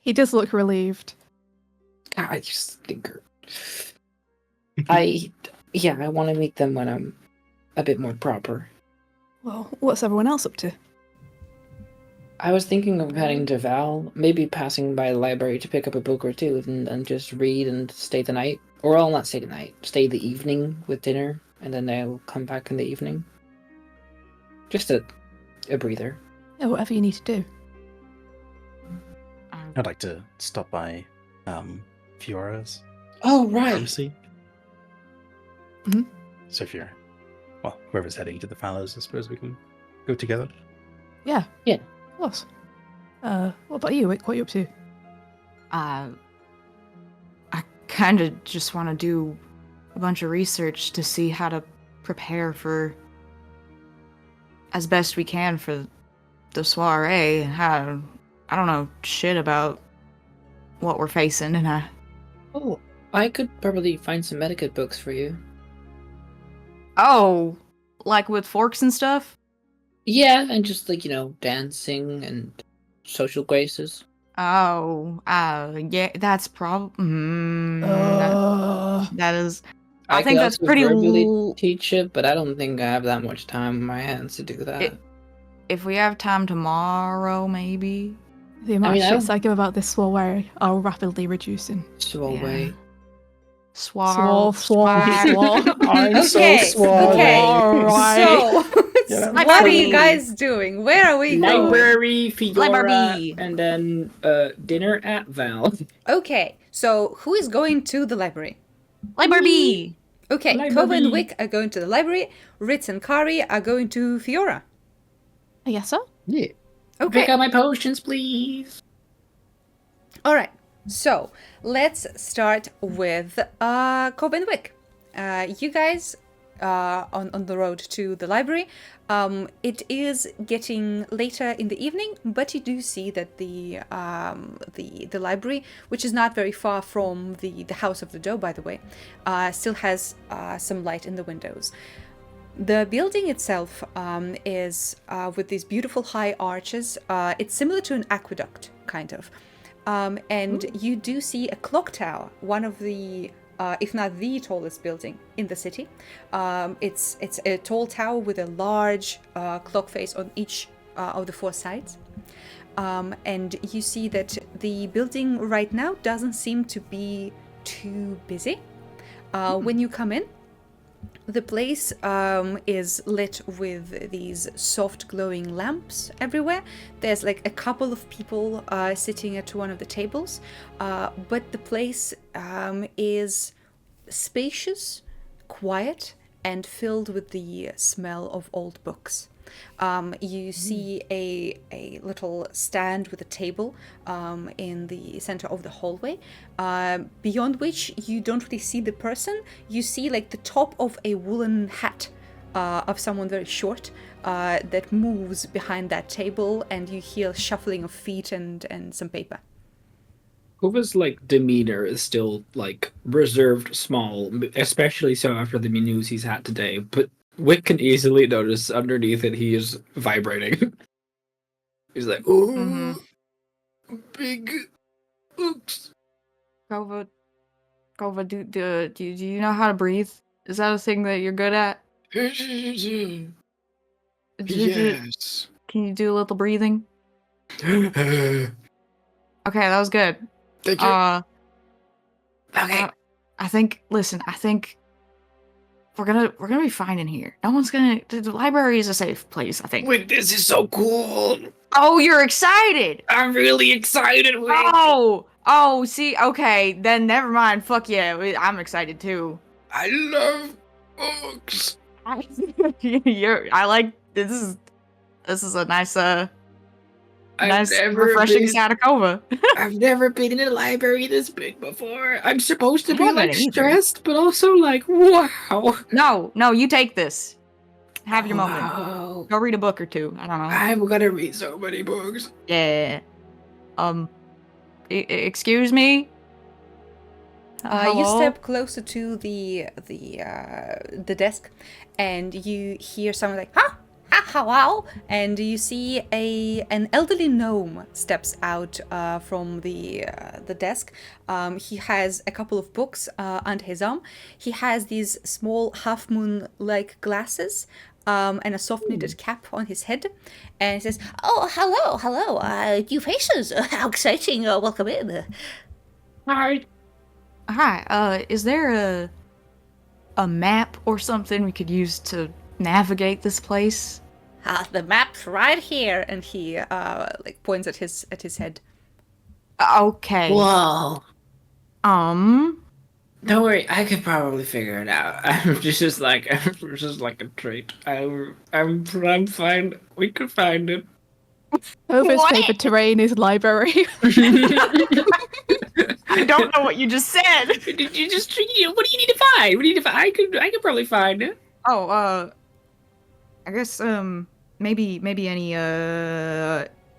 He does look relieved. God, you stinker. I want to meet them when I'm a bit more proper. Well, what's everyone else up to? I was thinking of heading to Val, maybe passing by the library to pick up a book or two and just read and stay the night. Or I'll not stay the night, stay the evening with dinner, and then I'll come back in the evening. Just a breather. Yeah, whatever you need to do. I'd like to stop by Fiora's Oh, right. pharmacy. Mhm. So if you're, well, whoever's heading to the Fallows, I suppose we can go together. Yeah. Yeah. Of course. What about you, Wick? What are you up to? I kind of just want to do a bunch of research to see how to prepare for as best we can for the soiree. How I don't know shit about what we're facing, and Oh, I could probably find some etiquette books for you. oh, like with forks and stuff. Yeah, and just like, dancing and social graces. Oh, yeah, that's probably. That is. I think could that's also pretty. verbally teach it, but I don't think I have that much time on my hands to do that. If we have time tomorrow, maybe. The amount mean, of I shits I give about this soiree are rapidly reducing. Swalway. Swar. I'm so Okay, suave. so Yeah. what are you guys doing? Where are we going? Library, Fiora, Library. and then dinner at Val. Okay, so who is going to the library? Library. Okay, Library. Kova and Wick are going to the library. Ritz and Kari are going to Fiora. I guess so. Yeah. Okay. Pick out my potions, please. All right. So let's start with Kova and Wick. You guys are on the road to the library. It is getting later in the evening, but you do see that the library, which is not very far from the House of the Doe, by the way, still has some light in the windows. The building itself is with these beautiful high arches. It's similar to an aqueduct, kind of. And you do see a clock tower, one of the, if not the tallest building in the city. It's a tall tower with a large clock face on each of the 4 sides. And you see that the building right now doesn't seem to be too busy. When you come in, the place is lit with these soft glowing lamps everywhere. There's like a couple of people sitting at one of the tables, but the place is spacious, quiet, and filled with the smell of old books. You see a little stand with a table in the center of the hallway, beyond which you don't really see the person. You see like the top of a woolen hat of someone very short that moves behind that table, and you hear shuffling of feet and some paper. Kova's demeanor is still reserved, small, especially so after the news he's had today. But Wick can easily notice underneath it he is vibrating. He's like, "Oh, big books." Kova, do you know how to breathe? Is that a thing that you're good at? Yes. Can you do a little breathing? Okay, that was good. Thank you. Okay. I think we're gonna be fine in here. No one's gonna. The library is a safe place, I think. Wick, this is so cool. Oh, you're excited! I'm really excited, Wick. Oh, Oh, see, okay, then never mind. Fuck yeah, I'm excited too. I love books. I like this is a nice nice never refreshing been- Sadakova. I've never been in a library this big before. I'm supposed to I be haven't like either. stressed, but also like, wow. No, you take this. Have your moment. Wow. Go read a book or two. I don't know. I'm gonna read so many books. Yeah. Excuse me. You Hello? step closer to the desk, and you hear someone like, "Huh? Hello!" And you see an elderly gnome steps out from the desk. He has a couple of books under his arm. He has these small half moon like glasses. And a soft knitted cap on his head, and he says, "Oh, hello, new faces, how exciting! Welcome in." Hi. Hi, is there a map or something we could use to navigate this place? The map's right here, and he like points at his head. Okay. Whoa. Don't worry, I could probably figure it out. I'm just like a treat. I'm fine. We could find it. Over's What? favorite terrain is library. I don't know what you just said. Did you just? What do you need to find? What do you need to find? I could probably find it. Oh, I guess maybe any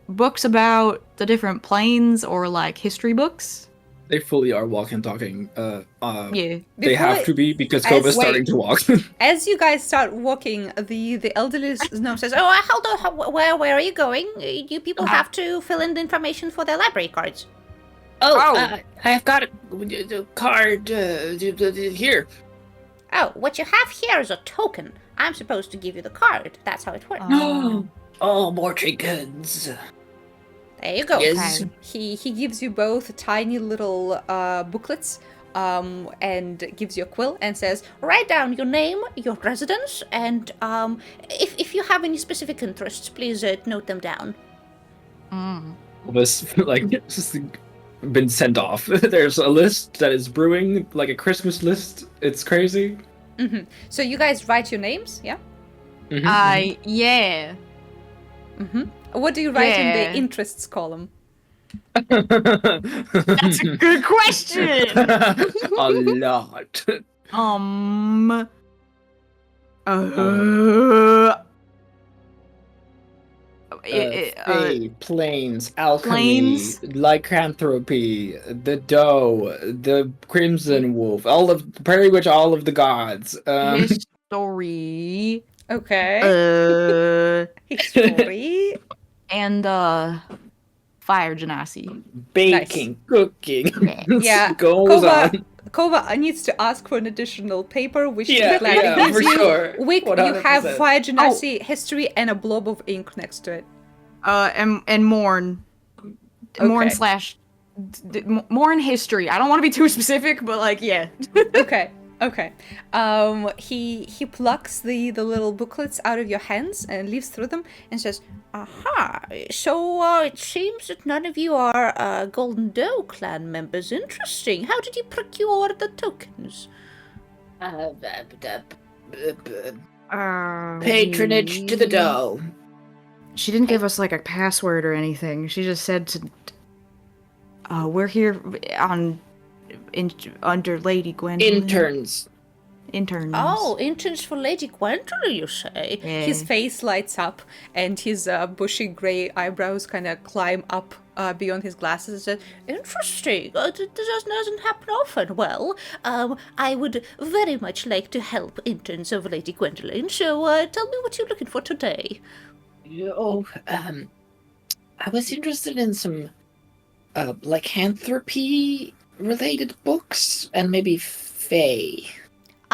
books about the different planes or like history books. They fully are walking, talking. Yeah. They have to be because As- Kova's wait. starting to walk. As you guys start walking, the elderly gnome says, "Oh, hold on, where are you going? You people have to fill in the information for their library cards." I've got a card here. Oh, what you have here is a token. I'm supposed to give you the card. That's how it works. Oh, more trinkets. There you go. Yes. He gives you both tiny little booklets and gives you a quill and says, "Write down your name, your residence, and if you have any specific interests, please note them down." Was like just been sent off. There's a list that is brewing, like a Christmas list. It's crazy. So you guys write your names, yeah? Yeah. What do you write in Yeah. the interests column? That's a good question. A lot. Planes, alchemy, Planes? lycanthropy, the dough, the crimson wolf, all of pretty much all of the gods. History. Okay. History. And fire genasi. Baking, cooking. Yeah. Goes on. Kova needs to ask for an additional paper, which Yeah, he gladly yeah, gives for you. sure. Wick, you have 100%. Fire Genasi, History, and a blob of ink next to it. And Morn. Morn Okay. slash Morn history. I don't want to be too specific, but like, yeah. Okay. He plucks the little booklets out of your hands and leaves through them and says, "Aha! So it seems that none of you are Golden Doe clan members. Interesting. How did you procure the tokens?" Patronage to the dough. She didn't give us like a password or anything. She just said to. We're here under Lady Gwendolyn. Interns. Oh, interns for Lady Gwendolyn, you say? Yeah. His face lights up, and his bushy grey eyebrows kind of climb up beyond his glasses and says, "Interesting. This doesn't happen often. Well, I would very much like to help interns of Lady Gwendolyn, so tell me what you're looking for today." I was interested in some lycanthropy-related books, and maybe fae.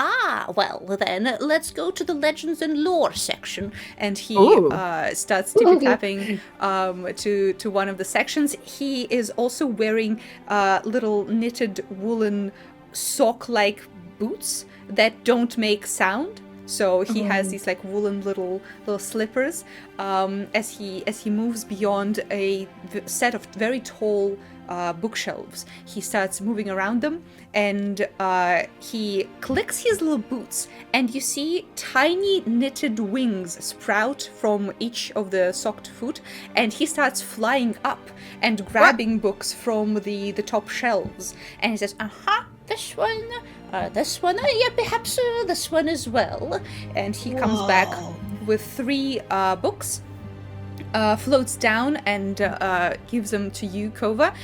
Ah, well then, let's go to the legends and lore section. And he Ooh. starts tippy-tapping to one of the sections. He is also wearing little knitted woolen sock-like boots that don't make sound. So he has these like woolen little slippers. As he moves beyond a set of very tall bookshelves, he starts moving around them, and he clicks his little boots, and you see tiny knitted wings sprout from each of the socked foot, and he starts flying up and grabbing books from the top shelves, and he says, this one, yeah, perhaps this one as well. And he comes back with 3 books, floats down and gives them to you, Kova.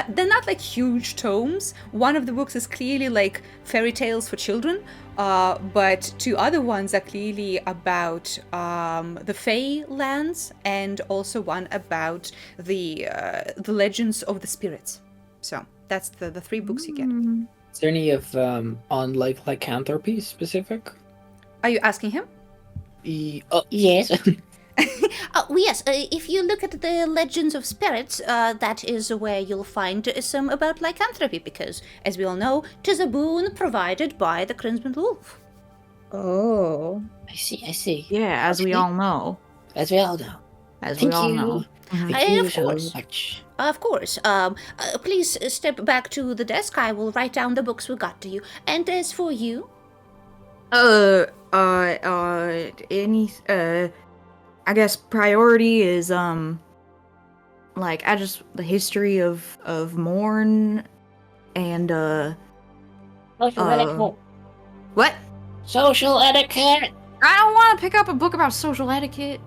They're not like huge tomes. One of the books is clearly like fairy tales for children, but 2 other ones are clearly about the Fey lands, and also one about the legends of the spirits. So that's the 3 books you get. Is there any of on like lycanthropy specific? Are you asking him? Oh yes. Yes, if you look at the Legends of Spirits, that is where you'll find some about lycanthropy, because, as we all know, 'tis a boon provided by the Crimson Wolf. Oh. I see. Yeah, as we all know. As we all know. As we all know. Thank you Of so course. much. Of course. Please step back to the desk. I will write down the books we got to you. And as for you... I guess priority is, like, the history of Morn, and, Social etiquette. What? Social etiquette. I don't want to pick up a book about social etiquette.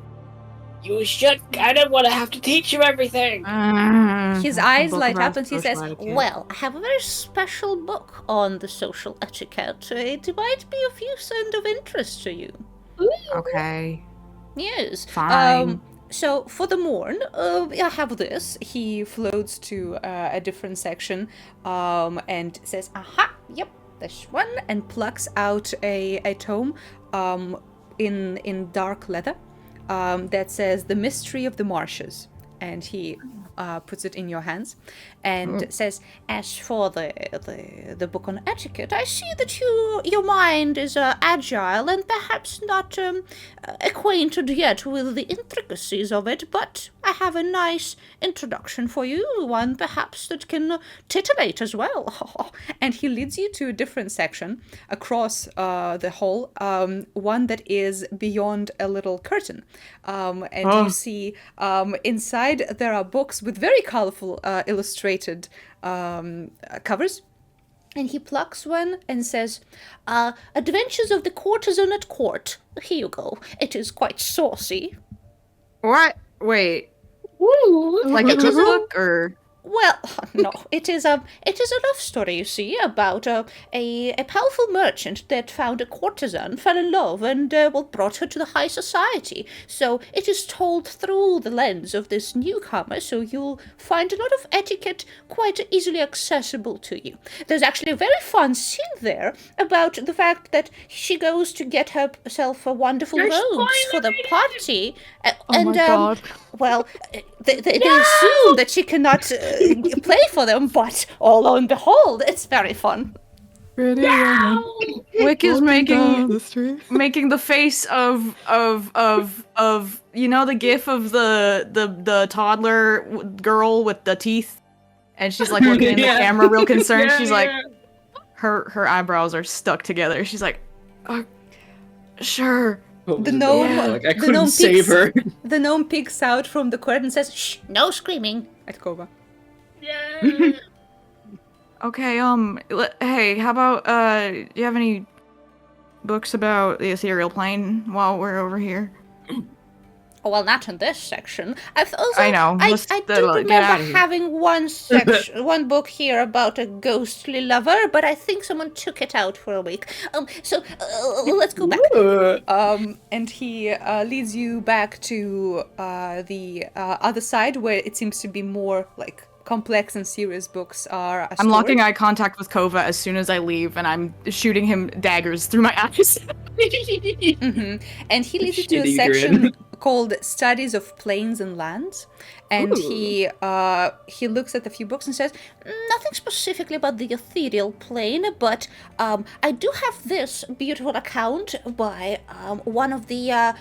You should. I don't want to have to teach you everything. His eyes Book light about up and he social says, etiquette. Well, I have a very special book on the social etiquette. It might be of use and of interest to you. Okay. Yes. Fine. So for the morn, I have this. he floats to a different section and says, yep, this one, and plucks out a tome in dark leather that says The Mystery of the Marshes, and he puts it in your hands and says, As for the book on etiquette, I see that your mind is agile and perhaps not acquainted yet with the intricacies of it, but I have a nice introduction for you, one perhaps that can titillate as well. and he leads you to a different section across the hall, one that is beyond a little curtain. And you see inside there are books with very colorful illustrated covers. And he plucks one and says, Adventures of the Courtesan at Court. Here you go. It is quite saucy. What? Wait. Like a cookbook, or? Well, no, it is a love story, you see, about a powerful merchant that found a courtesan, fell in love, and brought her to the high society. So it is told through the lens of this newcomer, so you'll find a lot of etiquette quite easily accessible to you. There's actually a very fun scene there about the fact that she goes to get herself a wonderful robes for the party, and God. well, they assume that she cannot play for them, but lo and behold, it's very fun. Wick is making the face of you know, the gif of the toddler girl with the teeth, and she's like looking in the camera real concerned. She's like, her eyebrows are stuck together. She's like, sure. The gnome, Like, I couldn't save her. The gnome peeks out from the curtain and says, Shh, no screaming. at Kova. Okay, hey, how about, do you have any books about the ethereal plane while we're over here? Oh, well, not in this section. I know. I Let's do get outta remember here. having one book here about a ghostly lover, but I think someone took it out for a week. So let's go back. And he leads you back to the other side, where it seems to be more like complex and serious books are I'm stored. locking eye contact with Kova as soon as I leave, and I'm shooting him daggers through my eyes. And he leads you to a Shitty section grin. called Studies of Plains and Lands, and he looks at a few books and says, Nothing specifically about the ethereal plane, but I do have this beautiful account by one of the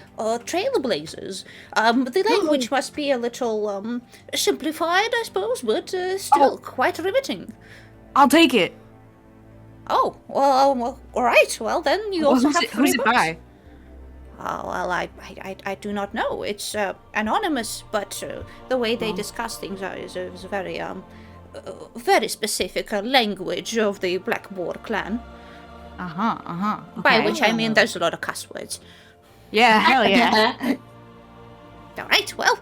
trailblazers. The language must be a little simplified, I suppose, but still quite riveting. I'll take it. Oh, well, all right. Well, then you also have three who's it books. by? Oh, well, I do not know. It's anonymous, but the way they discuss things is very very specific language of the Blackboar clan. By which I mean there's a lot of cuss words. Yeah, hell yeah. All right, well,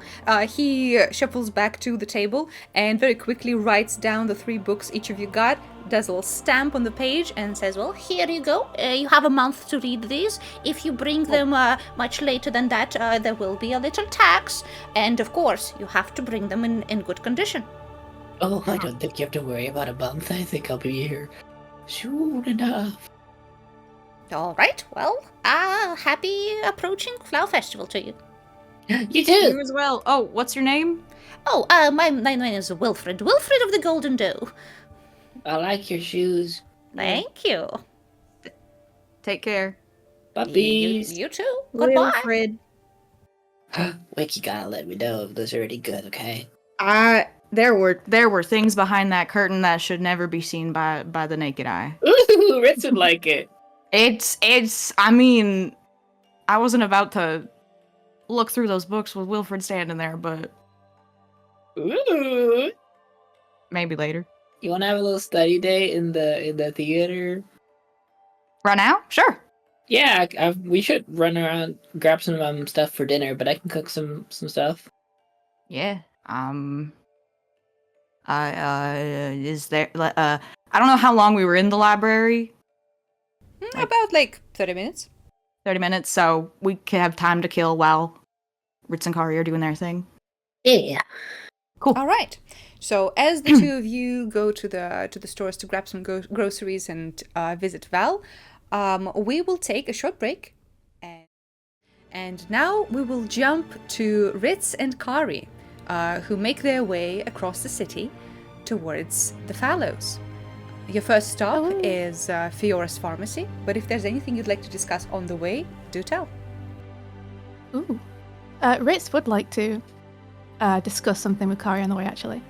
he shuffles back to the table and very quickly writes down the 3 books each of you got, does a little stamp on the page, and says, well, here you go. You have a month to read these. If you bring them much later than that, there will be a little tax. And of course, you have to bring them in good condition. Oh, I don't think you have to worry about a month. I think I'll be here soon enough. All right, well, happy approaching Flower Festival to you. You too. You as well. Oh, what's your name? Oh, my name is Wilfred. Wilfred of the Golden Doe. I like your shoes. Thank you. Take care. Puppies. You too. Goodbye. Wilfred. Wick, you gotta let me know if those are any good, okay? There were things behind that curtain that should never be seen by the naked eye. Ooh, Ritz would like it. It's I mean, I wasn't about to look through those books with Wilfred standing there, but Ooh. maybe later. You wanna have a little study day in the theater? Right now? Sure. Yeah, we should run around, grab some stuff for dinner, but I can cook some stuff. Yeah. Is there I don't know how long we were in the library. About like 30 minutes. 30 minutes, so we can have time to kill while Ritz and Kari are doing their thing. Yeah. Cool. All right. So as the 2 of you go to the stores to grab some groceries and visit Val, we will take a short break, and now we will jump to Ritz and Kari, who make their way across the city towards the Fallows. Your first stop is Fiora's pharmacy, but if there's anything you'd like to discuss on the way, do tell. Ooh. Ritz would like to discuss something with Kari on the way, actually.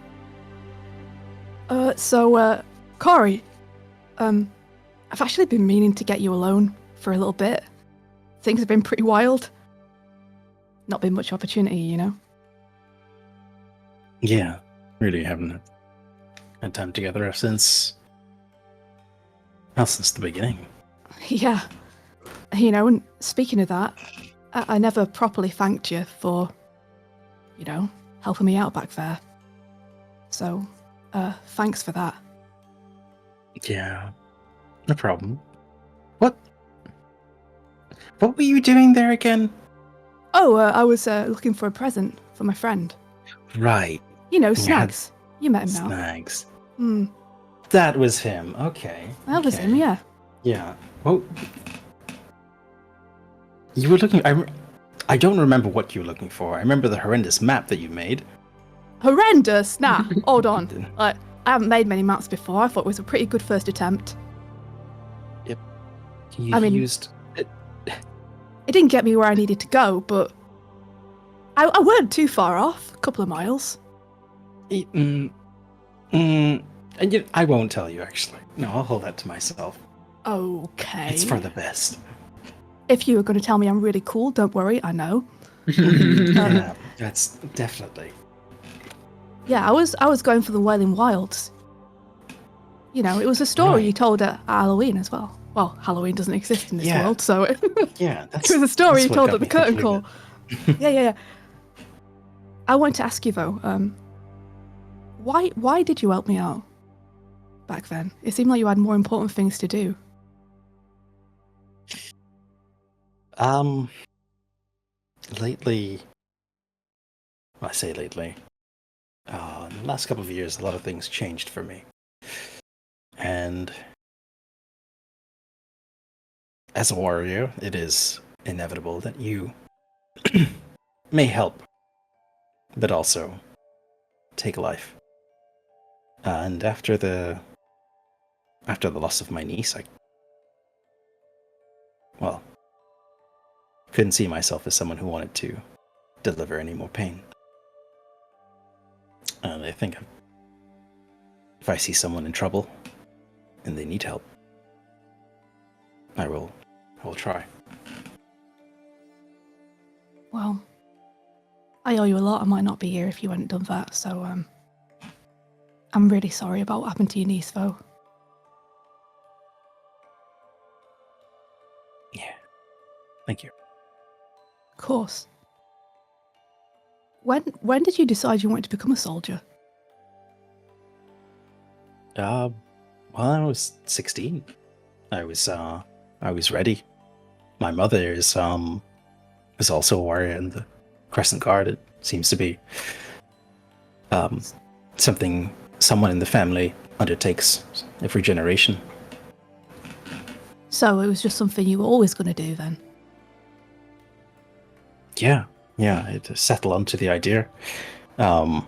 Kari, I've actually been meaning to get you alone for a little bit. Things have been pretty wild. Not been much opportunity, you know? Yeah, really haven't had time together since the beginning. Yeah. You know, and speaking of that, I never properly thanked you for, you know, helping me out back there. So, thanks for that. Yeah, no problem. What were you doing there again? Oh, I was looking for a present for my friend. Right. You know, Snags. You met him now. Snags. Hmm. That was him. Okay. That was him, yeah. Yeah. Well, you were looking. I don't remember what you were looking for. I remember the horrendous map that you made. Horrendous? Nah, hold on. I haven't made many maps before. I thought it was a pretty good first attempt. Yep. I mean, used it. It didn't get me where I needed to go, but I weren't too far off. A couple of miles. And yet, I won't tell you, actually. No, I'll hold that to myself. Okay. It's for the best. If you were going to tell me I'm really cool, don't worry, I know. Yeah, that's definitely. Yeah, I was going for the Wailing Wilds. You know, it was a story you told at Halloween as well. Well, Halloween doesn't exist in this world, so Yeah, that's. it was a story you what told got at the me curtain completely. call. Yeah. I wanted to ask you though, why did you help me out back then? It seemed like you had more important things to do. Lately, well, I say lately, in the last couple of years, a lot of things changed for me. And as a warrior, it is inevitable that you may help, but also take a life. And after the loss of my niece, couldn't see myself as someone who wanted to deliver any more pain. And I think if I see someone in trouble and they need help, I will try. Well, I owe you a lot. I might not be here if you hadn't done that, so I'm really sorry about what happened to your niece, though. Yeah. Thank you. Of course. When did you decide you wanted to become a soldier? Well, I was 16. I was ready. My mother is also a warrior in the Crescent Guard. It seems to be something someone in the family undertakes every generation. So it was just something you were always going to do then? Yeah, I had to settle onto the idea. And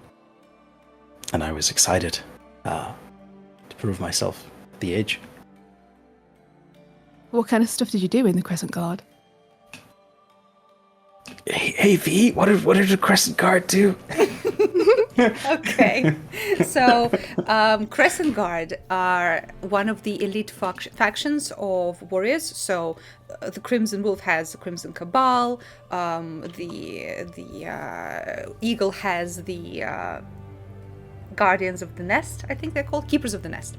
I was excited to prove myself at the age. What kind of stuff did you do in the Crescent Guard? Hey V, what did the Crescent Guard do? Okay, so Crescent Guard are one of the elite factions of warriors. So the Crimson Wolf has the Crimson Cabal. The Eagle has the Guardians of the Nest. I think they're called Keepers of the Nest,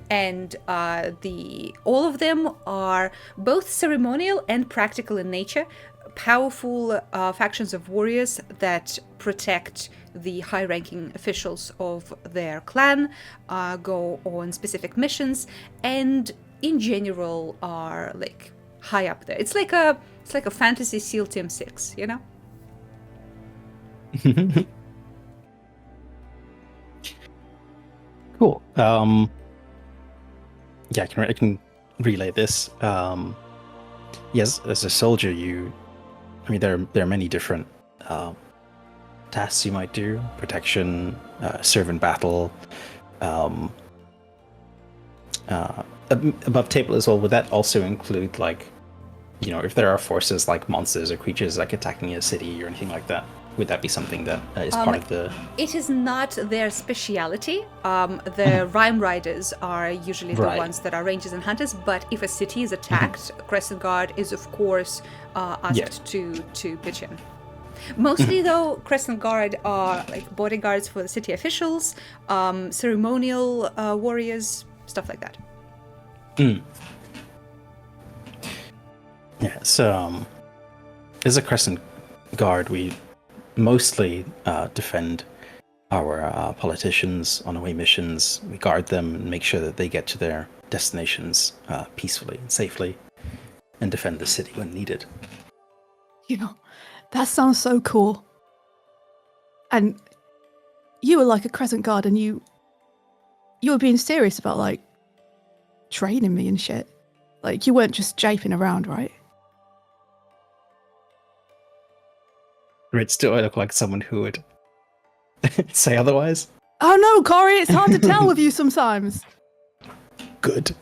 and all of them are both ceremonial and practical in nature. Powerful factions of warriors that protect the high-ranking officials of their clan, go on specific missions, and in general are like high up there. It's like a fantasy SEAL Team 6, you know? Cool. Yeah, I can relay this. Yes, as a soldier, there are many different tasks you might do: protection, serve in battle, above table as well. Would that also include, like, if there are forces like monsters or creatures like attacking a city or anything like that? Would that be something that is part of the... It is not their speciality. The Rhyme Riders are usually the ones that are rangers and hunters, but if a city is attacked, Crescent Guard is, of course, asked to pitch in. Mostly, though, Crescent Guard are like bodyguards for the city officials, ceremonial warriors, stuff like that. Yeah, so as a Crescent Guard, we mostly defend our politicians on away missions. We guard them and make sure that they get to their destinations peacefully and safely, and defend the city when needed. That sounds so cool. And you were like a Crescent Guard, and you were being serious about, like, training me and shit. Like, you weren't just japing around, right? Ritz, do I look like someone who would say otherwise? Oh no, Corey, it's hard to tell with you sometimes. Good.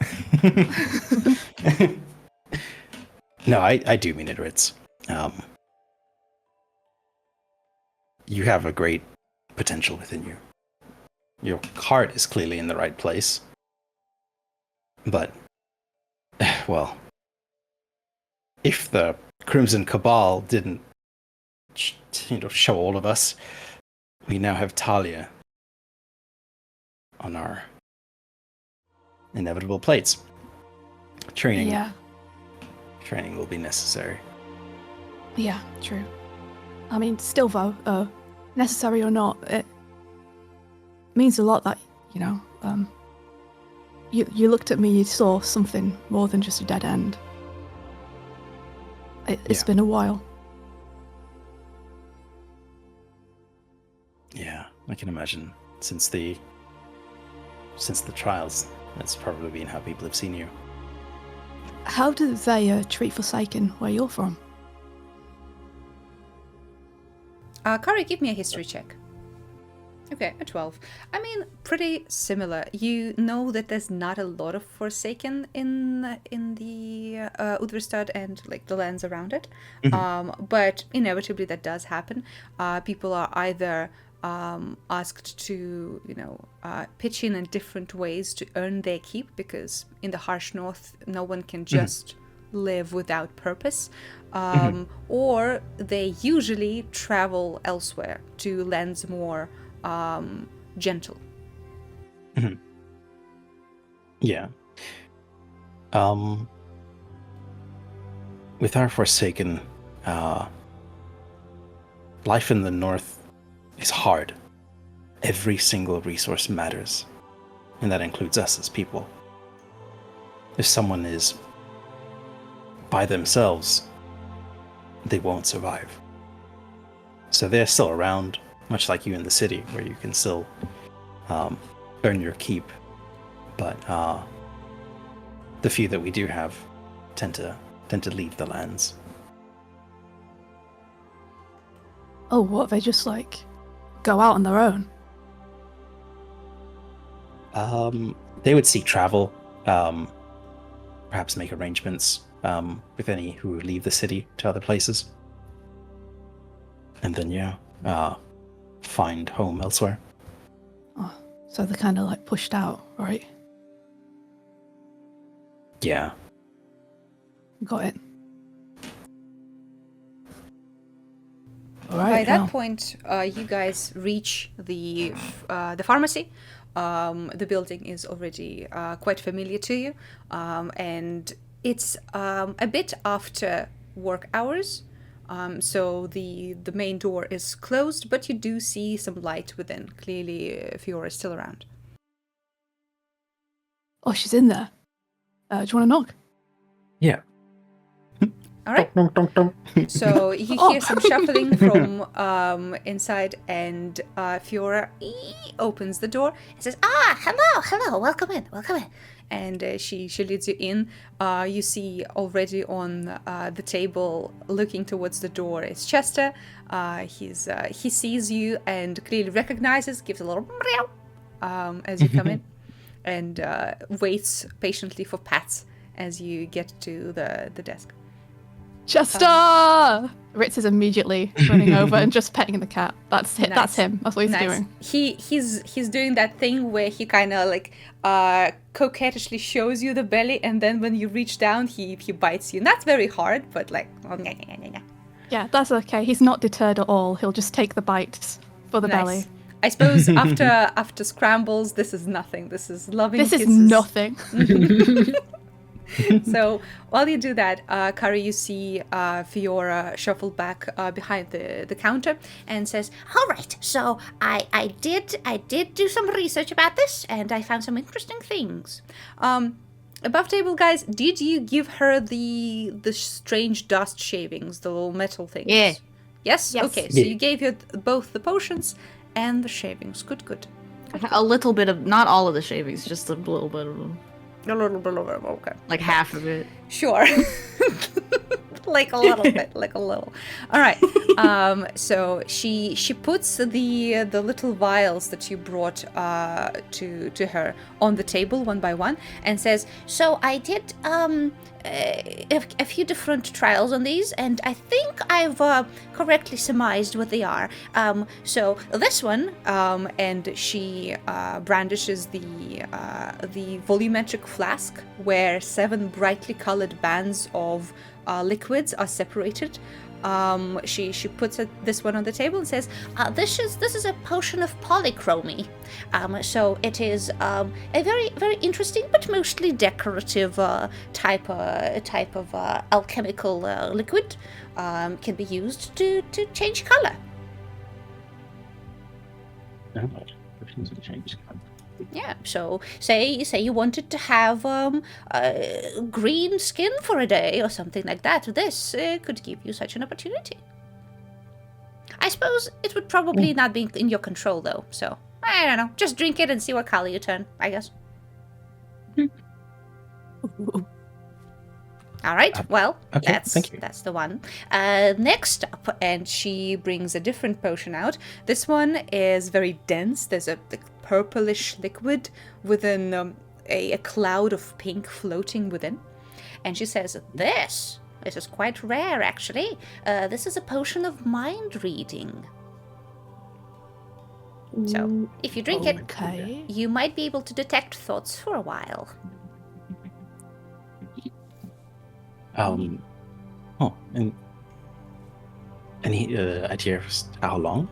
No, I do mean it, Ritz. You have a great potential within you. Your heart is clearly in the right place. But, well, if the Crimson Cabal didn't, show all of us, we now have Talia on our inevitable plates. Training will be necessary. Yeah, true. I mean, still though, necessary or not, it means a lot that, you looked at me, you saw something more than just a dead end. It's been a while. Yeah, I can imagine. Since the trials, that's probably been how people have seen you. How do they treat Forsaken where you're from? Kari, give me a history check. Okay, a 12. I mean, pretty similar. You know that there's not a lot of Forsaken in the Udverstad and like the lands around it, but inevitably that does happen. People are either asked to, pitch in different ways to earn their keep, because in the harsh north, no one can just live without purpose, or they usually travel elsewhere to lands more gentle. Yeah. With our Forsaken, life in the north is hard. Every single resource matters, and that includes us as people. If someone is by themselves, they won't survive. So they're still around, much like you in the city, where you can still earn your keep. But the few that we do have tend to leave the lands. Oh, what, they just, go out on their own? They would seek travel, perhaps make arrangements with any who leave the city to other places. And then, find home elsewhere. Oh, so they're kind of, pushed out, right? Yeah. Got it. By that point, you guys reach the pharmacy. The building is already quite familiar to you, and it's a bit after work hours. So the main door is closed, but you do see some light within. Clearly, Fiora is still around. Oh, she's in there. Do you want to knock? Yeah. All right. So you hear some shuffling from inside, and Fiora opens the door and says, hello, welcome in. And she leads you in. You see already on the table, looking towards the door, is Chester. He sees you and clearly recognizes, gives a little meow as you come in, and waits patiently for pats as you get to the desk. Chester! Ritz is immediately running over and just petting the cat. That's it. Nice. That's him. That's what he's doing. He's doing that thing where he kind of coquettishly shows you the belly, and then when you reach down, he bites you. Not very hard, but Yeah, that's okay. He's not deterred at all. He'll just take the bites for the belly. I suppose after scrambles, this is nothing. This is loving This kisses. is nothing. So while you do that, Kari, you see Fiora shuffle back behind the counter and says, All right, so I did do some research about this, and I found some interesting things. above table, guys, did you give her the strange dust shavings, the little metal things? Yeah. Yes? Okay, so you gave her both the potions and the shavings. Good. A little bit of, not all of the shavings, just a little bit of them. A little bit, okay. Like half of it. Sure. like a little bit, All right. So she puts the little vials that you brought to her on the table one by one and says, So I did a few different trials on these, and I think I've correctly surmised what they are. So this one, and she brandishes the volumetric flask where 7 brightly colored bands of liquids are separated. She puts this one on the table and says, this is a potion of polychromy. So it is a very, very interesting but mostly decorative type of alchemical liquid. Can be used to change color. Yeah, so say you wanted to have green skin for a day or something like that. This could give you such an opportunity. I suppose it would probably not be in your control, though, so I don't know. Just drink it and see what color you turn, I guess. All right. Well, okay, thank you. that's the one. Next up, and she brings a different potion out. This one is very dense. There's a purplish liquid within a cloud of pink floating within. And she says, This is quite rare, actually. This is a potion of mind reading. So, if you drink it, Okay. you might be able to detect thoughts for a while. And any idea of how long?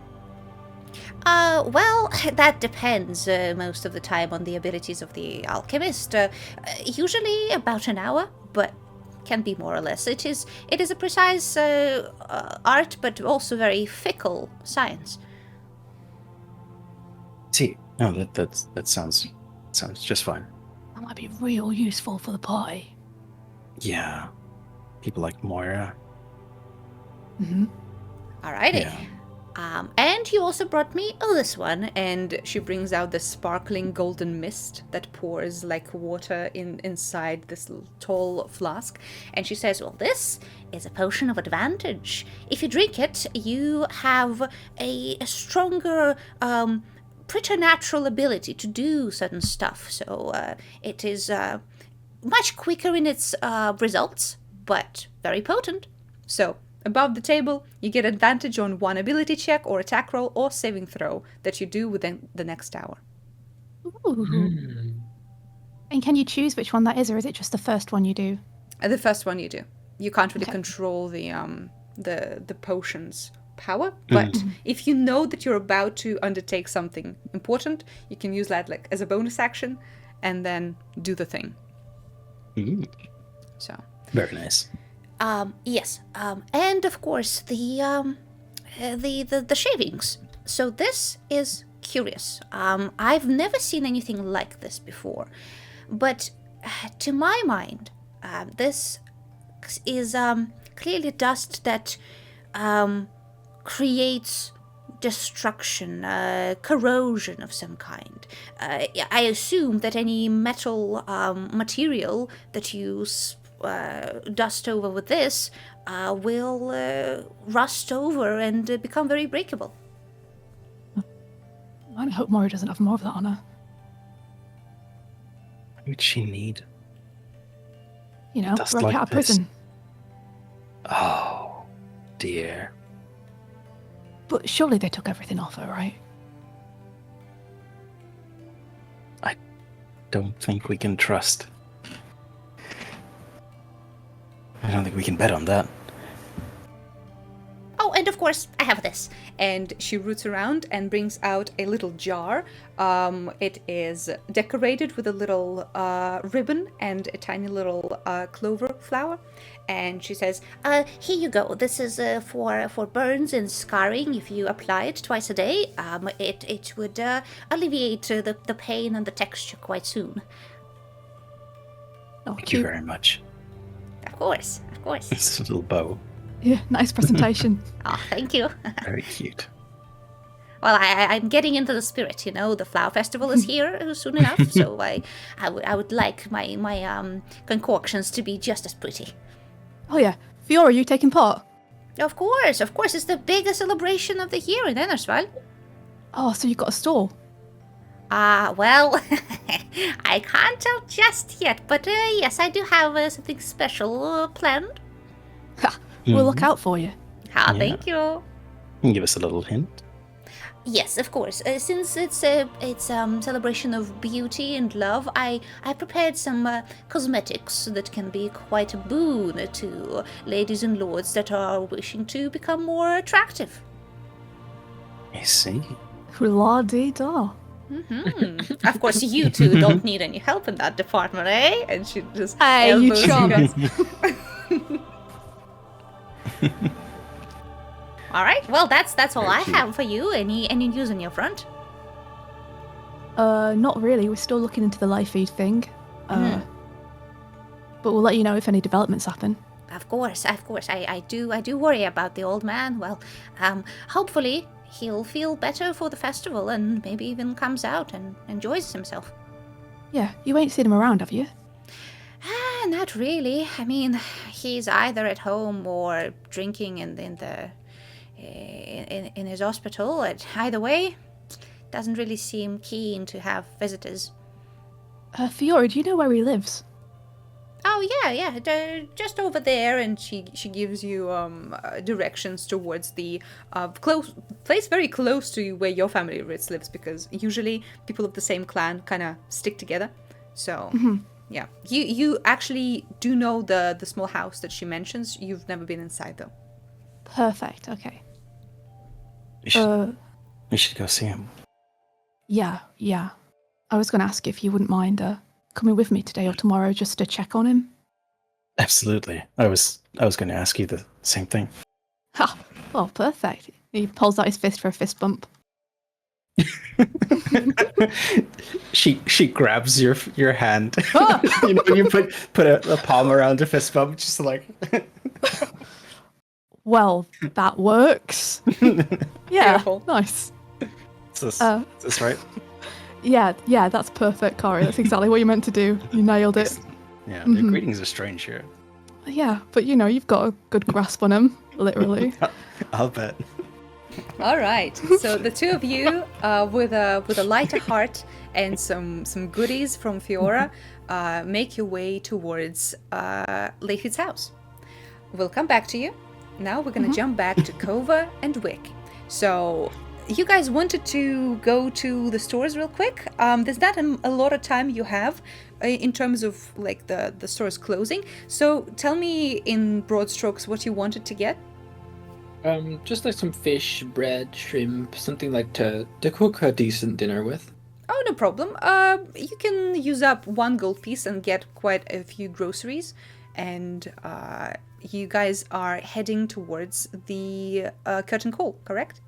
Well, that depends most of the time on the abilities of the alchemist. Usually about an hour, but can be more or less. It is a precise art, but also very fickle science. See, no, that sounds just fine. That might be real useful for the party. Yeah, people like Moira. Mm-hmm. Alrighty. Yeah. And you also brought me this one, and she brings out the sparkling golden mist that pours like water inside this tall flask, and she says, well, this is a potion of advantage. If you drink it, you have a stronger, preternatural ability to do certain stuff, so it is much quicker in its results, but very potent. So, above the table, you get advantage on one ability check or attack roll or saving throw that you do within the next hour. Ooh. And can you choose which one that is, or is it just the first one you do? The first one you do. You can't really control the potion's power, but if you know that you're about to undertake something important, you can use that like as a bonus action and then do the thing. So Very nice. Yes. And of course the shavings. So this is curious. I've never seen anything like this before, but to my mind, this is clearly dust that creates destruction, corrosion of some kind. I assume that any metal material that you dust over with this will rust over and become very breakable. I hope Moira doesn't have more of that on her. What would she need? You know, Dust break like out of this. prison. Oh, dear. But surely they took everything off her, right? I don't think we can trust. I don't think we can bet on that. Oh, and of course, I have this. and she roots around and brings out a little jar. It is decorated with a little ribbon and a tiny little clover flower. And she says, here you go. This is for burns and scarring. If you apply it twice a day, it would alleviate the pain and the texture quite soon. Oh, Thank cute. you very much. Of course, of course. It's a little bow. Yeah, nice presentation. Oh, thank you. Very cute. Well, I'm getting into the spirit, you know. The flower festival is here soon enough, so I would like my concoctions to be just as pretty. Oh yeah, Fiora, you taking part? Of course. It's the biggest celebration of the year in Ennersval. Oh, so you got a stall? Well, I can't tell just yet, but yes, I do have something special planned. Ha, we'll look out for you. Thank you. You can give us a little hint. Yes, of course. Since it's celebration of beauty and love, I prepared some cosmetics that can be quite a boon to ladies and lords that are wishing to become more attractive. I see. La-dee-da. Mm-hmm. Of course, you two don't need any help in that department, eh? And she just Hey, you elbows chum. guys. All right. Well, that's all Very I cute. have for you. Any news on your front? Not really. We're still looking into the live feed thing. But we'll let you know if any developments happen. Of course. I do worry about the old man. Well, hopefully he'll feel better for the festival and maybe even comes out and enjoys himself. Yeah, you ain't seen him around, have you? not really. I mean, he's either at home or drinking in his hospital. Either way, doesn't really seem keen to have visitors. Fiora, do you know where he lives? Oh yeah, just over there, and she gives you directions towards the close place very close to where your family lives, because usually people of the same clan kind of stick together. So yeah, you actually do know the small house that she mentions. You've never been inside though. Perfect, okay. We should go see him. Yeah. I was going to ask if you wouldn't mind coming with me today or tomorrow just to check on him. Absolutely. I was going to ask you the same thing. Ha! Oh, perfect. He pulls out his fist for a fist bump. She grabs your hand. Ah! You put a palm around a fist bump, just like. Well, that works. Yeah, Beautiful. nice. Is this right? Yeah, that's perfect, Kari. That's exactly what you meant to do. You nailed it. Yeah, the greetings are strange here. Yeah, but you've got a good grasp on him, literally. I'll bet. All right. So the two of you, with a lighter heart and some goodies from Fiora, make your way towards Leifid's house. We'll come back to you. Now we're gonna jump back to Kova and Wick. So you guys wanted to go to the stores real quick. There's not a lot of time you have in terms of like the stores closing. So tell me in broad strokes what you wanted to get. Just like some fish, bread, shrimp, something like to cook a decent dinner with. Oh, no problem. You can use up 1 gold piece and get quite a few groceries. And you guys are heading towards the Curtain Call, correct?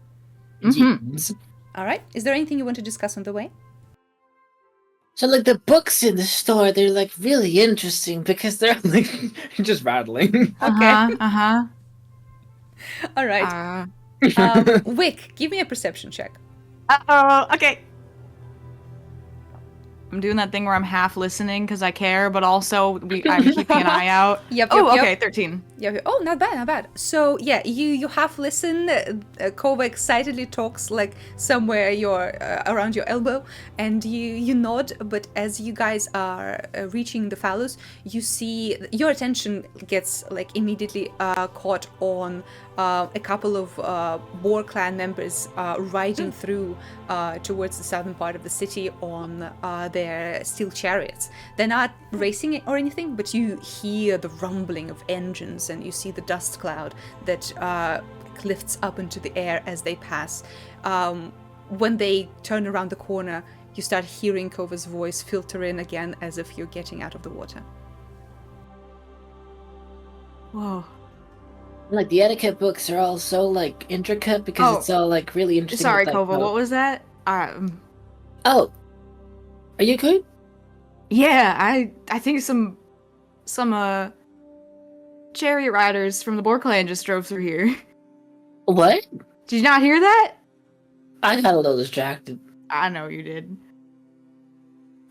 Yes. All right. Is there anything you want to discuss on the way? So like the books in the store, they're like really interesting because they're like just rattling. Okay. Uh-huh. All right. Wick, give me a perception check. Okay. I'm doing that thing where I'm half listening because I care, but also I'm keeping an eye out. Yep. Okay, 13. Yeah. Oh, not bad. So yeah, you half listen. Kova excitedly talks like somewhere around your elbow, and you nod. But as you guys are reaching the fallows, you see your attention gets like immediately caught on a couple of Boar clan members riding through towards the southern part of the city on their steel chariots. They're not racing or anything, but you hear the rumbling of engines and you see the dust cloud that lifts up into the air as they pass. When they turn around the corner, you start hearing Kova's voice filter in again as if you're getting out of the water. Whoa. Like the etiquette books are all so like intricate because it's all like really interesting. Sorry, with, like, Kova, what was that? Oh, are you good? Yeah, I think some chariot riders from the Boar clan just drove through here. What? Did you not hear that? I got a little distracted. I know you did.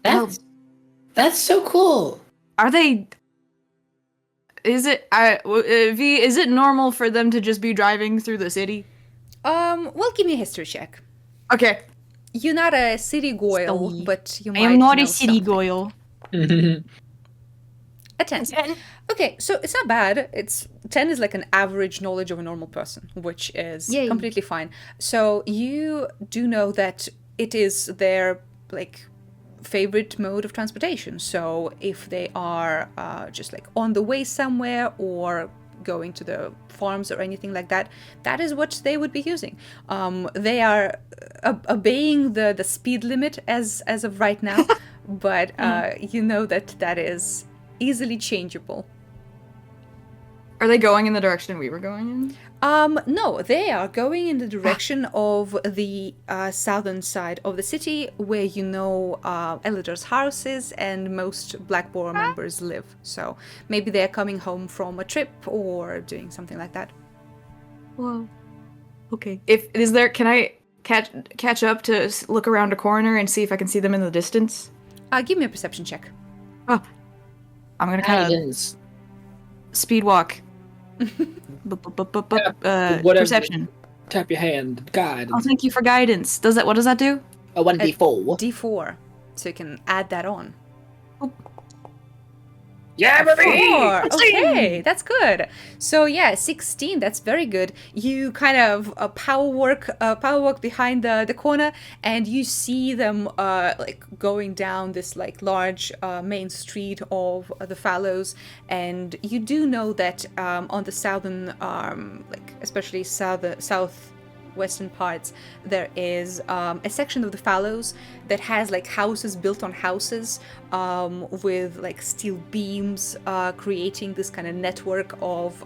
That's so cool. Are they? Is it V? Is it normal for them to just be driving through the city? Well, give me a history check. Okay. You're not a city goyle, Sorry. but you might I am not know a city something. goyle. A 10. Okay, so it's not bad. 10 is like an average knowledge of a normal person, which is Yay. completely fine. So you do know that it is their like favorite mode of transportation. So if they are just like on the way somewhere or going to the farms or anything like that, that is what they would be using. They are obeying the speed limit as of right now, but you know that is easily changeable. Are they going in the direction we were going in? No, they are going in the direction of the southern side of the city, where you know Elidor's house is and most Black Boar members live. So maybe they're coming home from a trip or doing something like that. Whoa. Okay. Can I catch up to look around a corner and see if I can see them in the distance? Give me a perception check. Oh. I'm gonna kind of Guidance. speed walk. Whatever. Perception. Tap your hand. Guide. Oh, thank you for guidance. What does that do? A 1d4. D4. So you can add that on. Yeah, baby! 4. Okay, that's good. So yeah, 16. That's very good. You kind of power walk behind the corner, and you see them like going down this like large main street of the Fallows, and you do know that on the southern, like especially southwestern parts, there is a section of the Fallows that has like houses built on houses with like steel beams creating this kind of network of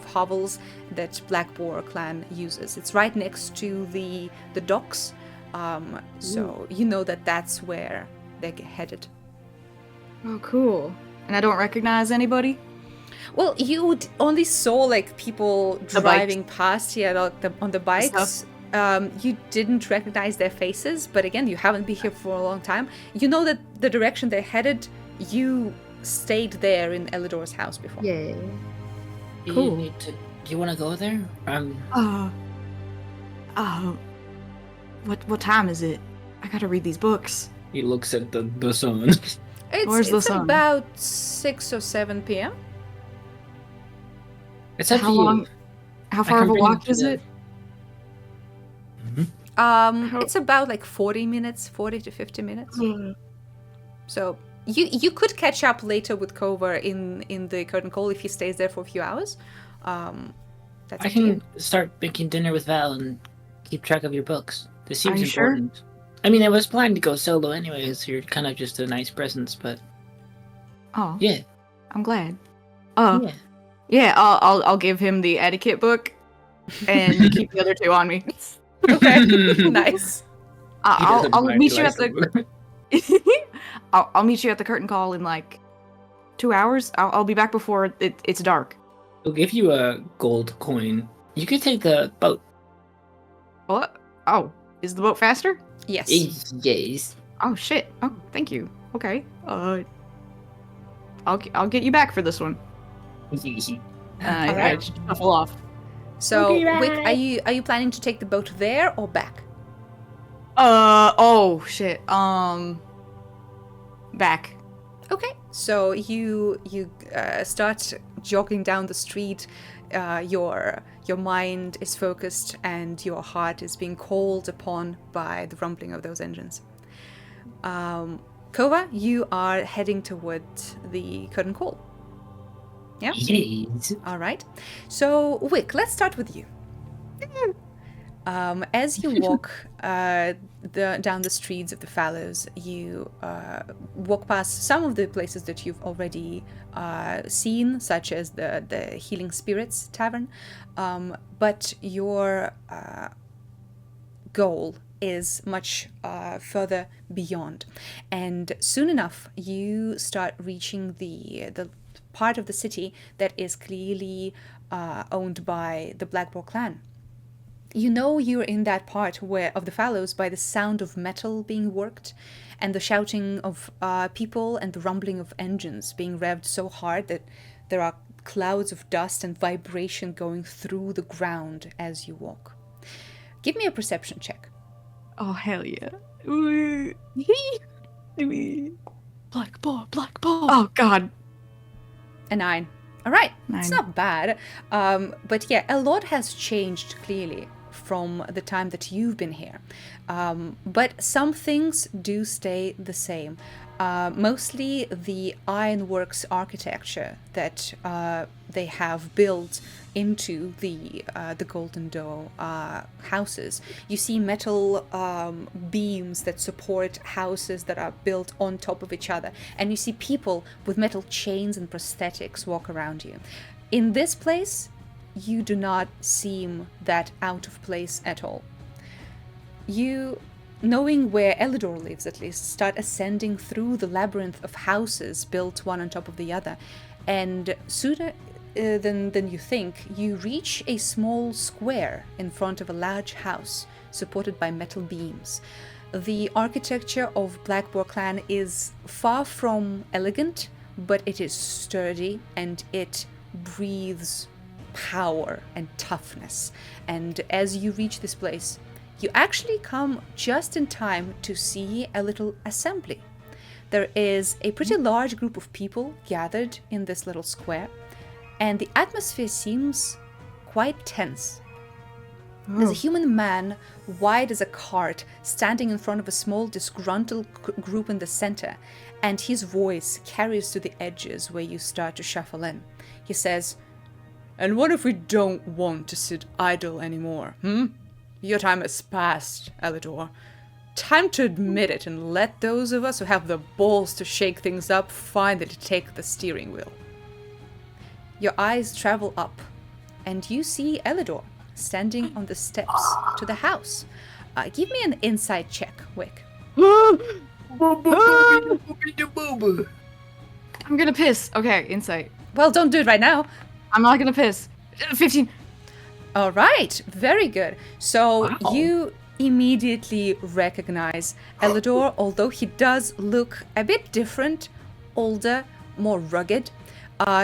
hovels that Black Boar clan uses. It's right next to the docks, so you know that that's where they're headed. Oh, cool. And I don't recognize anybody? Well, you only saw like people driving past here on the bikes. You didn't recognize their faces, but again, you haven't been here for a long time. You know that the direction they're headed, you stayed there in Elidor's house before. Yeah. Cool. Do you want to go there? What time is it? I gotta read these books. He looks at the sun. Where's the It's sun? about 6 or 7 p.m. It's up How to you. long? How far can of a bring you walk to is the- it? It's about like 40 to 50 minutes. Mm. So you could catch up later with Cover in the curtain call if he stays there for a few hours. That's I up to you. can start making dinner with Val and keep track of your books. This seems you sure? important. I mean, I was planning to go solo anyways. You're kind of just a nice presence, but Oh, yeah. I'm glad. Yeah. Yeah, I'll give him the etiquette book and keep the other two on me. Okay, nice. I'll meet you at the I'll meet you at the curtain call in like 2 hours. I'll be back before it's dark. We'll give you a gold coin. You could take the boat. What? Oh, is the boat faster? Yes. Yes. Oh shit. Oh, thank you. Okay. I'll get you back for this one. I Alright. just shuffle off. So, Okay, Wick, bye. are you planning to take the boat there or back? Oh shit. Back. Okay. So you start jogging down the street. Your mind is focused and your heart is being called upon by the rumbling of those engines. Kova, you are heading toward the curtain call. Yeah? Yes. All right. So, Wick, let's start with you. As you walk down the streets of the Fallows, you walk past some of the places that you've already seen, such as the Healing Spirits Tavern, but your goal is much further beyond. And soon enough, you start reaching the part of the city that is clearly owned by the Black Boar clan. You know you're in that part of the Fallows by the sound of metal being worked and the shouting of people and the rumbling of engines being revved so hard that there are clouds of dust and vibration going through the ground as you walk. Give me a perception check. Oh hell yeah. Black ball. Oh god. A 9. All right, it's 9. not bad. But yeah, a lot has changed clearly from the time that you've been here. But some things do stay the same. Mostly the ironworks architecture that they have built into the Golden Doe houses. You see metal beams that support houses that are built on top of each other, and you see people with metal chains and prosthetics walk around you. In this place, you do not seem that out of place at all. You, knowing where Elidor lives at least, start ascending through the labyrinth of houses built one on top of the other, and sooner than you think, you reach a small square in front of a large house supported by metal beams. The architecture of Black Boar clan is far from elegant but it is sturdy and it breathes power and toughness. And as you reach this place, you actually come just in time to see a little assembly. There is a pretty large group of people gathered in this little square, and the atmosphere seems quite tense. There's a human man, wide as a cart, standing in front of a small disgruntled group in the center, and his voice carries to the edges where you start to shuffle in. He says, "And what if we don't want to sit idle anymore, Your time has passed, Elidor. Time to admit it and let those of us who have the balls to shake things up finally take the steering wheel." Your eyes travel up, and you see Elidor standing on the steps to the house. Give me an insight check, Wick. I'm gonna piss. Okay, insight. Well, don't do it right now. I'm not gonna piss. 15. All right, very good. So you immediately recognize Elidor, although he does look a bit different, older, more rugged.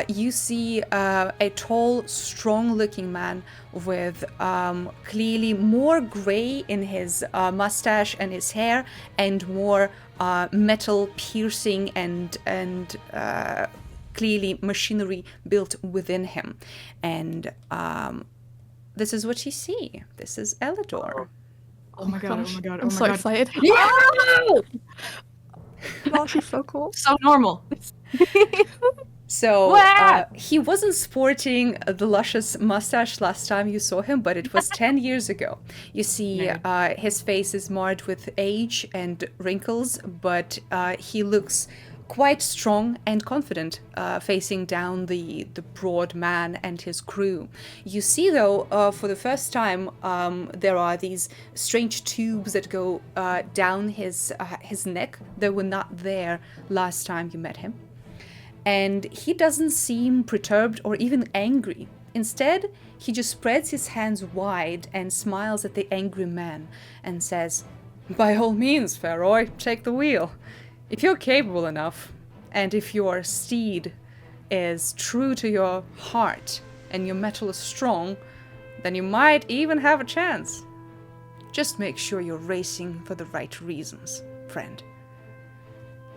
You see a tall, strong-looking man with clearly more gray in his mustache and his hair, and more metal piercing and clearly machinery built within him. And this is what you see. This is Elidor. Oh my god, oh my god, oh I'm my so god. excited. Gosh, he's so cool. So normal. So he wasn't sporting the luscious mustache last time you saw him, but it was 10 years ago. You see his face is marred with age and wrinkles, but he looks quite strong and confident facing down the broad man and his crew. You see, though, for the first time, there are these strange tubes that go down his neck that were not there last time you met him. And he doesn't seem perturbed or even angry. Instead, he just spreads his hands wide and smiles at the angry man and says, "By all means, Faroy, take the wheel. If you're capable enough, and if your steed is true to your heart and your mettle is strong, then you might even have a chance. Just make sure you're racing for the right reasons, friend."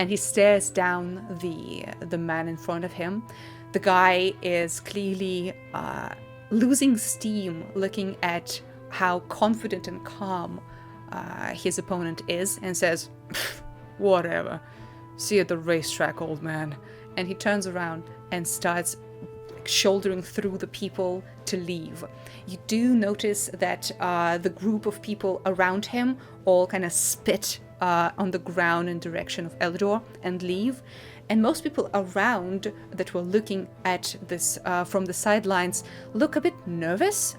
And he stares down the man in front of him. The guy is clearly losing steam, looking at how confident and calm his opponent is, and says, "Whatever. See you at the racetrack, old man." And he turns around and starts shouldering through the people to leave. You do notice that the group of people around him all kind of spit on the ground in direction of Elidor and leave. And most people around that were looking at this from the sidelines look a bit nervous,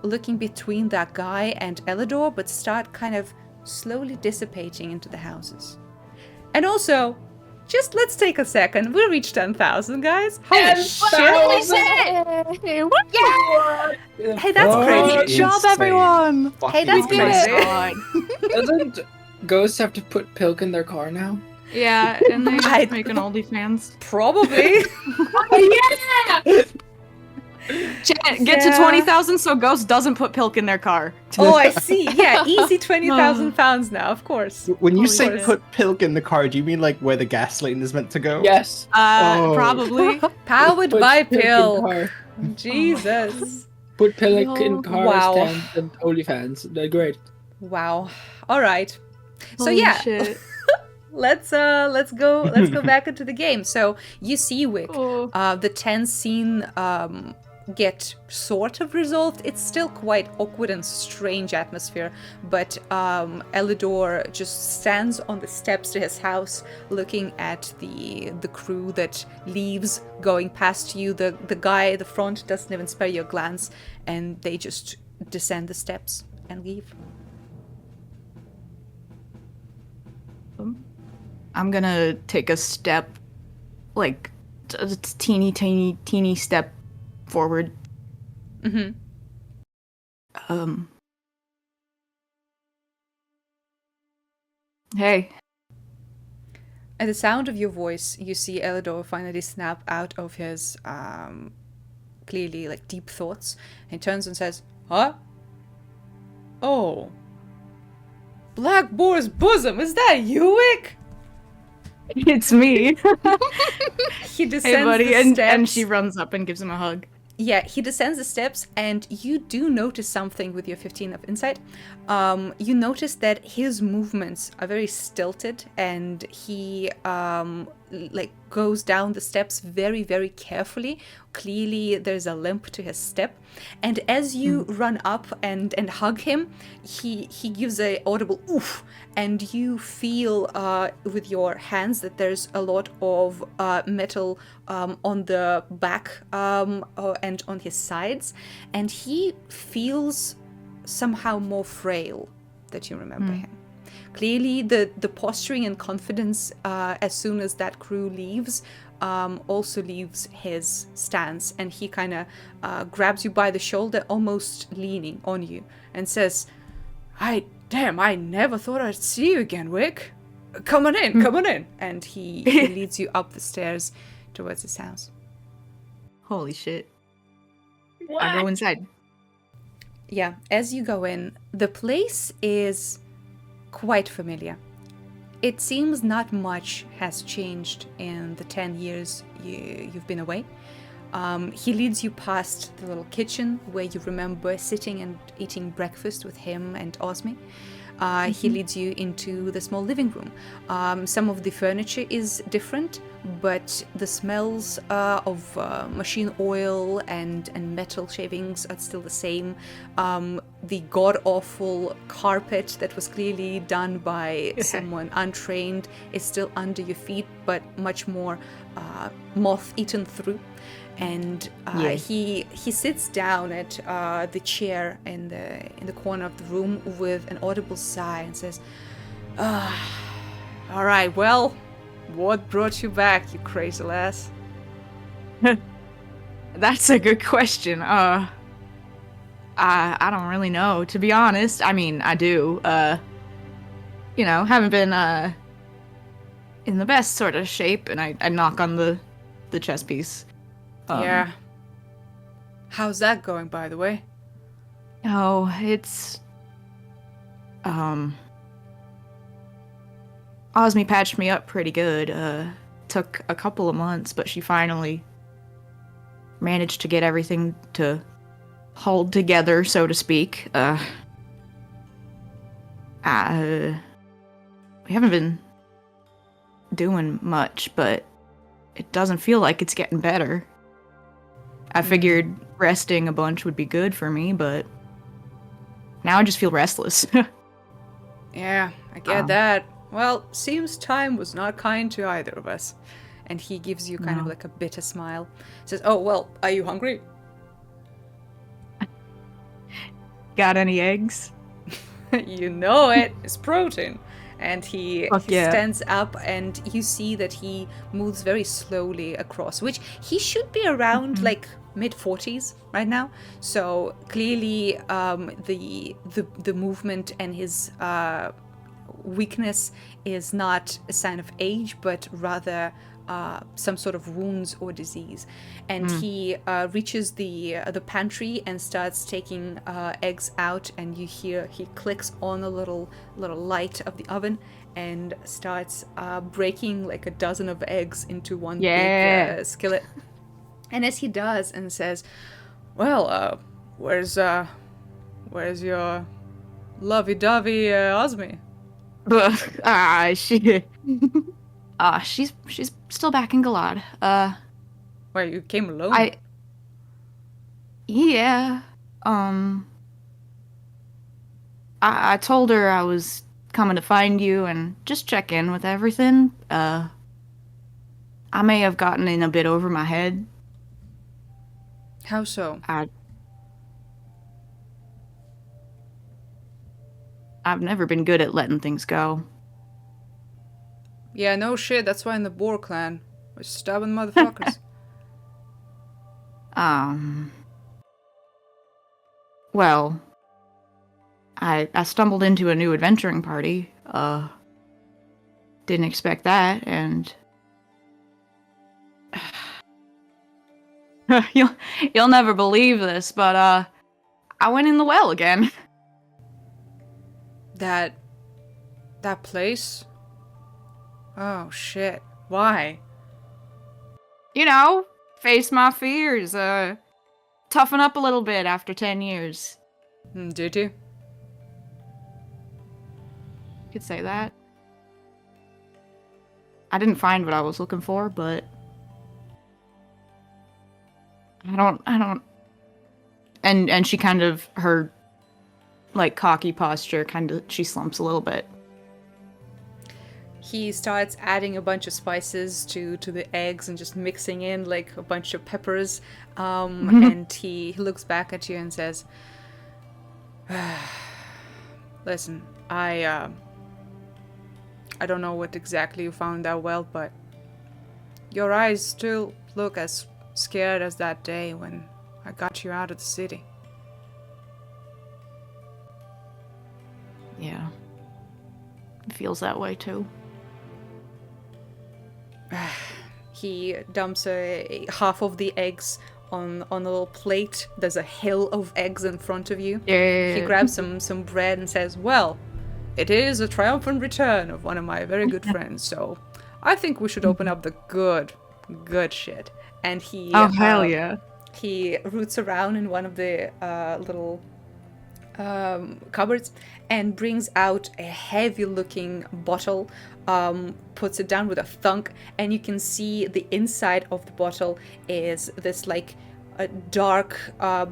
looking between that guy and Elidor, but start kind of slowly dissipating into the houses. And also, just let's take a second. We reached 10,000, guys. Holy shit! Yeah! Hey, that's crazy. Good job, everyone! Hey, that's crazy. Doesn't Ghosts have to put Pilk in their car now? Yeah, and they I- make an OnlyFans. Probably. Get to 20,000 so Ghost doesn't put Pilk in their car. Oh, I see. Yeah, easy 20,000 pounds now, of course. When you Holy say shit. put Pilk in the car, do you mean like where the gas lane is meant to go? Yes. Oh. Probably. Powered Put by Pilk in Pill. car. Jesus. Put Pilk in car Wow. stand and OnlyFans. They're great. Wow. All right. So Holy yeah, shit. let's go back into the game. So you see, Wick, Oh. the tense scene get sort of resolved. It's still quite awkward and strange atmosphere, but Elidor just stands on the steps to his house looking at the crew that leaves, going past you. The guy at the front doesn't even spare you a glance, and they just descend the steps and leave. I'm gonna take a step, like a teeny step forward. Mm-hmm. Hey. At the sound of your voice, you see Elidor finally snap out of his clearly like deep thoughts, and turns and says, "Huh? Oh, Black Boar's bosom, is that you, Wick?" It's me. He descends Hey, buddy. the And steps. she runs up and gives him a hug. Yeah, he descends the steps, and you do notice something with your 15 of insight. You notice that his movements are very stilted, and he like goes down the steps very, very carefully. Clearly, there's a limp to his step. And as you run up and hug him, he gives a audible oof, and you feel with your hands that there's a lot of metal on the back and on his sides, and he feels somehow more frail that you remember him. Clearly, the posturing and confidence as soon as that crew leaves also leaves his stance, and he kind of grabs you by the shoulder, almost leaning on you, and says, I never thought I'd see you again, Wick. Come on in. And he leads you up the stairs towards his house. Holy shit. I go inside. Yeah, as you go in, the place is quite familiar. It seems not much has changed in the 10 years you've been away. He leads you past the little kitchen where you remember sitting and eating breakfast with him and Osme. He leads you into the small living room. Some of the furniture is different, but the smells of machine oil and metal shavings are still the same. The god-awful carpet that was clearly done by someone untrained is still under your feet, but much more moth-eaten through. And he sits down at the chair in the corner of the room with an audible sigh and says, "All right, well, what brought you back, you crazy lass?" That's a good question. I don't really know, to be honest. I mean, I do. Haven't been in the best sort of shape, and I knock on the chess piece. Yeah. How's that going, by the way? Oh, it's... Osme patched me up pretty good. Took a couple of months, but she finally managed to get everything to hold together, so to speak. We haven't been doing much, but it doesn't feel like it's getting better. I figured resting a bunch would be good for me, but now I just feel restless. Yeah, I get that. Well, seems time was not kind to either of us. And he gives you kind of like a bitter smile. Says, "Oh, well, are you hungry?" Got any eggs? You know it. It's protein. And he Yeah. stands up, and you see that he moves very slowly across, which he should be around like mid-40s right now. So clearly the movement and his weakness is not a sign of age, but rather some sort of wounds or disease. And he reaches the pantry and starts taking eggs out, and you hear he clicks on a little light of the oven and starts breaking like a dozen of eggs into one big skillet. And as he does and says, "Well, where's your lovey-dovey Osme?" She's still back in Galad. Where you came alone? Yeah. I told her I was coming to find you and just check in with everything. I may have gotten in a bit over my head. How so? I've never been good at letting things go. Yeah, no shit. That's why in the Boar clan, we're stubborn motherfuckers. Well, I stumbled into a new adventuring party. didn't expect that, and you'll never believe this, but I went in the well again. That place? Oh shit. Why? You know, face my fears, toughen up a little bit after 10 years. Did you? You could say that. I didn't find what I was looking for, but I don't. And she kind of, her, like, cocky posture, she slumps a little bit. He starts adding a bunch of spices to the eggs and just mixing in, like, a bunch of peppers. And he looks back at you and says, listen, I don't know what exactly you found that well, but your eyes still look as scared as that day when I got you out of the city. Yeah. It feels that way, too. He dumps half of the eggs on a little plate. There's a hill of eggs in front of you. Yeah. He grabs some bread and says, well, it is a triumphant return of one of my very good friends, so I think we should open up the good shit. And he... Oh, hell yeah. He roots around in one of the little cupboards and brings out a heavy-looking bottle, puts it down with a thunk, and you can see the inside of the bottle is this, like, a dark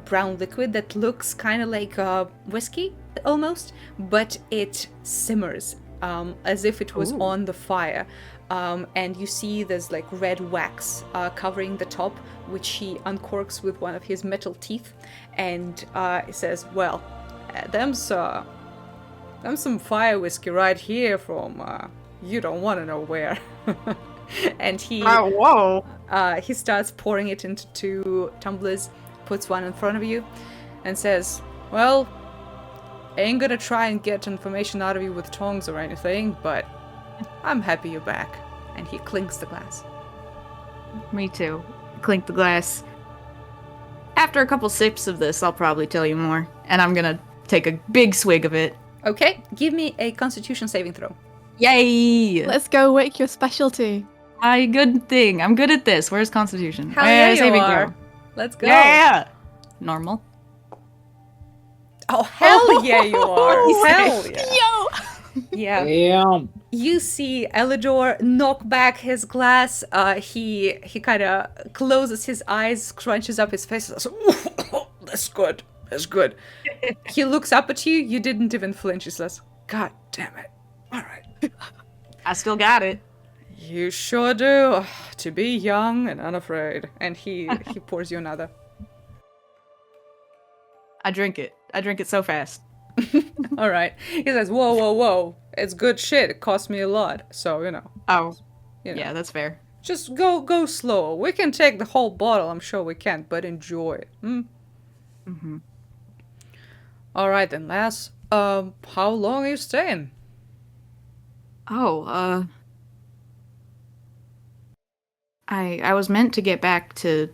brown liquid that looks kind of like whiskey, almost, but it simmers as if it was on the fire. And you see there's, like, red wax covering the top, which he uncorks with one of his metal teeth, and he says, well, them's some fire whiskey right here from you don't want to know where. And he he starts pouring it into 2 tumblers, puts one in front of you, and says, well, ain't gonna try and get information out of you with tongues or anything, but I'm happy you're back. And he clinks the glass. Me too. Clink the glass. After a couple sips of this, I'll probably tell you more. And I'm gonna take a big swig of it. Okay, give me a Constitution saving throw. Yay! Let's go, Wick, your specialty. My good thing. I'm good at this. Where's Constitution? Hell yeah, you saving are. throw. Let's go. Yeah! Normal. Oh, hell yeah, you are. Hell yeah. Yo! Yeah. Damn. You see Elidor knock back his glass. He kind of closes his eyes, crunches up his face, and says, that's good. That's good. He looks up at you. You didn't even flinch. He says, God damn it. All right. I still got it. You sure do. To be young and unafraid. And he pours you another. I drink it. I drink it so fast. All right. He says, whoa, whoa, whoa. It's good shit. It cost me a lot. So, you know. Oh. You know. Yeah, that's fair. Just go slow. We can take the whole bottle. I'm sure we can, but enjoy it. Mm-hmm. All right, then, lass. How long are you staying? Oh, I was meant to get back to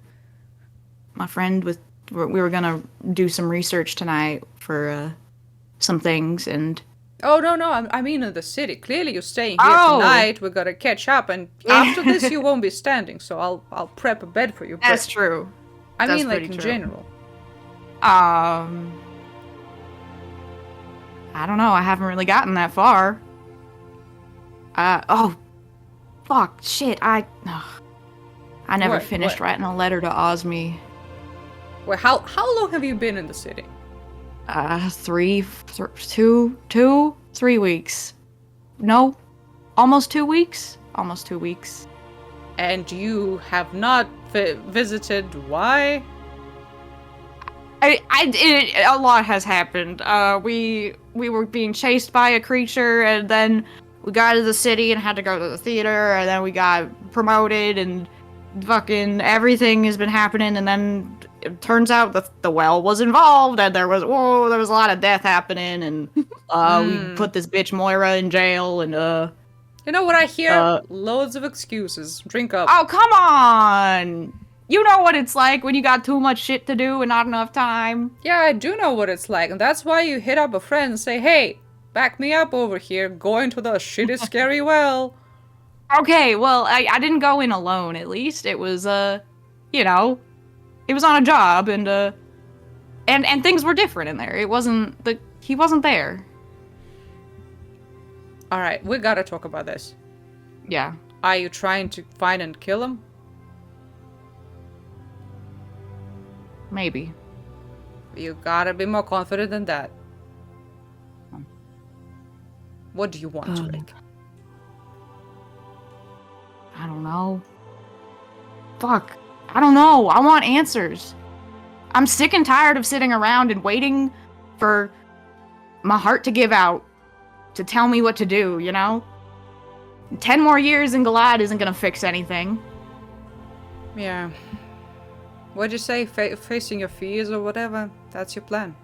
my friend we were gonna do some research tonight for, some things, and... Oh, no, I mean in the city. Clearly you're staying here tonight. We gotta catch up, and after this you won't be standing, so I'll prep a bed for you. That's true. I That's mean, like, pretty in true. general. I don't know. I haven't really gotten that far. Fuck, shit, I never What? finished What? writing a letter to Osmi. Well, how long have you been in the city? 3 weeks. No, almost 2 weeks. Almost 2 weeks. And you have not visited why? A lot has happened. We were being chased by a creature, and then we got to the city and had to go to the theater, and then we got promoted, and fucking everything has been happening, and then it turns out the well was involved, and there was a lot of death happening, and we put this bitch Moira in jail, and You know what I hear? Uh, Loads of excuses. Drink up. Oh, come on! You know what it's like when you got too much shit to do and not enough time. Yeah, I do know what it's like, and that's why you hit up a friend and say, hey, back me up over here, going to the shitty scary well. Okay, well, I didn't go in alone, at least. It was, you know, it was on a job, and things were different in there. It wasn't, he wasn't there. Alright, we gotta talk about this. Yeah. Are you trying to find and kill him? Maybe. You gotta be more confident than that. What do you want, Rick? I don't know. Fuck. I don't know. I want answers. I'm sick and tired of sitting around and waiting for my heart to give out to tell me what to do, you know? 10 more years in Galad isn't gonna fix anything. Yeah. What'd you say? Facing your fears or whatever? That's your plan.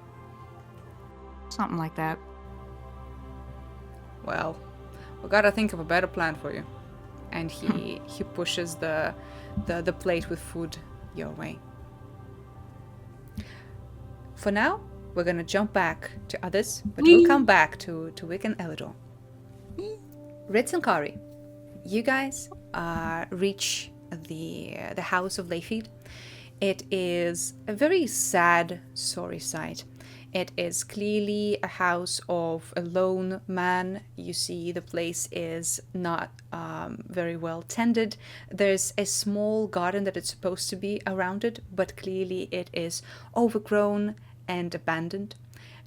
Something like that. Well, we gotta think of a better plan for you. And he pushes the plate with food your way. For now, we're gonna jump back to others, but we'll come back to Wick and Elidor. Ritz and Kari, you guys reach the house of Layfeed. It is a very sad, sorry sight. It is clearly a house of a lone man. You see the place is not very well tended. There's a small garden that it's supposed to be around it, but clearly it is overgrown and abandoned.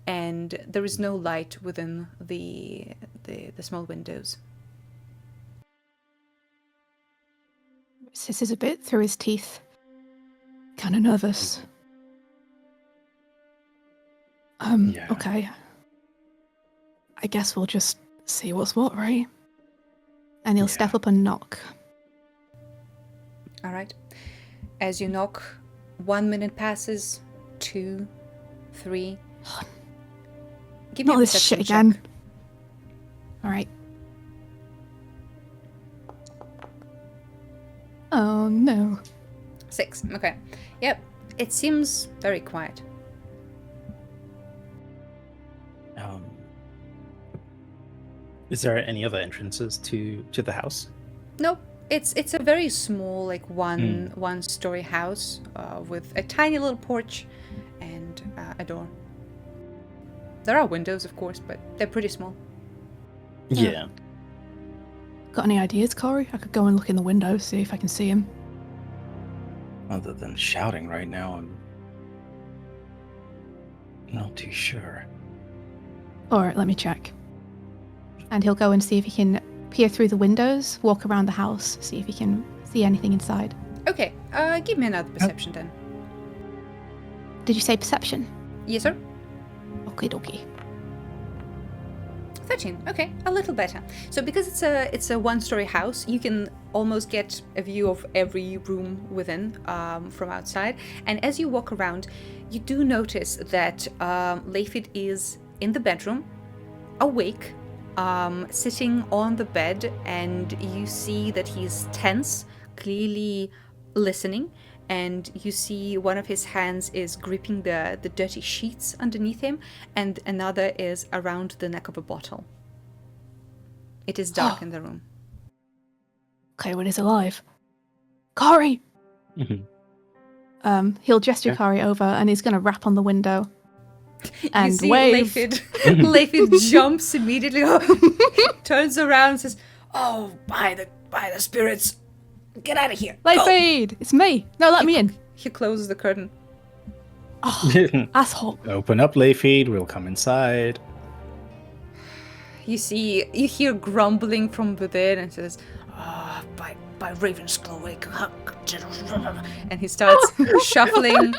And there is no light within the small windows. Hisses a bit through his teeth. Kind of nervous. Yeah. Okay. I guess we'll just see what's what, right? And he'll step up and knock. All right. As you knock, 1 minute passes, 2, 3. Give me Not a this perception shit check. again. All right. Oh no. 6. Okay. Yep. It seems very quiet. Is there any other entrances to the house? Nope. It's a very small, like one-story house with a tiny little porch and a door. There are windows, of course, but they're pretty small. Yeah. Got any ideas, Corey? I could go and look in the window, see if I can see him. Other than shouting right now, I'm not too sure. Alright, let me check. And he'll go and see if he can peer through the windows, walk around the house, see if he can see anything inside. Okay. Give me another perception then. Did you say perception? Yes, sir. Okie dokie. 13. Okay, a little better. So because it's a one-story house, you can almost get a view of every room within from outside. And as you walk around, you do notice that Layfeed is in the bedroom, awake, sitting on the bed, and you see that he's tense, clearly listening. And you see one of his hands is gripping the dirty sheets underneath him, and another is around the neck of a bottle. It is dark in the room. Okay, well, he's alive. Kari! He'll gesture Kari over, and he's going to rap on the window. And you see wave. Layfeed jumps immediately, turns around and says, "Oh, by the spirits, get out of here. Layfeed! It's me! No, let me in. He closes the curtain. Oh, asshole. Open up, Layfeed. We'll come inside. You hear grumbling from within, and says, by Ravensclaw, and he starts shuffling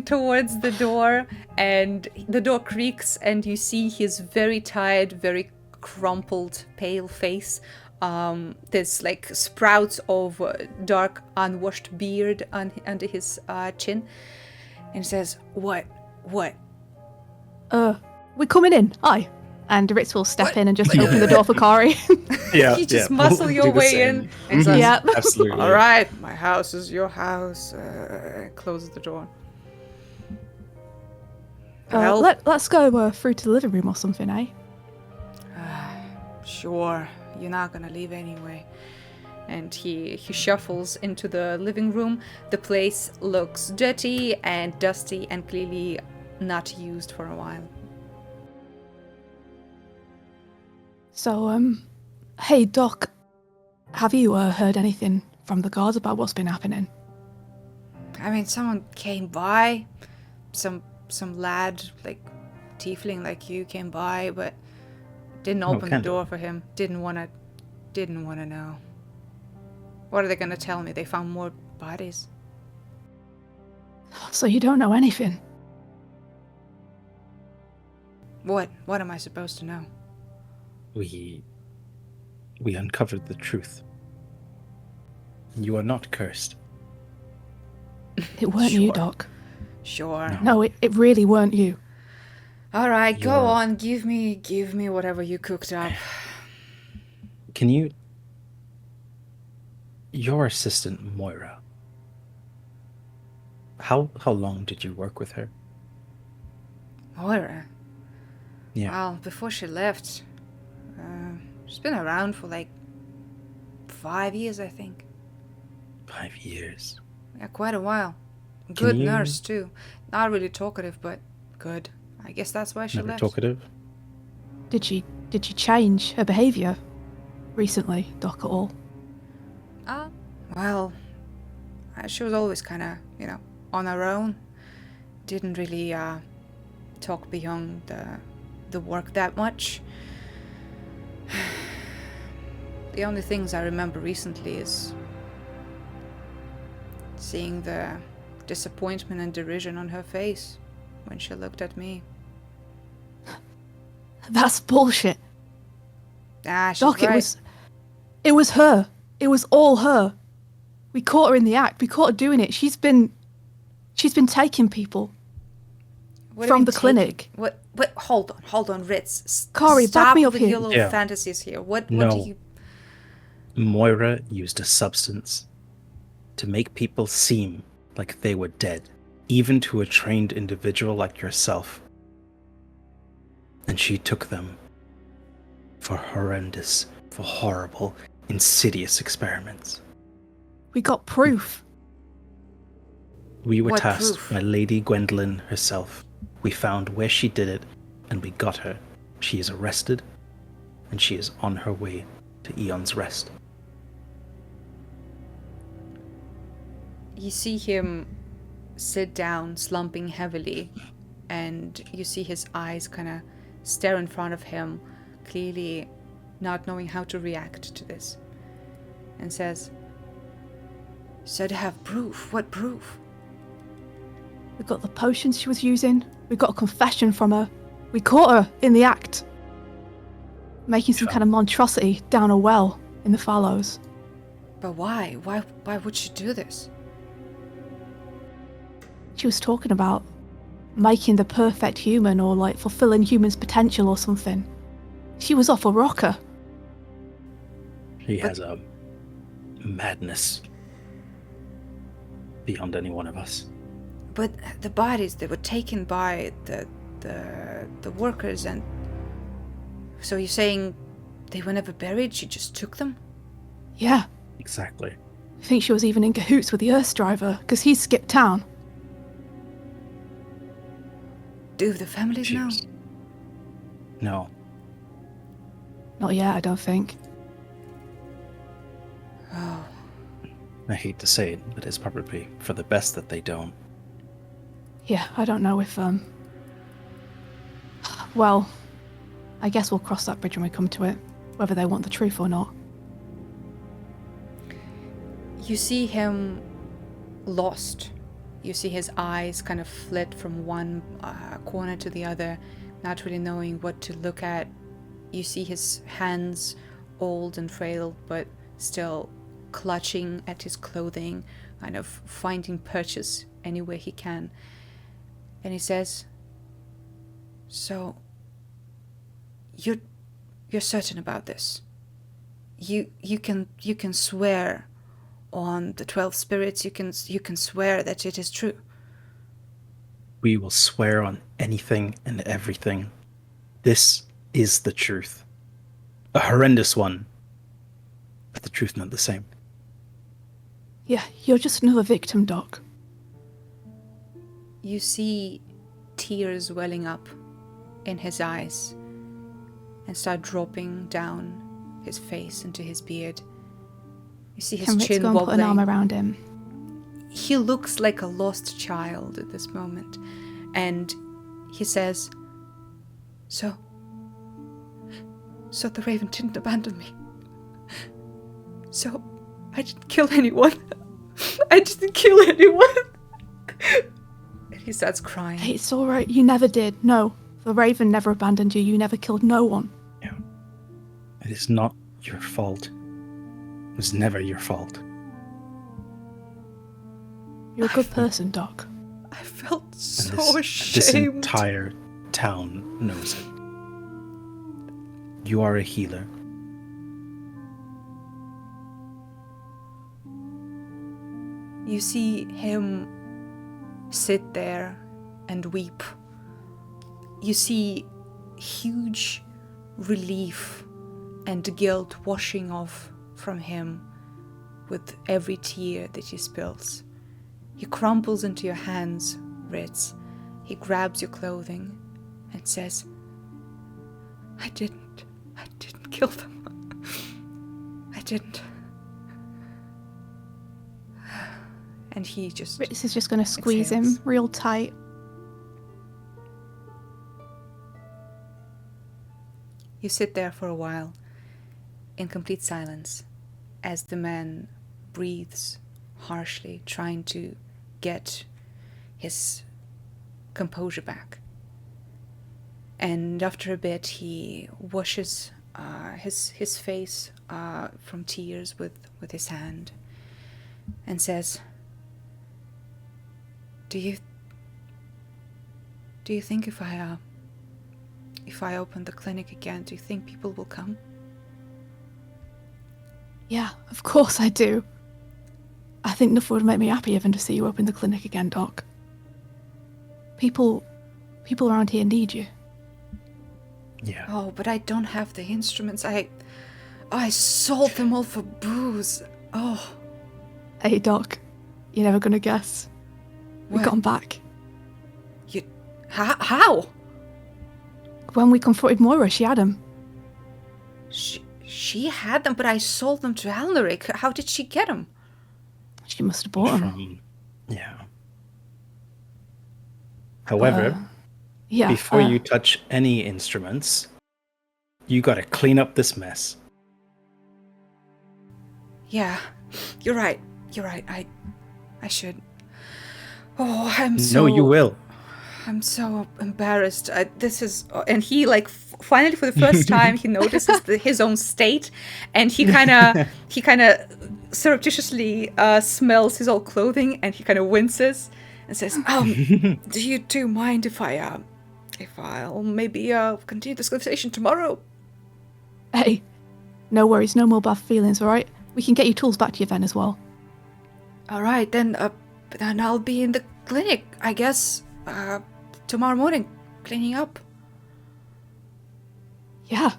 towards the door, and the door creaks, and you see his very tired, very crumpled, pale face. There's like sprouts of dark, unwashed beard under his chin, and he says, "What? We're coming in. Aye. And Ritz will step in and just open the door for Kari. Yeah, You just yeah, muscle we'll your do the way same. in and says, Yeah. Absolutely. all right, my house is your house. Closes the door. Well, Let's go through to the living room or something, eh? sure, you're not gonna leave anyway. And he shuffles into the living room. The place looks dirty and dusty and clearly not used for a while. So, hey, Doc, have you heard anything from the guards about what's been happening? I mean, someone came by, some lad, like tiefling like you came by, but didn't open the Kendall. door for him. Didn't wanna know. What are they gonna tell me? They found more bodies. So you don't know anything? What am I supposed to know? We uncovered the truth. You are not cursed. It weren't you, Sure. Doc. Sure. No, it really weren't you. All right, go You're- on. Give me whatever you cooked up. Can you... Your assistant, Moira. How long did you work with her? Moira. Yeah. Well, before she left, she's been around for like 5 years, I think. 5 years. Yeah, quite a while. Good you- nurse too. Not really talkative, but good. I guess that's why she Never left. talkative? Did she change her behaviour recently, Doc, at all? Well, she was always kind of, on her own. Didn't really talk beyond the work that much. The only things I remember recently is seeing the disappointment and derision on her face when she looked at me. That's bullshit. She's Doc, right. it was her. It was all her. We caught her in the act. We caught her doing it. She's been taking people What do you from mean the taking- clinic. What? Hold on, Ritz. Kari, back Stop me up with here. your little Yeah. fantasies here. What No. do you... Moira used a substance to make people seem like they were dead, even to a trained individual like yourself. And she took them for horrendous, for horrible, insidious experiments. We got proof. We were What tasked proof? by Lady Gwendolyn herself. We found where she did it, and we got her. She is arrested, and she is on her way to Eon's Rest. You see him sit down, slumping heavily, and you see his eyes kind of stare in front of him, clearly not knowing how to react to this, and says, "Said to have proof. What proof?" We got the potions she was using. We got a confession from her. We caught her in the act, making some kind of monstrosity down a well in the fallows. But why? Why would she do this? She was talking about making the perfect human, or like fulfilling humans' potential or something. She was off a rocker. She has a madness beyond any one of us. But the bodies, they were taken by the workers, and so you're saying they were never buried? She just took them? Yeah, Exactly. I think she was even in cahoots with the Earth driver, because he skipped town. Do the families know? Cheers. No. Not yet, I don't think. Oh, I hate to say it, but it's probably for the best that they don't. Yeah, I don't know if, Well, I guess we'll cross that bridge when we come to it, whether they want the truth or not. you see him lost. You see his eyes kind of flit from one corner to the other, not really knowing what to look at. You see his hands, old and frail, but still clutching at his clothing, kind of finding purchase anywhere he can. And he says, "So, You're certain about this? You can swear on the 12 spirits. You can swear that it is true. We will swear on anything and everything. This is the truth. A horrendous one, but the truth not the same. Yeah, you're just another victim, Doc. You see tears welling up in his eyes and start dropping down his face into his beard. You see his Can Ritz chin go and put an arm wobbling. around him? He looks like a lost child at this moment. And he says, So the Raven didn't abandon me. So I didn't kill anyone. I didn't kill anyone. And he starts crying. Hey, it's alright, you never did. No, the Raven never abandoned you. You never killed no one. Yeah. It is not your fault. It was never your fault. You're a good person, Doc. I felt And so this ashamed. entire town knows it. You are a healer. You see him sit there and weep. You see huge relief and guilt washing off from him with every tear that he spills. He crumples into your hands, Ritz. He grabs your clothing and says, I didn't kill them. I didn't. And he just... Ritz is just going to squeeze exhales. him real tight. You sit there for a while, in complete silence, as the man breathes harshly, trying to get his composure back. And after a bit, he washes his face from tears with his hand, and says, Do you think if I open the clinic again, do you think people will come? Yeah, of course I do. I think nothing would make me happier than to see you open the clinic again, Doc. People around here need you. Yeah. Oh, but I don't have the instruments. I sold them all for booze. Oh. Hey, Doc, you're never gonna guess. We What? got 'em back. How? When we confronted Moira, she had 'em. She had them, but I sold them to Alneric. How did she get them? She must have bought 'em. Yeah. However, Yeah. before you touch any instruments, you gotta clean up this mess. Yeah, you're right. I should. Oh, I'm so... No, you will. I'm so embarrassed. And he finally for the first time he notices his own state, and he kind of surreptitiously smells his old clothing, and he kind of winces and says, "Do you mind if I'll maybe continue this conversation tomorrow?" Hey, no worries, no more bad feelings, alright? We can get your tools back to you then as well. All right, then I'll be in the clinic, I guess, tomorrow morning, cleaning up. Yeah.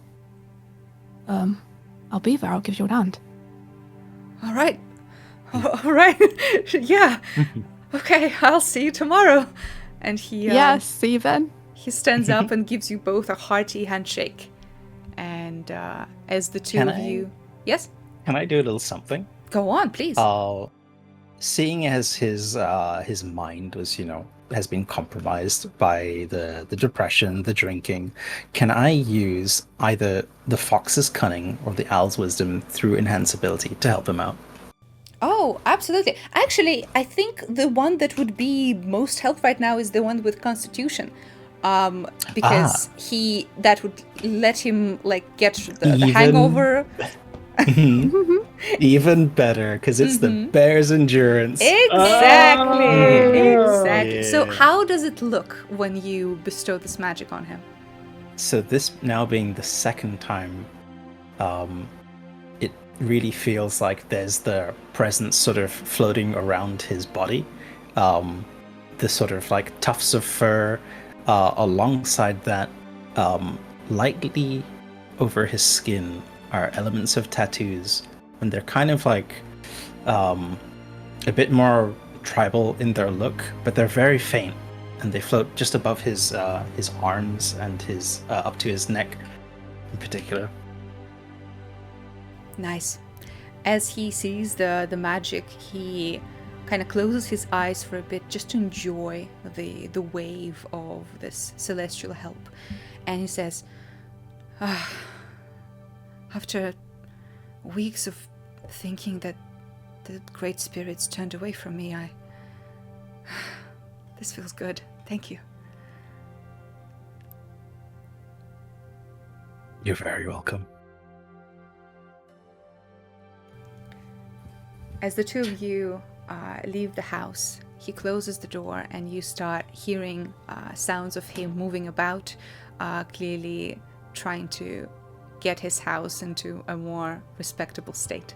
I'll be there, I'll give you a hand. All right. Yeah. Okay, I'll see you tomorrow. And he Yes, see you then. he stands up and gives you both a hearty handshake. And as the two Can of I? you... Yes? Can I do a little something? Go on, please. Seeing as his mind was, has been compromised by the depression, the drinking, can I use either the fox's cunning or the owl's wisdom through enhanceability to help him out? Oh, absolutely. Actually, I think the one that would be most help right now is the one with Constitution. Because that would let him get the hangover. Even better, because it's the bear's endurance. Exactly. Oh, Exactly. yeah. So how does it look when you bestow this magic on him? So this now being the second time, it really feels like there's the presence sort of floating around his body. The sort of like tufts of fur, alongside that, lightly over his skin are elements of tattoos, and they're kind of like a bit more tribal in their look, but they're very faint, and they float just above his arms and his up to his neck in particular. Nice. As he sees the magic, he kind of closes his eyes for a bit just to enjoy the wave of this celestial help. And he says, after weeks of thinking that the great spirits turned away from me, this feels good. Thank you. You're very welcome. As the two of you leave the house, he closes the door and you start hearing sounds of him moving about, clearly trying to get his house into a more respectable state.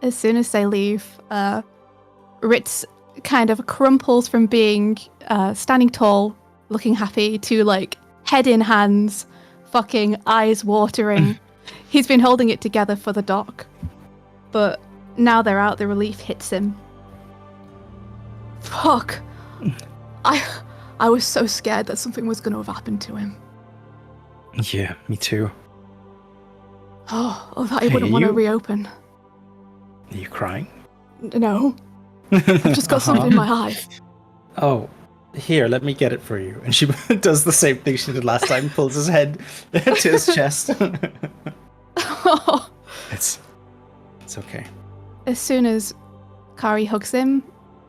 As soon as they leave, Ritz kind of crumples from being standing tall, looking happy, to like head in hands, fucking eyes watering. He's been holding it together for the dock, but now they're out, the relief hits him. Fuck. I was so scared that something was going to have happened to him. Yeah, me too. Oh, that he wouldn't want to reopen. Are you crying? No. I've just got something in my eye. Oh, here, let me get it for you. And she does the same thing she did last time, pulls his head to his chest. It's okay. As soon as Kari hugs him,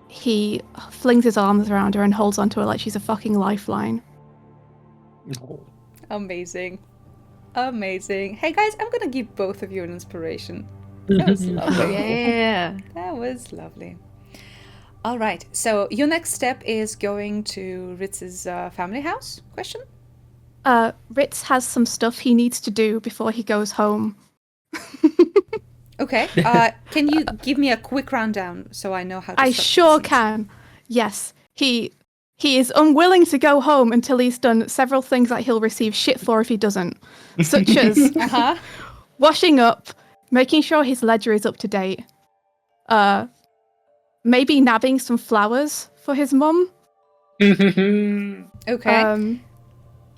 he flings his arms around her and holds onto her like she's a fucking lifeline. Amazing. Amazing. Hey guys, I'm gonna give both of you an inspiration. That was lovely. Yeah. That was lovely. All right. So your next step is going to Ritz's family house? Question? Ritz has some stuff he needs to do before he goes home. Okay. Can you give me a quick rundown so I know how to I sure can. Yes. He is unwilling to go home until he's done several things that he'll receive shit for if he doesn't. Such as washing up, making sure his ledger is up to date, maybe nabbing some flowers for his mum. Okay.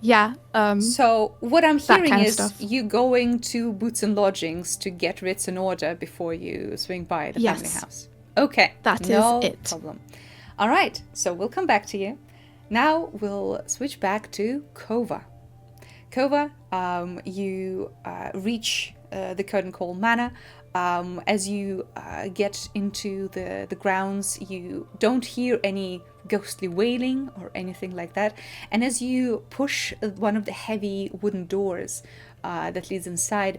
Yeah. So what I'm hearing kind of is stuff. you going to Boots and Lodgings to get Ritz in order before you swing by the family Yes. house. Okay. That is no it. problem. All right. So we'll come back to you. Now we'll switch back to Kova. Kova, you reach the Curtain Call Manor. As you get into the grounds, you don't hear any ghostly wailing or anything like that. And as you push one of the heavy wooden doors that leads inside,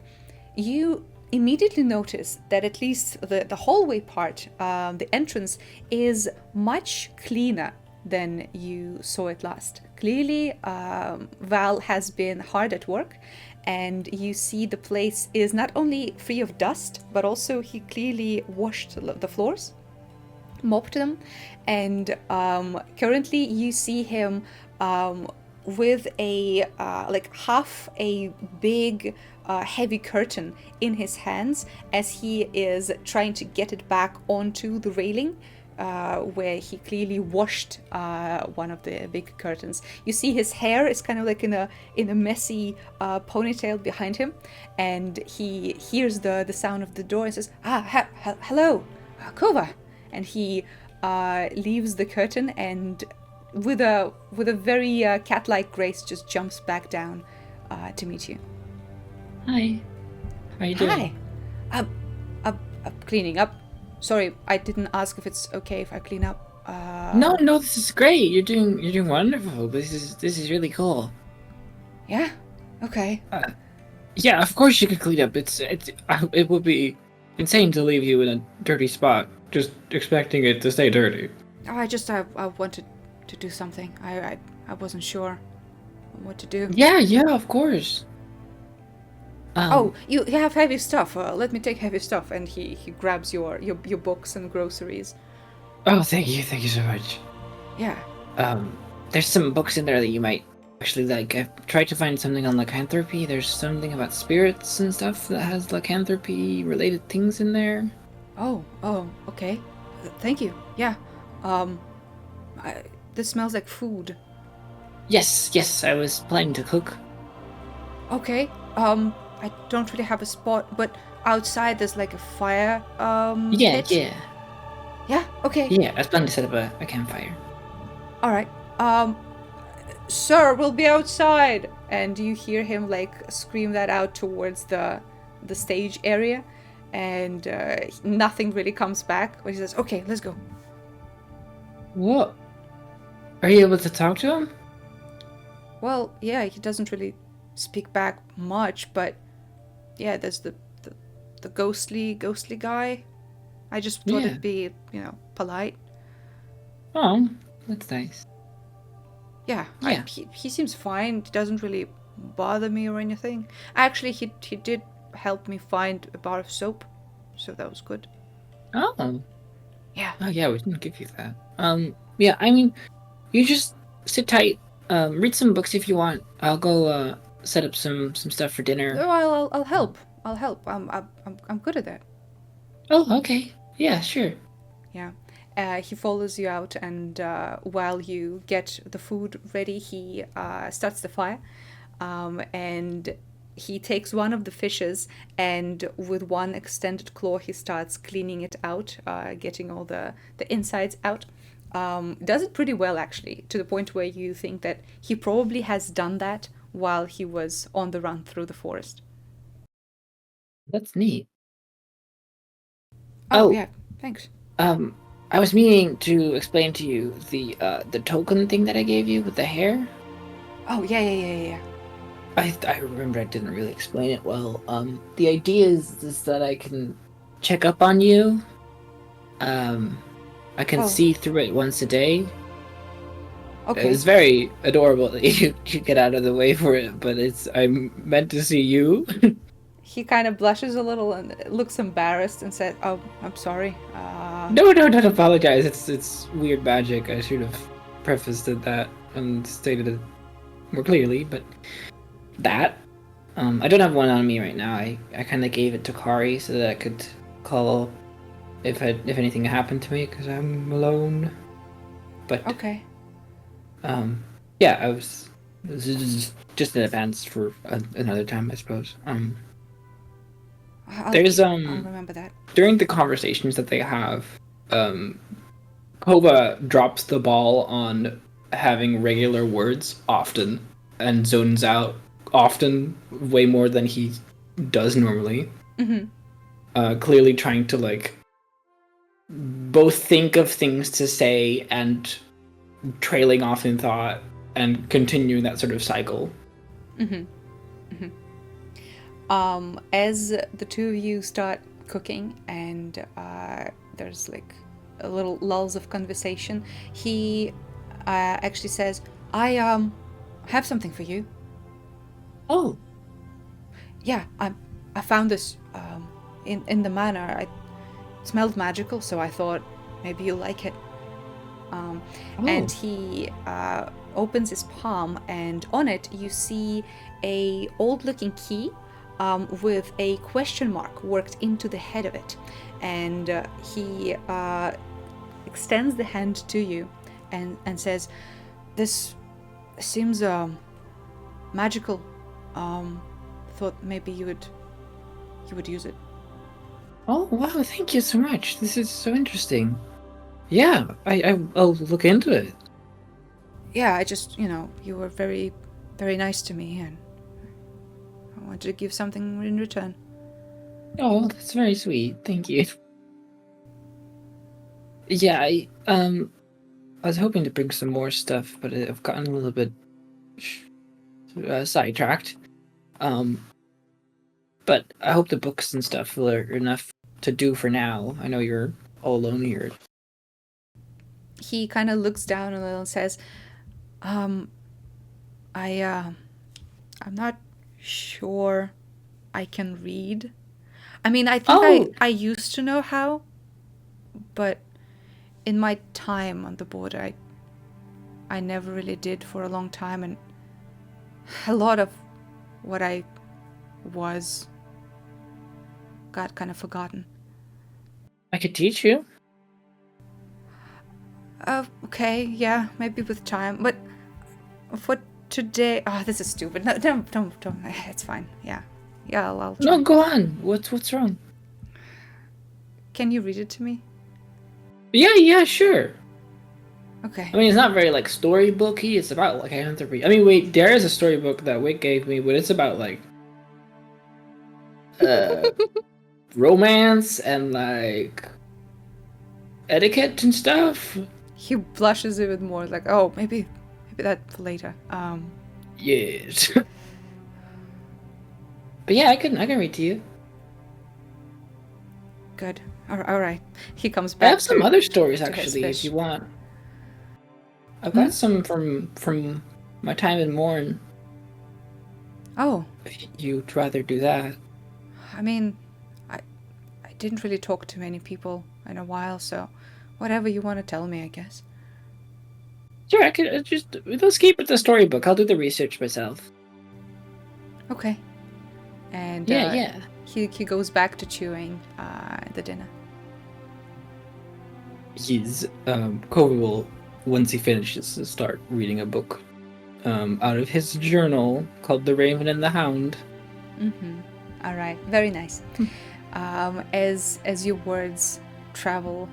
you immediately notice that at least the hallway part, the entrance, is much cleaner than you saw it last. Clearly, Val has been hard at work, and you see the place is not only free of dust, but also he clearly washed the floors, mopped them, and currently you see him with a like half a big heavy curtain in his hands as he is trying to get it back onto the railing, where he clearly washed one of the big curtains. You see his hair is kind of like in a messy ponytail behind him, and he hears the sound of the door and says, hello, Kova. And he leaves the curtain and with a very cat-like grace just jumps back down to meet you. Hi. How you doing? Hi. I'm cleaning up. Sorry, I didn't ask if it's okay if I clean up. No, this is great. You're doing wonderful. This is really cool. Yeah. Okay. Yeah, of course you can clean up. It would be insane to leave you in a dirty spot, just expecting it to stay dirty. Oh, I wanted to do something. I wasn't sure. what to do. Yeah, of course. Oh, you have heavy stuff. Let me take heavy stuff. And he grabs your books and groceries. Oh, thank you so much. Yeah. There's some books in there that you might actually like. I've tried to find something on lycanthropy. There's something about spirits and stuff that has lycanthropy related things in there. Oh, okay. Thank you. Yeah. This smells like food. Yes, I was planning to cook. Okay. I don't really have a spot, but outside there's like a fire. Pit. Yeah. Okay. Yeah, I was planning to set up a campfire. All right. Sir, we'll be outside. And you hear him like scream that out towards the stage area, and nothing really comes back. But he says, "Okay, let's go." What? Are you able to talk to him? Well, yeah, he doesn't really speak back much, but yeah, there's the ghostly guy. I just thought it'd be, polite. Oh, that's nice. Yeah, Yeah. He seems fine. He doesn't really bother me or anything. Actually, he did help me find a bar of soap, so that was good. Oh. Yeah. Oh yeah, we didn't give you that. Yeah, I mean, you just sit tight. Read some books if you want. I'll go set up some stuff for dinner. Oh, I'll help. I'm good at that. Oh, okay. Yeah, sure. Yeah. He follows you out, and while you get the food ready, he starts the fire, and he takes one of the fishes, and with one extended claw, he starts cleaning it out, getting all the insides out. Does it pretty well, actually, to the point where you think that he probably has done that while he was on the run through the forest. That's neat. Oh, yeah, thanks. I was meaning to explain to you the token thing that I gave you with the hair. Oh, yeah. I remember I didn't really explain it well. The idea is that I can check up on you. I can see through it once a day. Okay. It's very adorable that you get out of the way for it, but I'm meant to see you. He kind of blushes a little and looks embarrassed and says, "Oh, I'm sorry." No, don't apologize. It's weird magic. I should have prefaced that and stated it more clearly, but that. I don't have one on me right now. I kind of gave it to Kari so that I could call if anything happened to me because I'm alone. But okay. Yeah, I was just in advance for another time, I suppose. I'll remember that. During the conversations that they have, Kova drops the ball on having regular words often and zones out often, way more than he does normally. Mm-hmm. Clearly trying to like both think of things to say and trailing off in thought and continuing that sort of cycle. Mm-hmm. As the two of you start cooking and there's like a little lulls of conversation, he actually says, I have something for you. Oh. Yeah, I found this in the manor. It smelled magical, so I thought maybe you'll like it. And he opens his palm, and on it you see a old-looking key with a question mark worked into the head of it. And he extends the hand to you and says, "This seems magical. Thought maybe you would use it." Oh wow! Thank you so much. This is so interesting. Yeah, I'll look into it. Yeah, I just you were very, very nice to me, and I wanted to give something in return. Oh, that's very sweet. Thank you. Yeah, I was hoping to bring some more stuff, but I've gotten a little bit sidetracked. But I hope the books and stuff are enough to do for now. I know you're all alone here. He kind of looks down a little and says, I'm not sure I can read. I mean, I think I used to know how, but in my time on the border, I never really did for a long time, and a lot of what I was got kind of forgotten. I could teach you. Okay, yeah, maybe with time, but for today, this is stupid. No, don't. It's fine. Yeah, I'll try. No, go on. What's wrong? Can you read it to me? Yeah, sure. Okay. I mean, it's not very like storybooky. It's about like I have to read. I mean, wait, there is a storybook that Wick gave me, but it's about like romance and like etiquette and stuff. He blushes even more, like, oh, maybe that for later. Yes. But yeah, I can read to you. Good. All right. He comes I back. have some other stories to his actually, if fish. you want. I've got some from my time in Morn. Oh, If you'd rather do that. I mean, I didn't really talk to many people in a while, so whatever you want to tell me, I guess. Sure, I could just let's keep it the storybook. I'll do the research myself. Okay. And Yeah. He goes back to chewing the dinner. Kobe will, once he finishes, start reading a book out of his journal called The Raven and the Hound. Mm-hmm. All right. Very nice. As your words travel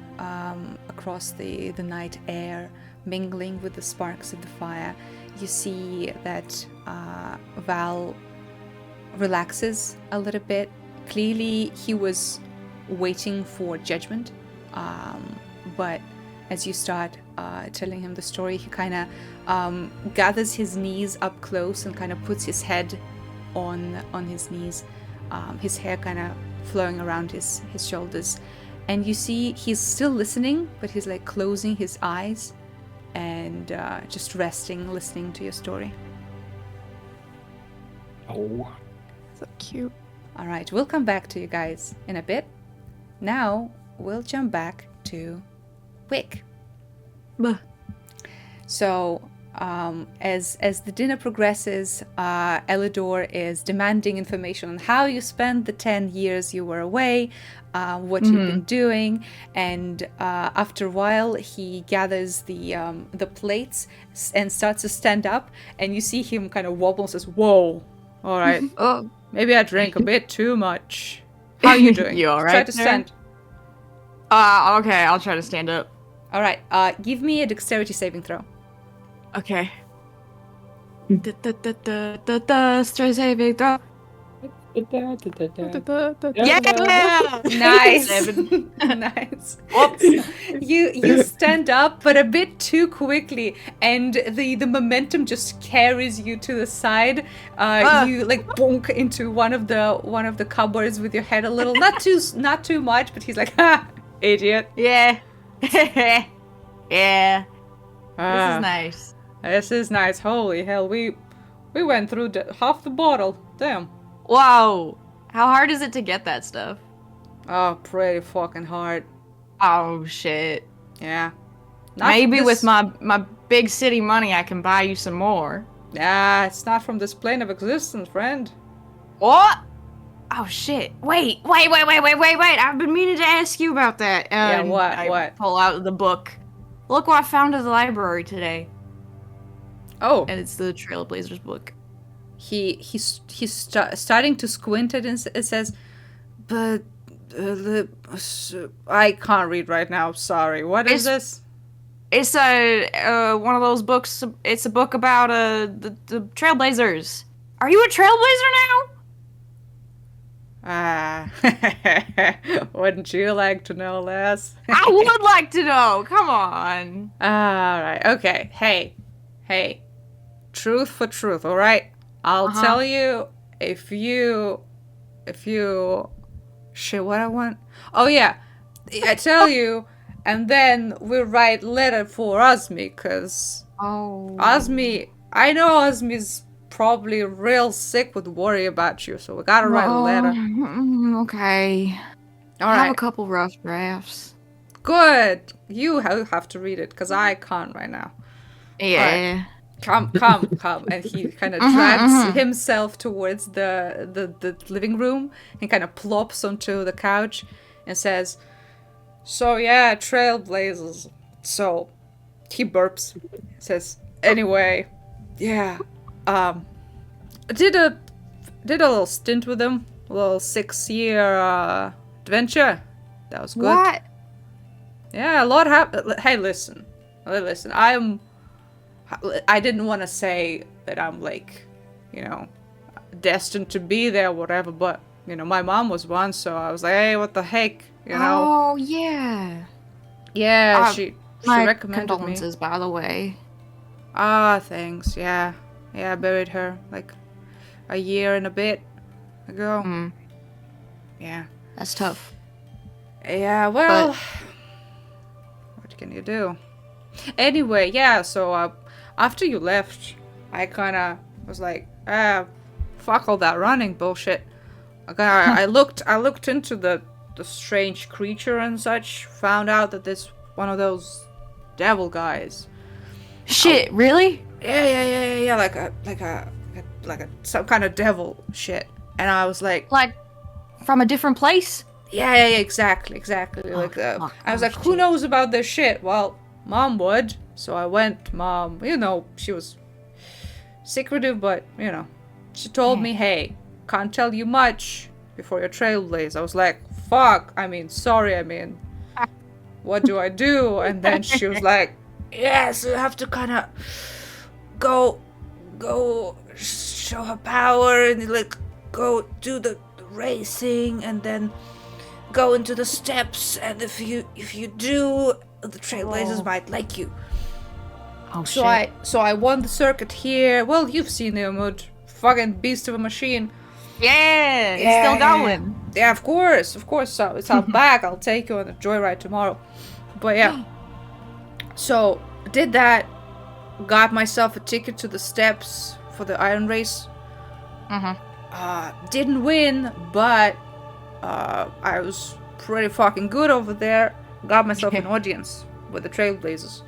across the night air, mingling with the sparks of the fire, you see that Val relaxes a little bit. Clearly, he was waiting for judgment, but as you start telling him the story, he kind of gathers his knees up close and kind of puts his head on his knees, his hair kind of flowing around his shoulders, and you see he's still listening, but he's like closing his eyes and just resting, listening to your story. Oh. So cute. All right, we'll come back to you guys in a bit. Now we'll jump back to Wick. Bah. So, as the dinner progresses, Elidor is demanding information on how you spent the 10 years you were away, what you've been doing, and after a while, he gathers the plates and starts to stand up, and you see him kind of wobble and says, "Whoa, all right, Oh, maybe I drank a bit too much. How are you doing? You all right Try to there? stand. okay, I'll try to stand up. All right, give me a dexterity saving throw." Okay. Stress saving throw. Yeah! Nice. 7. Nice. You stand up, but a bit too quickly, and the momentum just carries you to the side. You like bonk into one of the cupboards with your head a little, not too much, but he's like, "Ha, idiot." Yeah. Yeah. This Ah, is nice. This is nice. Holy hell, we went through half the bottle. Damn. Wow. How hard is it to get that stuff? Oh, pretty fucking hard. Oh, shit. Yeah. Not Maybe from with this- my big city money, I can buy you some more. Nah, it's not from this plane of existence, friend. What? Oh, shit. Wait. I've been meaning to ask you about that. Yeah, what? I What? pull out the book. Look what I found at the library today. Oh, And it's the Trailblazers book. he's starting to squint at it and it says, "But I can't read right now. Sorry. What is this?" It's one of those books. It's a book about the Trailblazers. Are you a Trailblazer now? Wouldn't you like to know, Les? I would like to know. Come on. All right. Okay. Hey. Truth for truth. All right. I'll tell you if you shit. What I want? Oh yeah. I tell you, and then we'll write letter for Osmi, cause Oh. Osmi I know Osmi's probably real sick with worry about you, so we gotta write a letter. Okay. All I have right. a couple rough drafts. Good. You have to read it, because I can't right now. Yeah. Come. And he kind of drags himself towards the living room and kind of plops onto the couch and says, so yeah, trailblazers. So he burps. Says, anyway, yeah. Did a little stint with them. A little 6-year adventure. That was good. What? Yeah, a lot happened. Hey, listen. I didn't want to say that I'm like, destined to be there, whatever, but, my mom was one, so I was like, hey, what the heck, Oh, yeah. Yeah, she My recommended condolences, me. by the way. Ah, thanks, yeah. Yeah, I buried her, like, a year and a bit ago. Yeah. That's tough. Yeah, well, what can you do? Anyway, yeah, so after you left, I kind of was like, fuck all that running bullshit. I looked into the strange creature and such, found out that this one of those devil guys. Shit, really? Yeah, like a some kind of devil shit. And I was like, from a different place? Yeah, exactly. Like, I was like, who shit. knows about this shit? Well, Mom would. So I went, Mom, she was secretive, but, she told me, hey, can't tell you much before your trailblaze. I was like, fuck, sorry, what do I do? And then she was like, yeah, so you have to kind of go show her power and, like, go do the racing and then go into the steps, and if you do, the trailblazers might like you. Oh, So shit. I won the circuit here. Well, you've seen the Umud. Fucking beast of a machine. Yeah, it's still going. Yeah, of course. So it's out back. I'll take you on a joyride tomorrow. But yeah. So did that. Got myself a ticket to the steps for the iron race. Didn't win, but I was pretty fucking good over there. Got myself an audience with the trailblazers.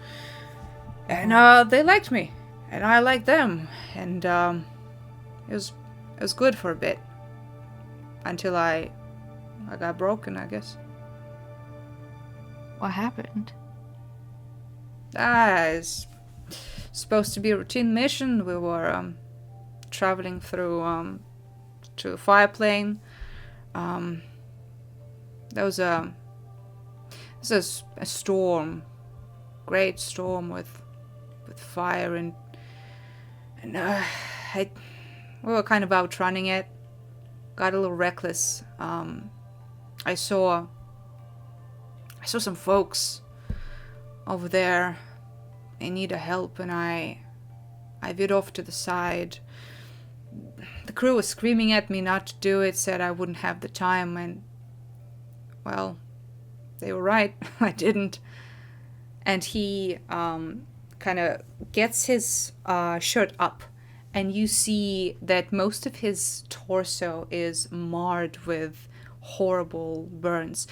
And they liked me. And I liked them. And it was good for a bit. Until I got broken, I guess. What happened? It's supposed to be a routine mission. We were traveling through to a fire plane. There was a storm, great storm with fire, and we were kind of outrunning it. Got a little reckless. I saw some folks over there. They needed help, and I veered off to the side. The crew was screaming at me not to do it, said I wouldn't have the time, and, well, they were right. I didn't. And he kind of gets his shirt up, and you see that most of his torso is marred with horrible burns.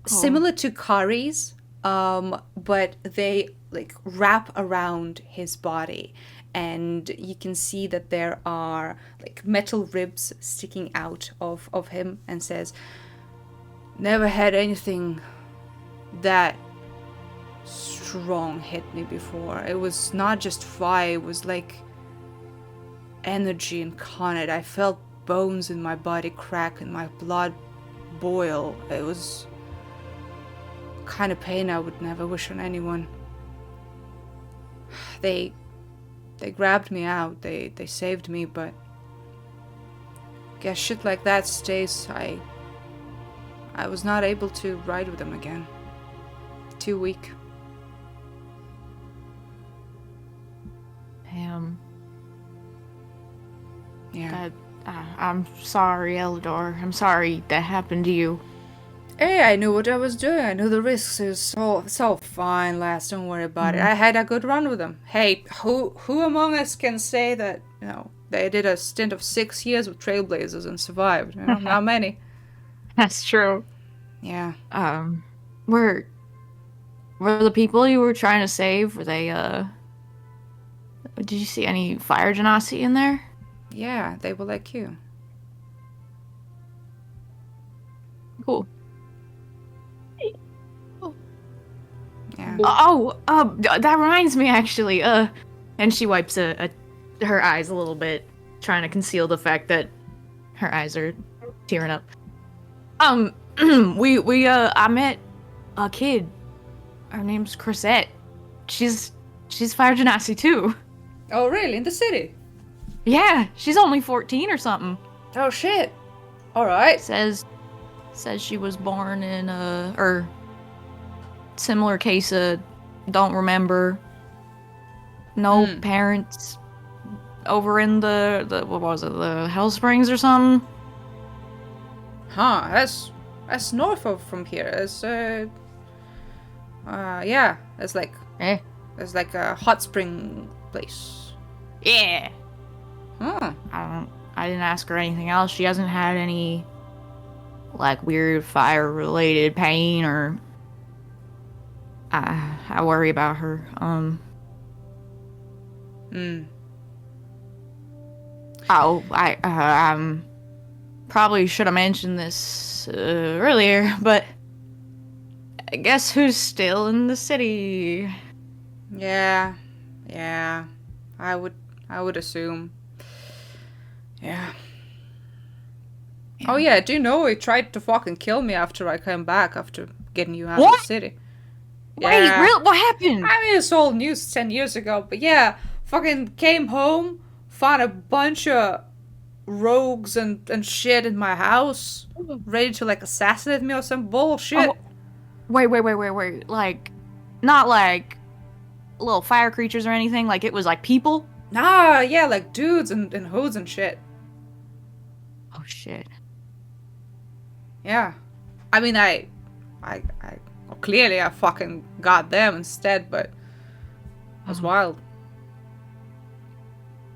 Similar to Kari's, but they like wrap around his body, and you can see that there are like metal ribs sticking out of him, and says, never had anything that strong hit me before. It was not just fire, it was like energy incarnate. I felt bones in my body crack and my blood boil. It was kind of pain I would never wish on anyone. They grabbed me out, they saved me, but guess shit like that stays. I was not able to ride with them again. Too weak. Damn. Yeah. I'm sorry, Eldor. I'm sorry that happened to you. Hey, I knew what I was doing. I knew the risks. It's all fine, lass. Don't worry about it. I had a good run with them. Hey, who among us can say that, they did a stint of 6 years with Trailblazers and survived? Not many. That's true. Yeah. Were the people you were trying to save, were they, did you see any fire genasi in there? Yeah, they were like you. Cool. Yeah. That reminds me, actually, and she wipes her eyes a little bit, trying to conceal the fact that her eyes are tearing up. I met a kid. Her name's Chrisette. She's fire genasi too. Oh, really? In the city? Yeah, she's only 14 or something. Oh, shit. All right. Says she was born in similar case of don't remember. No parents over in the what was it, the Hell Springs or something? Huh, that's north of from here. It's yeah, it's like it's like a hot spring place. Yeah. Huh. I didn't ask her anything else. She hasn't had any like weird fire related pain or I worry about her. Oh, I probably should have mentioned this earlier, but guess who's still in the city? Yeah. I would assume. Yeah. Oh yeah, I do know he tried to fucking kill me after I came back after getting you out of the city. Wait, really? What happened? I mean, it's all news 10 years ago, but yeah, fucking came home, found a bunch of rogues and shit in my house, ready to like assassinate me or some bullshit. Oh, wait. Like, not like little fire creatures or anything, like it was like people? Nah, yeah, like dudes and hoods and shit. Oh shit. Yeah. I mean, I clearly I fucking got them instead, but it was wild.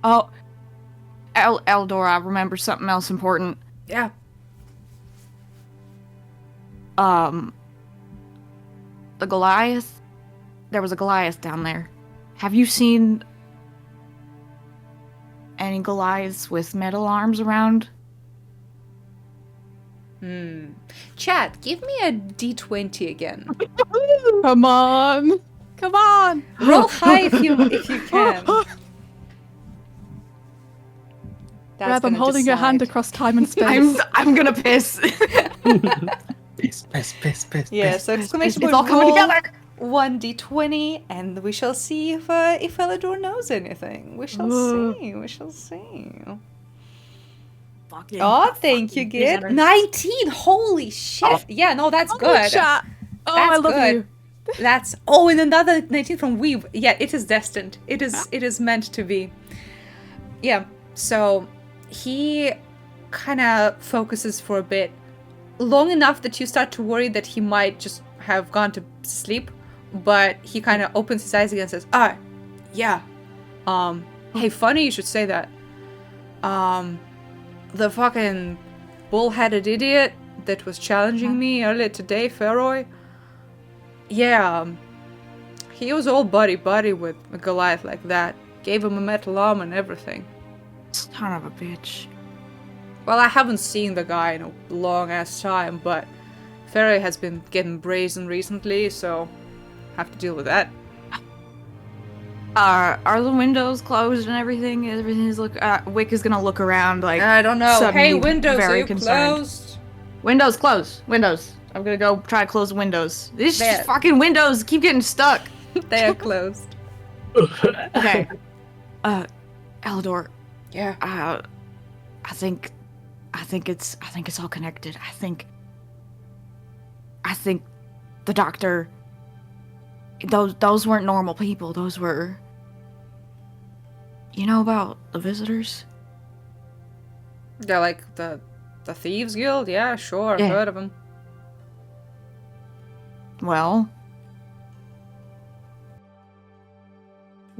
Oh, Eldor, I remember something else important. Yeah. The Goliath. There was a Goliath down there. Have you seen any Goliaths with metal arms around? Chat, give me a D20 again. Come on. Roll high if you can. Reb, I'm holding your hand across time and space. I'm gonna piss. Piss. Yeah, so exclamation It's point, all coming roll together. 1d20, and we shall see if Elador knows anything. We shall see. Fucking Oh, thank you, Git. 19! Holy shit! Yeah, no, that's good. Chat. Oh, That's I love good. you. That's and another 19 from Weave. Yeah, it is destined. It is meant to be. Yeah. So he kind of focuses for a bit, long enough that you start to worry that he might just have gone to sleep. But he kind of opens his eyes again and says, yeah. Hey, funny you should say that. The fucking bull-headed idiot that was challenging me earlier today, Feroy. Yeah, he was all buddy-buddy with a Goliath like that. Gave him a metal arm and everything. Son of a bitch. Well, I haven't seen the guy in a long-ass time, but Feroy has been getting brazen recently, so have to deal with that. Are the windows closed and everything? Everything's Wick is gonna look around like I don't know. suddenly Hey, windows, very are you concerned. closed? Windows closed. Windows. I'm gonna go try to close the windows. These There. fucking windows keep getting stuck. They are closed. Okay. Eldor. Yeah. I think it's all connected. I think the doctor. Those weren't normal people. Those were. You know about the visitors? They're like the Thieves Guild? Yeah, sure. Yeah. Heard of them. Well,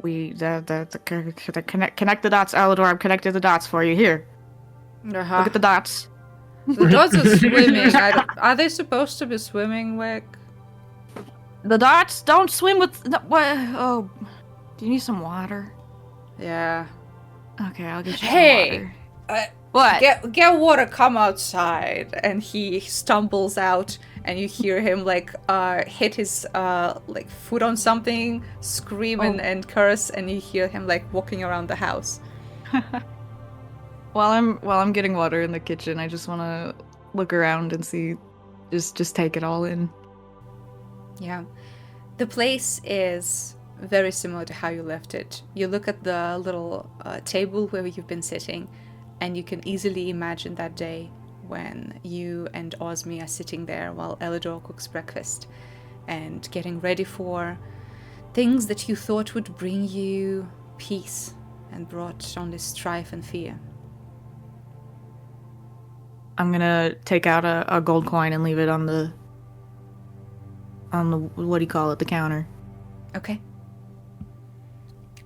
connect the dots, Alador. I've connected the dots for you. Here, look at the dots. The dots are swimming. Are they supposed to be swimming, Wick? The dots don't swim with. What? Oh, do you need some water? Yeah. Okay, I'll get you Hey! some water. What? Get water, come outside. And he stumbles out, and you hear him hit his foot on something, scream and curse, and you hear him walking around the house. While I'm getting water in the kitchen, I just want to look around and see, just take it all in. Yeah. The place is very similar to how you left it. You look at the little table where you've been sitting, and you can easily imagine that day when you and Osmi are sitting there while Elidor cooks breakfast and getting ready for things that you thought would bring you peace and brought only strife and fear. I'm gonna take out a gold coin and leave it on the what do you call it, the counter. Okay.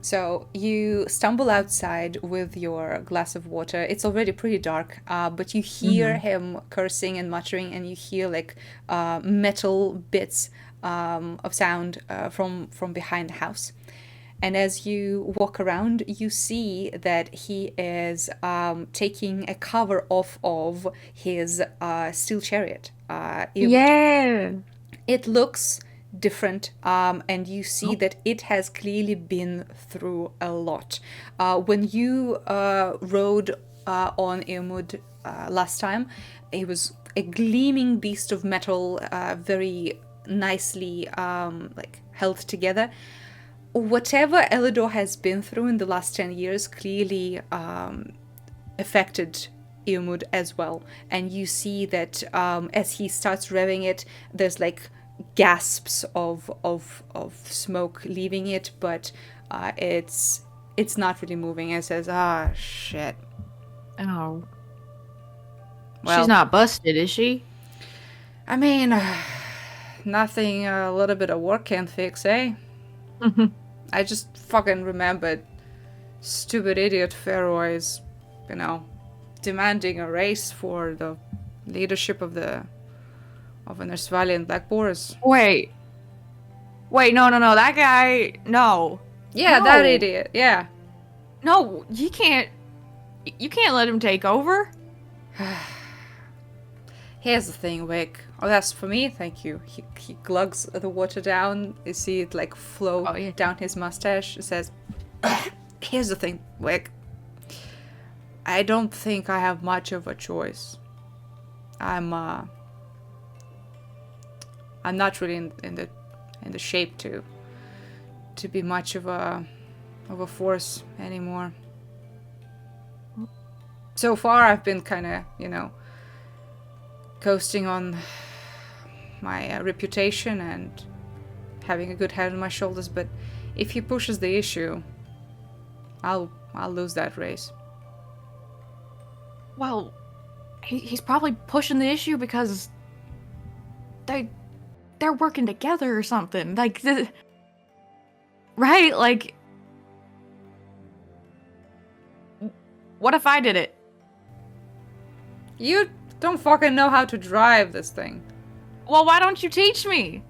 So you stumble outside with your glass of water. It's already pretty dark, but you hear him cursing and muttering, and you hear metal bits of sound from behind the house. And as you walk around, you see that he is taking a cover off of his steel chariot. It looks different, and you see that it has clearly been through a lot. When you rode on Irmud last time, it was a gleaming beast of metal, very nicely held together. Whatever Elidor has been through in the last 10 years clearly affected Irmud as well. And you see that as he starts revving it, there's gasps of smoke leaving it, but it's not really moving. It says, shit. Oh. Well, she's not busted, is she? I mean, nothing a little bit of work can't fix, eh? I just fucking remembered stupid idiot Pharaoh is, demanding a race for the leadership of Ennersval Black Boars. Wait, no, that guy, no. Yeah, no. That idiot, yeah. No, you can't let him take over. Here's the thing, Wick. Oh, that's for me? Thank you. He glugs the water down. You see it flow down his mustache. It says, here's the thing, Wick. I don't think I have much of a choice. I'm not really in the shape to be much of a force anymore. So far, I've been kind of, coasting on my reputation and having a good head on my shoulders. But if he pushes the issue, I'll lose that race. Well, he's probably pushing the issue because they're working together or something. Right? What if I did it? You don't fucking know how to drive this thing. Well, why don't you teach me?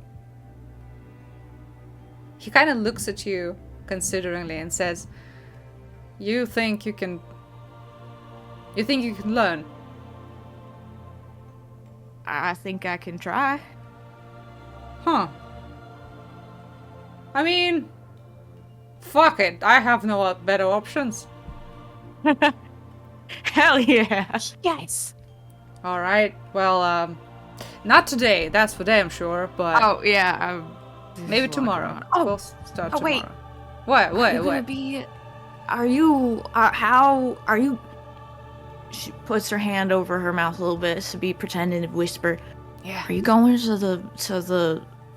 He kind of looks at you consideringly and says, You think you can learn? I think I can try. Huh. I mean, fuck it. I have no better options. Hell yeah. Yes. All right. Well, not today. That's for damn sure. But Oh yeah. maybe tomorrow. Oh. We'll start tomorrow. Wait. What? Are you? How are you? She puts her hand over her mouth a little bit to be pretending to whisper. Yeah. Are you going to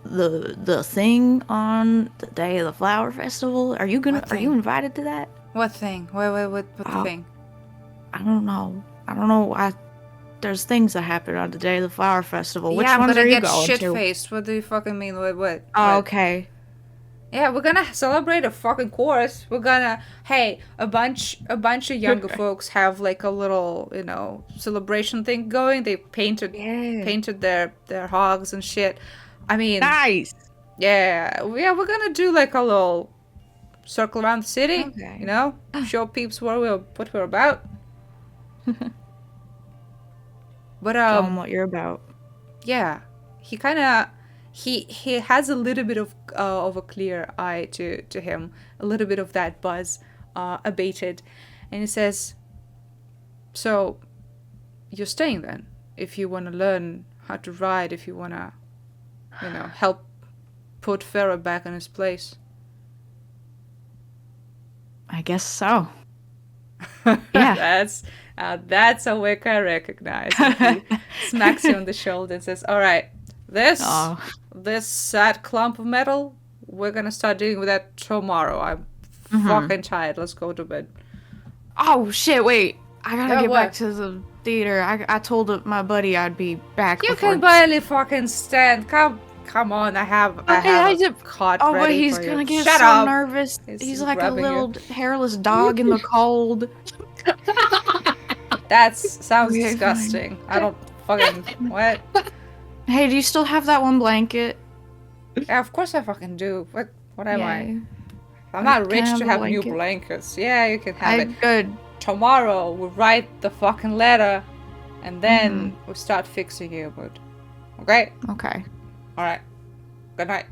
the thing on the day of the flower festival? Are you gonna? What Are thing? you invited to that? What thing? What Oh. thing? I don't know. there's things that happen on the day of the flower festival. Which yeah, I'm ones gonna are you get going to? shit-faced. What do you fucking mean? What? Oh, okay. Yeah, we're gonna celebrate a fucking course. We're gonna, hey, a bunch of younger folks have like a little, celebration thing going. They painted their hogs and shit. I mean, Nice. yeah, we're gonna do like a little circle around the city. Okay. Show peeps what we're about. But Tell them what you're about. yeah, he kind of he has a little bit of a clear eye to him, a little bit of that buzz abated, and he says, "So, you're staying then? If you want to learn how to ride, if you want to, help put Pharaoh back in his place." I guess so. Yeah. That's a Wick I recognize. He smacks you on the shoulder and says, "All right, this sad clump of metal, we're gonna start dealing with that tomorrow. I'm fucking tired. Let's go to bed." Oh shit! Wait, I gotta get what? back to the theater. I told my buddy I'd be back. You before... can barely fucking stand. Come on, I have a cot Oh, ready but he's for gonna you. get Shut so up. nervous. He's He's like a grabbing you. little hairless dog in the cold. That sounds Okay, disgusting. I don't fucking what? Hey, do you still have that one blanket? Yeah, of course I fucking do. What am I? Yeah. I'm not Can I rich have to a have new blanket? blankets. Yeah, you can have it. Good. Tomorrow we write the fucking letter, and then we start fixing you. But okay, Okay. all right. Good night.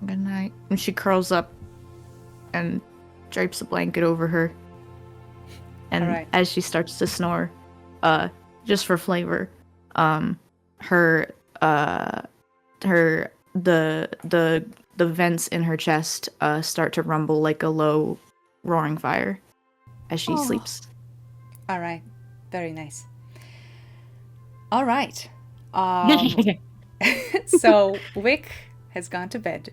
Good night. And she curls up and drapes a blanket over her. And Alright. as she starts to snore, just for flavor, the vents in her chest start to rumble like a low roaring fire as she sleeps. All right. Very nice. All right. So Wick has gone to bed.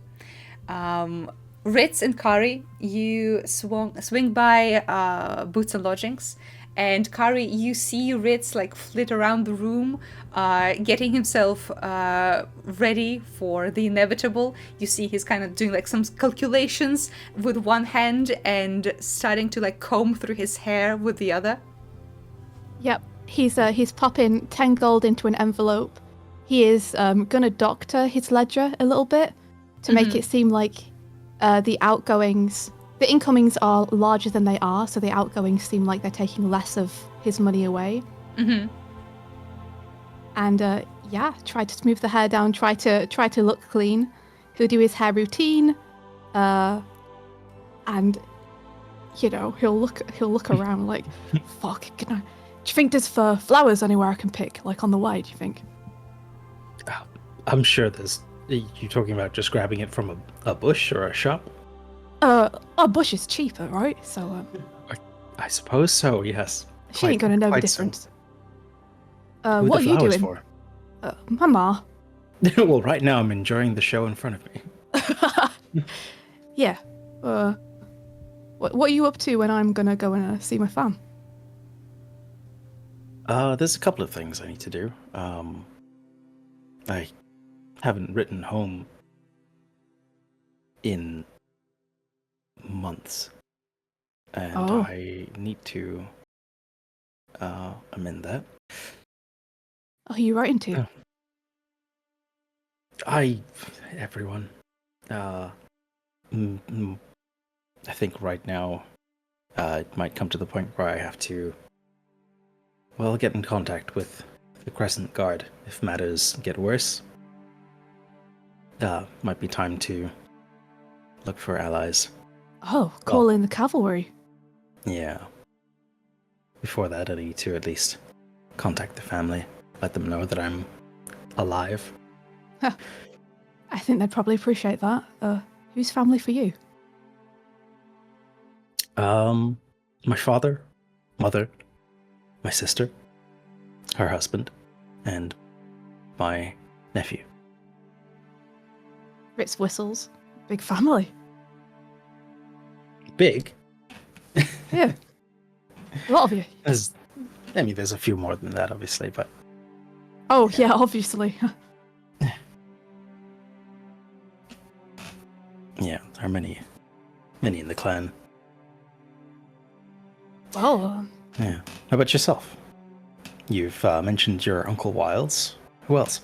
Ritz and Kari, you swing by Boots and Lodgings, and Kari, you see Ritz like flit around the room, getting himself ready for the inevitable. You see he's kind of doing like some calculations with one hand and starting to like comb through his hair with the other. Yep, he's popping 10 gold into an envelope. He is gonna doctor his ledger a little bit to make it seem like the incomings are larger than they are, so the outgoings seem like they're taking less of his money away. Mm-hmm. And try to smooth the hair down, try to look clean. He'll do his hair routine, and he'll look around like, fuck, do you think there's flowers anywhere I can pick, like on the way, do you think? I'm sure there's. You talking about just grabbing it from a bush or a shop? A bush is cheaper, right? So, I suppose so, yes. she ain't gonna know the quite so. difference. Who What the are you flowers doing? for? My ma. Well, right now I'm enjoying the show in front of me. Yeah. What are you up to when I'm gonna go and see my fam? There's a couple of things I need to do. I haven't written home in months, and I need to amend that. Oh, who are you writing to? Everyone. I think right now it might come to the point where I have to, get in contact with the Crescent Guard if matters get worse. Might be time to look for allies. Oh, call in the cavalry. Yeah. Before that, I need to at least contact the family, let them know that I'm alive. I think they'd probably appreciate that. Who's family for you? My father, mother, my sister, her husband, and my nephew. Ritz whistles. Big family. Big? Yeah. A lot of you. I mean, there's a few more than that, obviously, but Oh, yeah, obviously. yeah, there are many in the clan. Well, Yeah. How about yourself? You've mentioned your Uncle Wilds. Who else?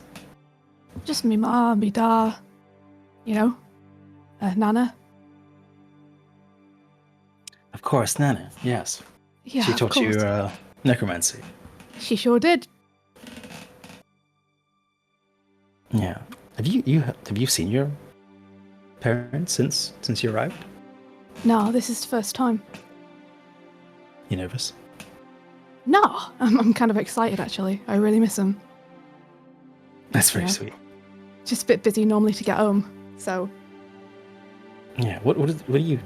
just me ma, me da, you know, Nana. Of course, Nana. Yes. Yeah, She of taught course. you necromancy. She sure did. Yeah. Have you seen your parents since you arrived? No, this is the first time. You nervous? No, I'm kind of excited actually. I really miss them. That's very Yeah. sweet. Just a bit busy normally to get home, so Yeah. What are you?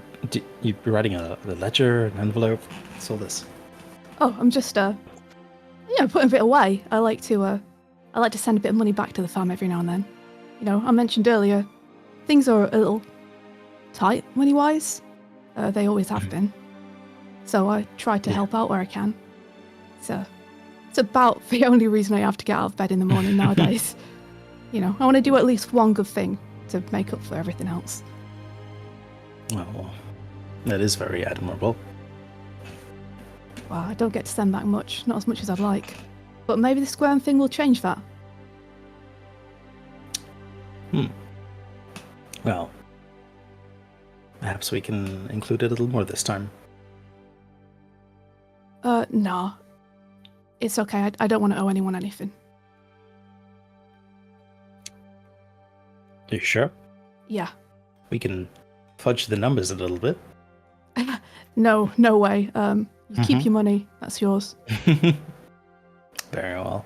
You writing a ledger, an envelope? What's all this? oh, I'm just putting a bit away. I like to send a bit of money back to the farm every now and then. You know, I mentioned earlier, things are a little tight money wise. They always have been. So I try to help out where I can. It's about the only reason I have to get out of bed in the morning nowadays. You know, I want to do at least one good thing to make up for everything else. Oh, that is very admirable. Well, I don't get to send back much, not as much as I'd like. But maybe the squirm thing will change that. Well, perhaps we can include a little more this time. No. It's okay, I don't want to owe anyone anything. Are you sure? Yeah. We can fudge the numbers a little bit. No way. You keep your money, that's yours. Very well.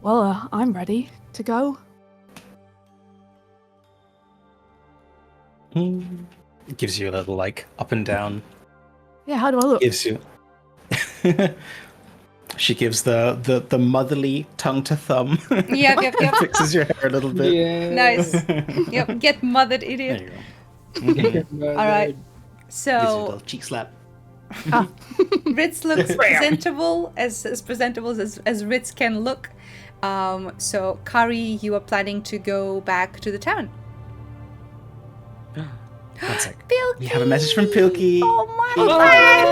Well, I'm ready to go. It gives you a little like up and down. Yeah, how do I look? Gives you. She gives the motherly tongue to thumb. Yep. Fixes your hair a little bit. Yeah. Nice. Yep. Get mothered, There idiot. you go. All right. Gives you a So little cheek slap. Ritz looks presentable, as presentable as Ritz can look. So Kari, you are planning to go back to the town. One sec. Pilky! We have a message from Pilky. Oh my god!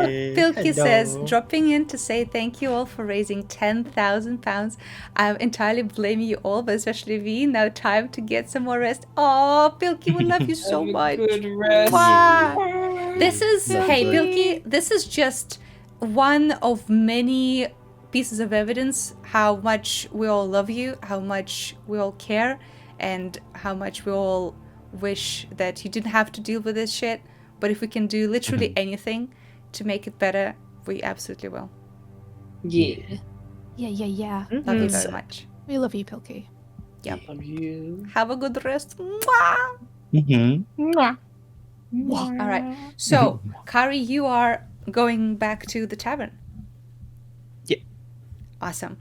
Oh, Yay. Pilky Hello. says, dropping in to say thank you all for raising £10,000. I'm entirely blaming you all, but especially V. Now time to get some more rest. Oh, Pilky, we love you so Have a much. Good rest. Wow. This is, Lovely. hey, Pilky, this is just one of many pieces of evidence how much we all love you, how much we all care, and how much we all wish that you didn't have to deal with this shit. But if we can do literally anything to make it better, we absolutely will. Yeah. Yeah. Love you very much. We love you, Pilky. Love you. Have a good rest. Mwah! Mm-hmm. All right. So, Kari, you are going back to the tavern. Yeah. Awesome.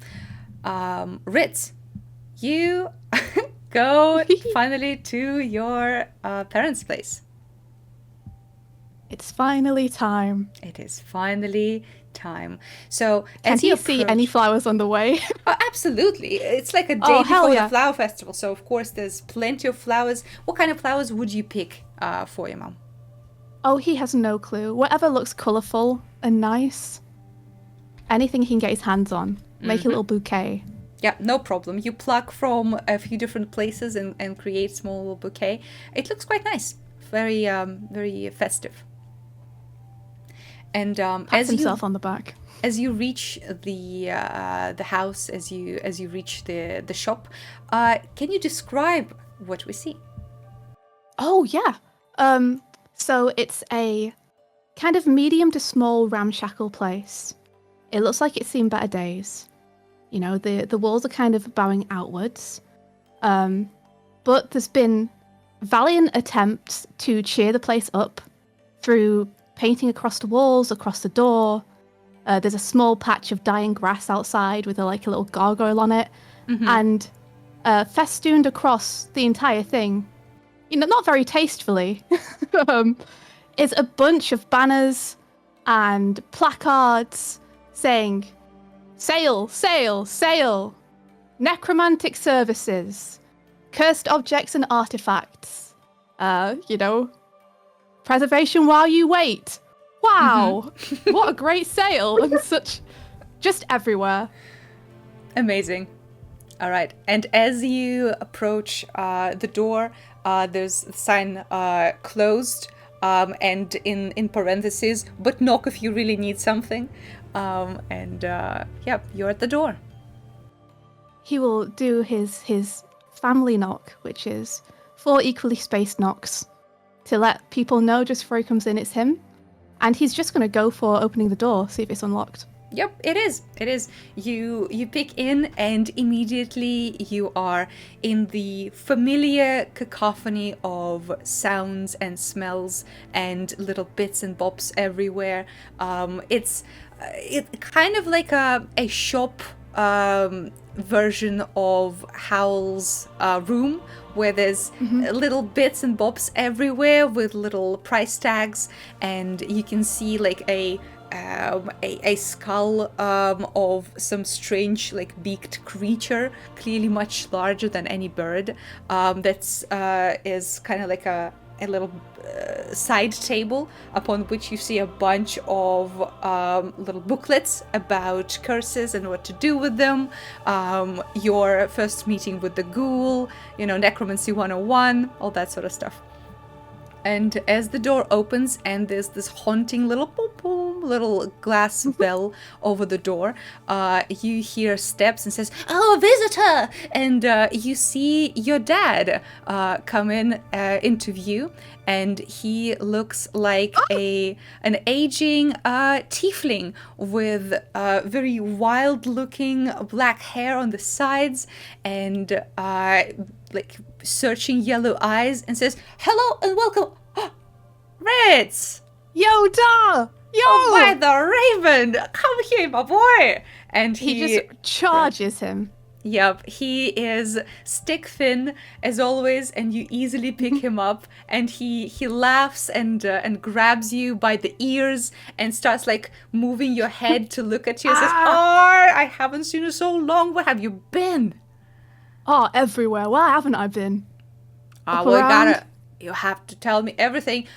Ritz, you go finally to your parents' place. It's finally time. It is finally time. So, Can as you you see approach- any flowers on the way? Oh, absolutely. It's like a day Oh, hell before yeah. the flower festival. So, of course, there's plenty of flowers. What kind of flowers would you pick for your mom? Oh, he has no clue. Whatever looks colourful and nice. Anything he can get his hands on. Make a little bouquet. Yeah, no problem. You pluck from a few different places and create small little bouquet. It looks quite nice. Very, very festive. And Pats himself on the back. as you reach the house, as you reach the shop, can you describe what we see? Oh, yeah. So it's a kind of medium to small ramshackle place. It looks like it's seen better days. You know, the walls are kind of bowing outwards. But there's been valiant attempts to cheer the place up through painting across the walls, across the door. There's a small patch of dying grass outside with a little gargoyle on it. And festooned across the entire thing, you know, not very tastefully, is a bunch of banners and placards saying, "Sail, sail, sail! Necromantic services, cursed objects and artifacts. Preservation while you wait." Wow, what a great sale! And such, just everywhere. Amazing. All right, and as you approach the door, there's the sign closed, and in parentheses, but knock if you really need something. You're at the door. He will do his family knock, which is 4 equally spaced knocks, to let people know just before he comes in it's him. And he's just going to go for opening the door, see if it's unlocked. Yep, it is. It is. You pick in, and immediately you are in the familiar cacophony of sounds and smells and little bits and bobs everywhere. It's kind of like a shop version of Howl's room, where there's little bits and bobs everywhere with little price tags, and you can see like a skull of some strange like beaked creature, clearly much larger than any bird, that's is kind of like a little side table upon which you see a bunch of little booklets about curses and what to do with them, your first meeting with the ghoul, necromancy 101, all that sort of stuff. And as the door opens and there's this haunting little boom boom, little glass bell over the door, you hear steps and says, "Oh, a visitor!" And you see your dad come into view, and he looks like an aging tiefling with very wild-looking black hair on the sides and like searching yellow eyes, and says, "Hello and welcome, Ritz! Yoda! Yo! Oh, by the Raven! Come here, my boy!" And he just charges him. Yep, he is stick thin as always, and you easily pick him up. And he laughs and grabs you by the ears and starts like moving your head to look at you and says, "Oh, I haven't seen you so long. Where have you been?" "Oh, everywhere. Where haven't I been?" You have to tell me everything.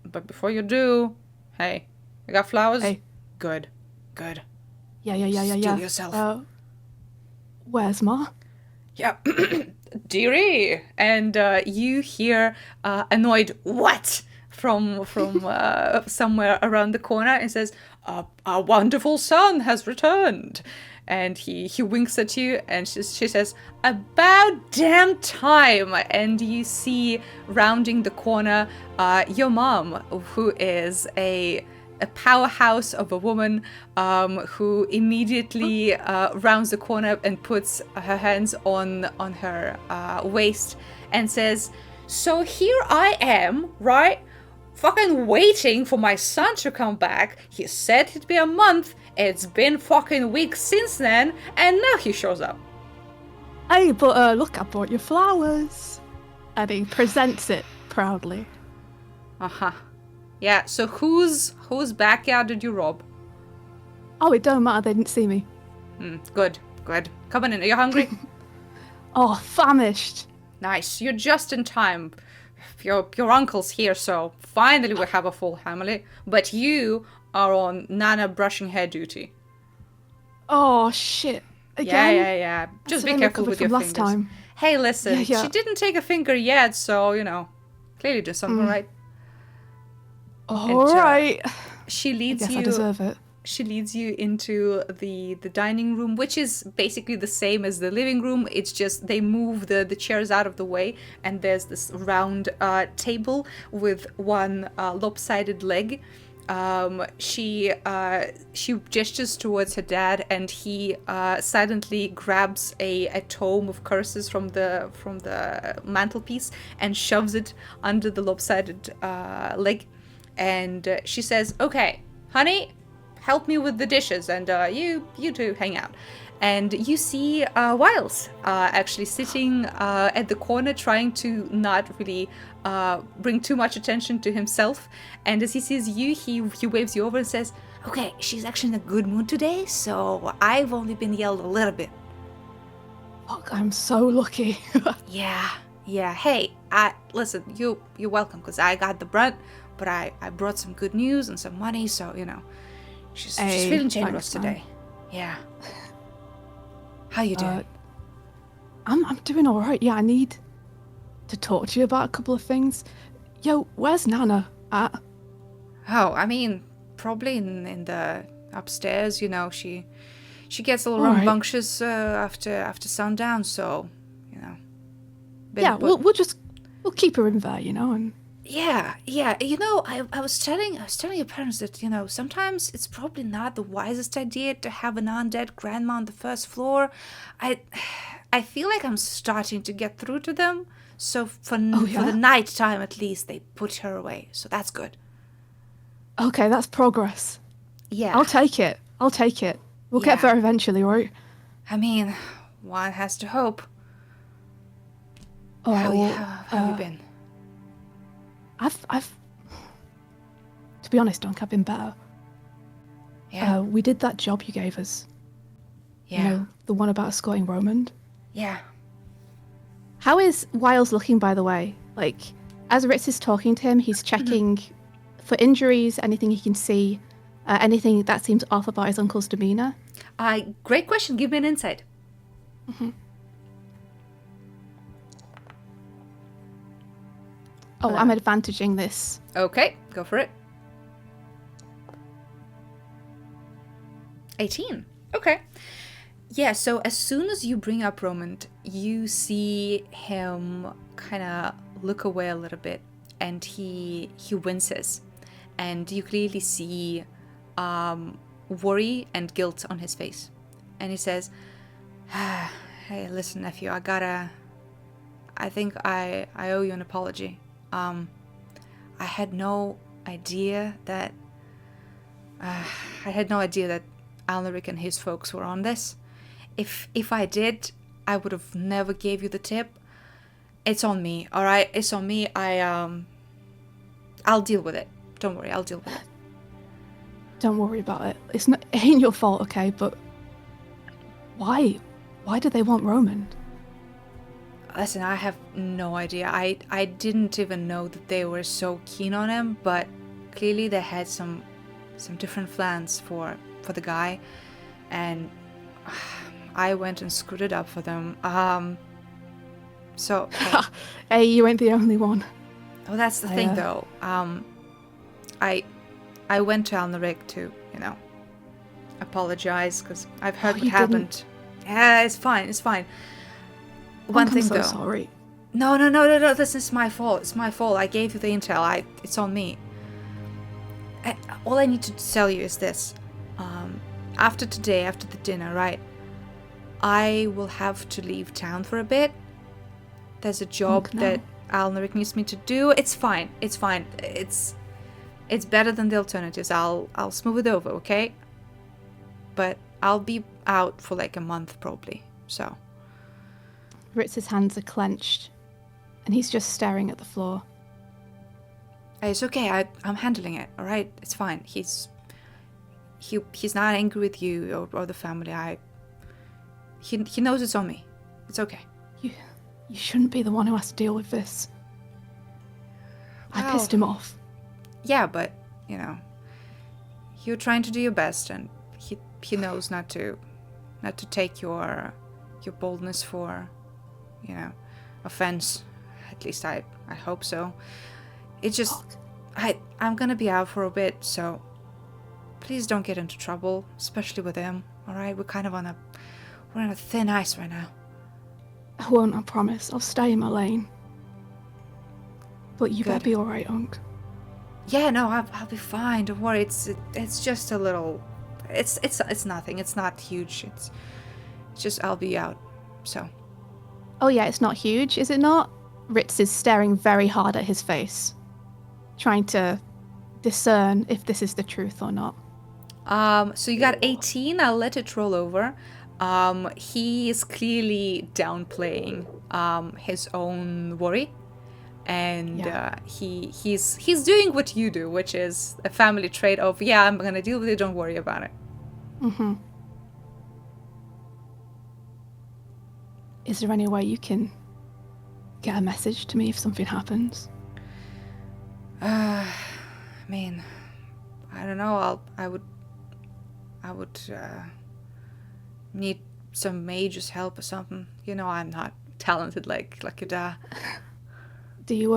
But before you do, hey, you got flowers? Hey. Good. Yeah. Steal yourself. Where's Ma? Yeah, dearie. And you hear annoyed "what?" from somewhere around the corner, and says, "Our wonderful son has returned." And he winks at you, and she says, "About damn time." And you see rounding the corner your mom, who is a powerhouse of a woman, who immediately rounds the corner and puts her hands on her waist and says, "So here I am, right? Fucking waiting for my son to come back. He said it'd be a month. It's been fucking weeks since then, and now he shows up." "Hey, but look, I brought you flowers." And he presents it proudly. Yeah, so whose backyard did you rob? "Oh, it don't matter, they didn't see me." Good. Come on in, are you hungry? "Oh, famished." Nice, you're just in time. Your uncle's here, so finally we have a full family. But you are on Nana brushing hair duty. "Oh, shit. Again?" Yeah. Just be careful with your fingers. Last time. Hey, listen, Yeah. she didn't take a finger yet, so, clearly did something right. All right. She leads I guess you. I deserve it. She leads you into the dining room, which is basically the same as the living room. It's just they move the chairs out of the way, and there's this round table with one lopsided leg. She gestures towards her dad, and he silently grabs a tome of curses from the mantelpiece and shoves it under the lopsided leg. And she says, "Okay, honey, help me with the dishes, and you two hang out." and you see Wiles actually sitting at the corner, trying to not really bring too much attention to himself. And as he sees you, he waves you over and says, "Okay, she's actually in a good mood today, so I've only been yelled a little bit." Fuck, I'm so lucky. Yeah. Hey, listen, you're welcome, because I got the brunt, but I brought some good news and some money, so, you know, she's feeling generous today. Yeah. How you doing? I'm doing all right. Yeah, I need to talk to you about a couple of things. Yo, where's Nana at? Oh, I mean, probably in the upstairs, you know, she gets a little All right. rambunctious after sundown, so, you know. Yeah, we'll keep her in there, you know, and Yeah. You know, I was telling your parents that, you know, sometimes it's probably not the wisest idea to have an undead grandma on the first floor. I feel like I'm starting to get through to them. So for the night time at least, they put her away. So that's good. okay, that's progress. Yeah. I'll take it. We'll get there eventually, right? I mean, one has to hope. All right, How have you been? I've to be honest, Dunk, I've been better. Yeah. We did that job you gave us. Yeah. You know, the one about escorting Roman. Yeah. How is Wiles looking, by the way? Like, as Ritz is talking to him, he's checking for injuries, anything he can see, anything that seems off about his uncle's demeanor. Great question. Give me an insight. Oh, I'm advantaging this. Okay, go for it. 18. Okay. Yeah, so as soon as you bring up Roman, you see him kind of look away a little bit, and he winces. And you clearly see worry and guilt on his face. And he says, "Hey, listen, nephew, I think I owe you an apology. I had no idea that Alneric and his folks were on this. If I did, I would have never gave you the tip. It's on me, all right? It's on me. I'll deal with it. Don't worry, I'll deal with it." Don't worry about it. It ain't your fault, okay? But why? Why do they want Roman? Listen, I have no idea. I didn't even know that they were so keen on him, but clearly they had some different plans for the guy, and I went and screwed it up for them. So Hey, you ain't the only one. well, that's the thing, though. I went to Alneric to, you know, apologize, because I've heard what happened. Yeah, it's fine. One thing, so though. Sorry. No. This is my fault. It's my fault. I gave you the intel. It's on me. All I need to tell you is this. After today, after the dinner, right? I will have to leave town for a bit. There's a job that Alneric needs me to do. It's fine. It's better than the alternatives. I'll smooth it over, okay? But I'll be out for like a month probably. So. Ritz's hands are clenched, and he's just staring at the floor. Hey, it's okay. I'm handling it. All right, it's fine. He's not angry with you or the family. He knows it's on me. It's okay. You shouldn't be the one who has to deal with this. I pissed him off. Yeah, but you know, you're trying to do your best, and he knows not to take your boldness for, you know, offense. At least I hope so. It's just I'm gonna be out for a bit, so please don't get into trouble, especially with him. All right, we're on a thin ice right now. I won't, I promise. I'll stay in my lane. But you better be all right, Unc. Yeah, no, I'll be fine. Don't worry. It's just a little. It's nothing. It's not huge. It's just I'll be out. So. Oh yeah, it's not huge, is it not? Ritz is staring very hard at his face, trying to discern if this is the truth or not. So you got 18. I'll let it roll over. He is clearly downplaying his own worry, and he's doing what you do, which is a family trait of, yeah, I'm gonna deal with it, don't worry about it. Mm-hmm. Is there any way you can get a message to me if something happens? I mean, I don't know. I would need some mage's help or something. You know, I'm not talented like you. Do you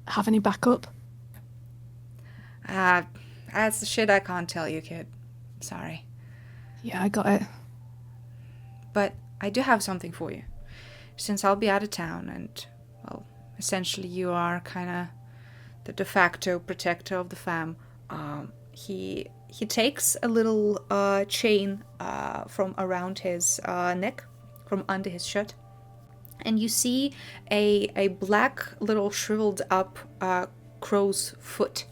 have any backup? That's the shit I can't tell you, kid. Sorry. Yeah, I got it. But I do have something for you. Since I'll be out of town and, well, essentially you are kind of the de facto protector of the fam, he takes a little chain from around his neck, from under his shirt, and you see a black little shriveled up crow's foot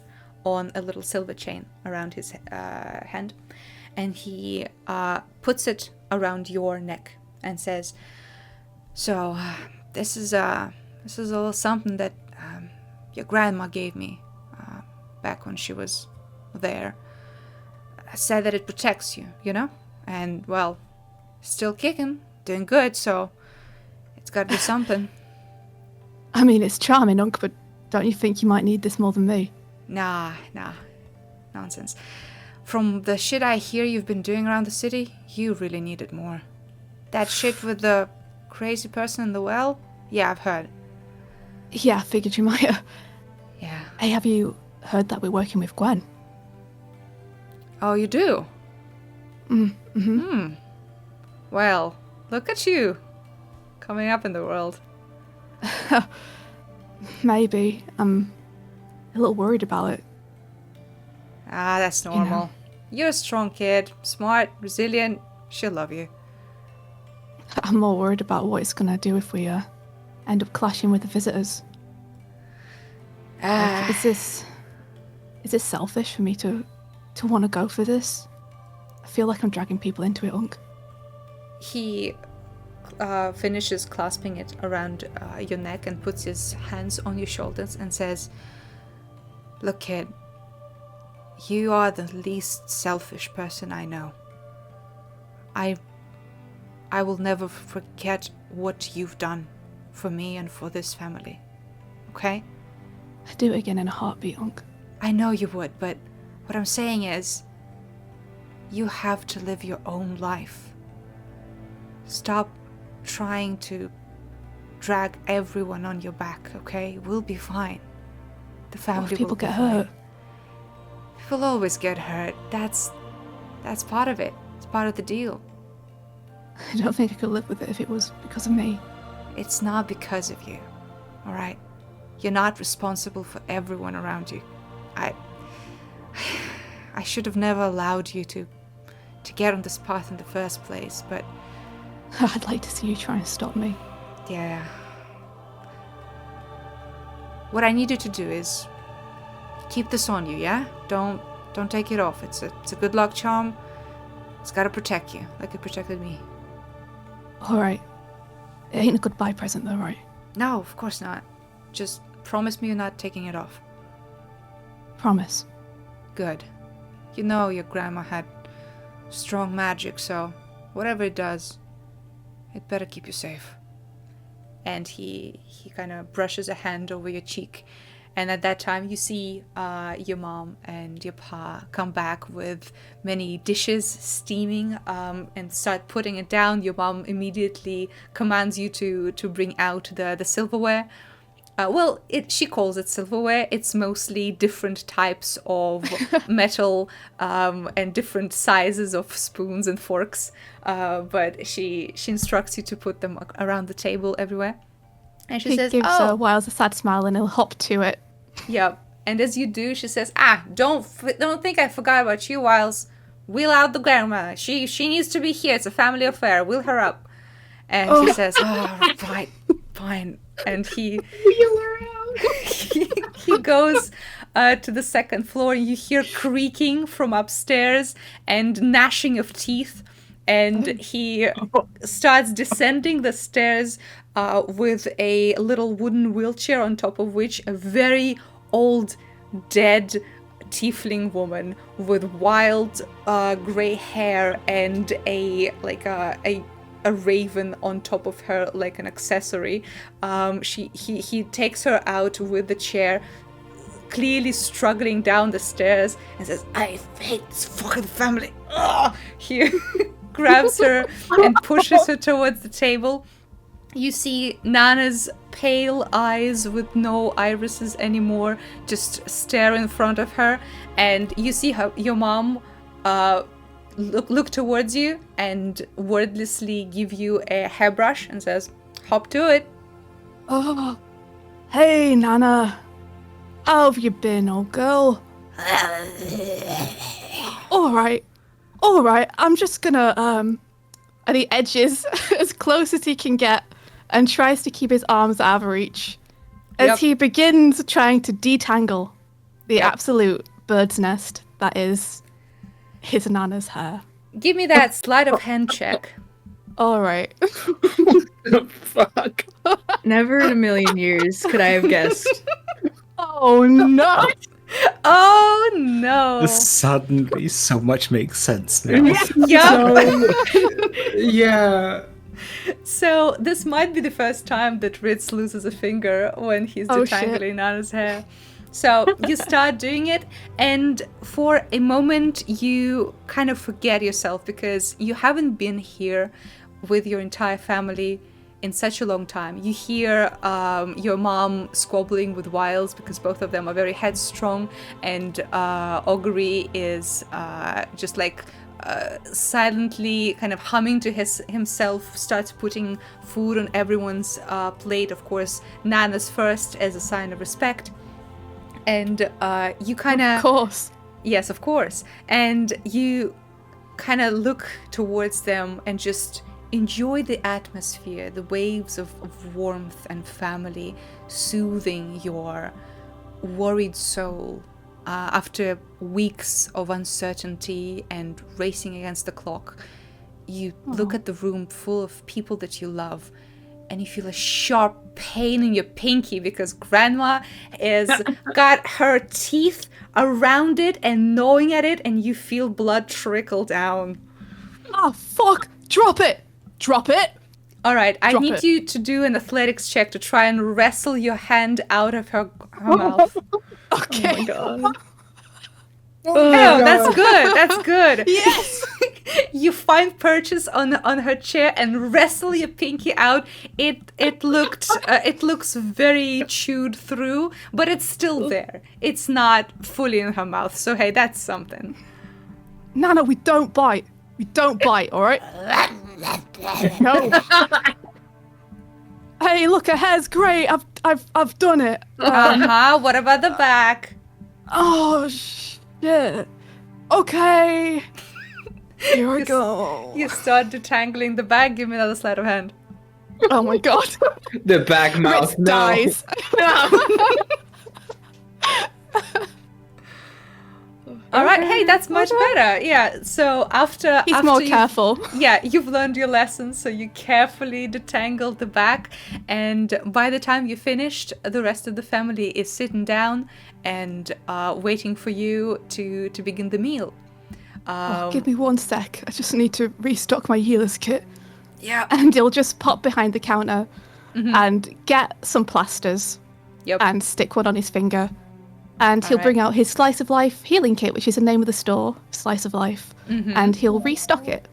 on a little silver chain around his hand, and he puts it around your neck and says, "So this is a little something that your grandma gave me back when she was there. Said that it protects you, you know? And, well, still kicking, doing good, so it's got to be something." I mean, it's charming, Unc, but don't you think you might need this more than me? Nah. Nonsense. From the shit I hear you've been doing around the city, you really need it more. That shit with the crazy person in the well? Yeah, I've heard. Yeah, I figured you might. Yeah. Hey, have you heard that we're working with Gwen? Oh, you do? Mm-hmm. Well, look at you. Coming up in the world. Maybe. I'm a little worried about it. Ah, that's normal. You know. You're a strong kid. Smart, resilient. She'll love you. I'm more worried about what it's gonna do if we end up clashing with the visitors. Like, is this selfish for me to want to go for this? I feel like I'm dragging people into it, Unc. He finishes clasping it around your neck and puts his hands on your shoulders and says, "Look, kid, you are the least selfish person I know. I will never forget what you've done for me and for this family. Okay? I'd do it again in a heartbeat, Unc. I know you would, but what I'm saying is, you have to live your own life. Stop trying to drag everyone on your back, okay? We'll be fine. The family What if people will be get fine. hurt? People always get hurt. That's part of it. It's part of the deal. I don't think I could live with it if it was because of me. It's not because of you, all right? You're not responsible for everyone around you. I should have never allowed you to get on this path in the first place, but I'd like to see you try and stop me. yeah. What I need you to do is keep this on you, yeah? Don't take it off. It's a good luck charm. It's gotta protect you, like it protected me. Alright. It ain't a goodbye present though, right? No, of course not. Just promise me you're not taking it off. Promise. Good. You know your grandma had strong magic, so whatever it does, it better keep you safe. And he kind of brushes a hand over your cheek. And at that time, you see your mom and your pa come back with many dishes steaming and start putting it down. Your mom immediately commands you to bring out the silverware. She calls it silverware. It's mostly different types of metal and different sizes of spoons and forks. But she instructs you to put them around the table everywhere. And she says, gives "Oh, Wiles a sad smile and he'll hop to it. Yep." And as you do, she says, don't think I forgot about you, Wiles. Wheel out the grandma. She needs to be here. It's a family affair. Wheel her up." And he says, "Oh, fine." And he goes to the second floor, and you hear creaking from upstairs and gnashing of teeth. and he starts descending the stairs with a little wooden wheelchair on top of which a very old, dead tiefling woman with wild gray hair and a raven on top of her like an accessory. He takes her out with the chair, clearly struggling down the stairs, and says, "I hate this fucking family." Ugh! He grabs her and pushes her towards the table. You see Nana's pale eyes with no irises anymore just stare in front of her, and you see your mom look towards you and wordlessly give you a hairbrush and says, "Hop to it." Oh, hey, Nana. How have you been, old girl? All right. I'm just gonna, and he edges as close as he can get and tries to keep his arms out of reach as he begins trying to detangle the absolute bird's nest that is his Nana's hair. Give me that sleight of hand check. All right. Fuck. Never in a million years could I have guessed. Oh, no. Oh no! Suddenly, so much makes sense now. Yeah. So this might be the first time that Ritz loses a finger when he's detangling Nana's hair. So you start doing it, and for a moment you kind of forget yourself because you haven't been here with your entire family in such a long time. You hear your mom squabbling with Wiles because both of them are very headstrong, and Augury is just like silently kind of humming to himself, starts putting food on everyone's plate. Of course, Nana's first as a sign of respect. And you kind of... Of course. Yes, of course. And you kind of look towards them and just enjoy the atmosphere, the waves of warmth and family soothing your worried soul after weeks of uncertainty and racing against the clock. You look at the room full of people that you love, and you feel a sharp pain in your pinky because Grandma is got her teeth around it and gnawing at it, and you feel blood trickle down. Oh, fuck! Drop it! All right, I Drop need it. you to do an athletics check to try and wrestle your hand out of her mouth. Okay. Oh my god. Oh, that's good. That's good. Yes! You find purchase on her chair and wrestle your pinky out. It looks very chewed through, but it's still there. It's not fully in her mouth. So hey, that's something. Nana, we don't bite, all right? No. Hey, look, her hair's great. I've done it. What about the back? Oh shit. Okay. Here I go. You start detangling the bag. Give me another sleight of hand. Oh my god. The back mouth. Ritz No. dies. All right. Hey, that's much better. Yeah. So after He's more you- careful. Yeah, you've learned your lesson, so you carefully detangled the back, and by the time you finished, the rest of the family is sitting down and waiting for you to begin the meal. Give me 1 sec. I just need to restock my healer's kit. Yeah. And he'll just pop behind the counter and get some plasters Yep. and stick one on his finger. And he'll Alright. bring out his Slice of Life healing kit, which is the name of the store, Slice of Life. And he'll restock it.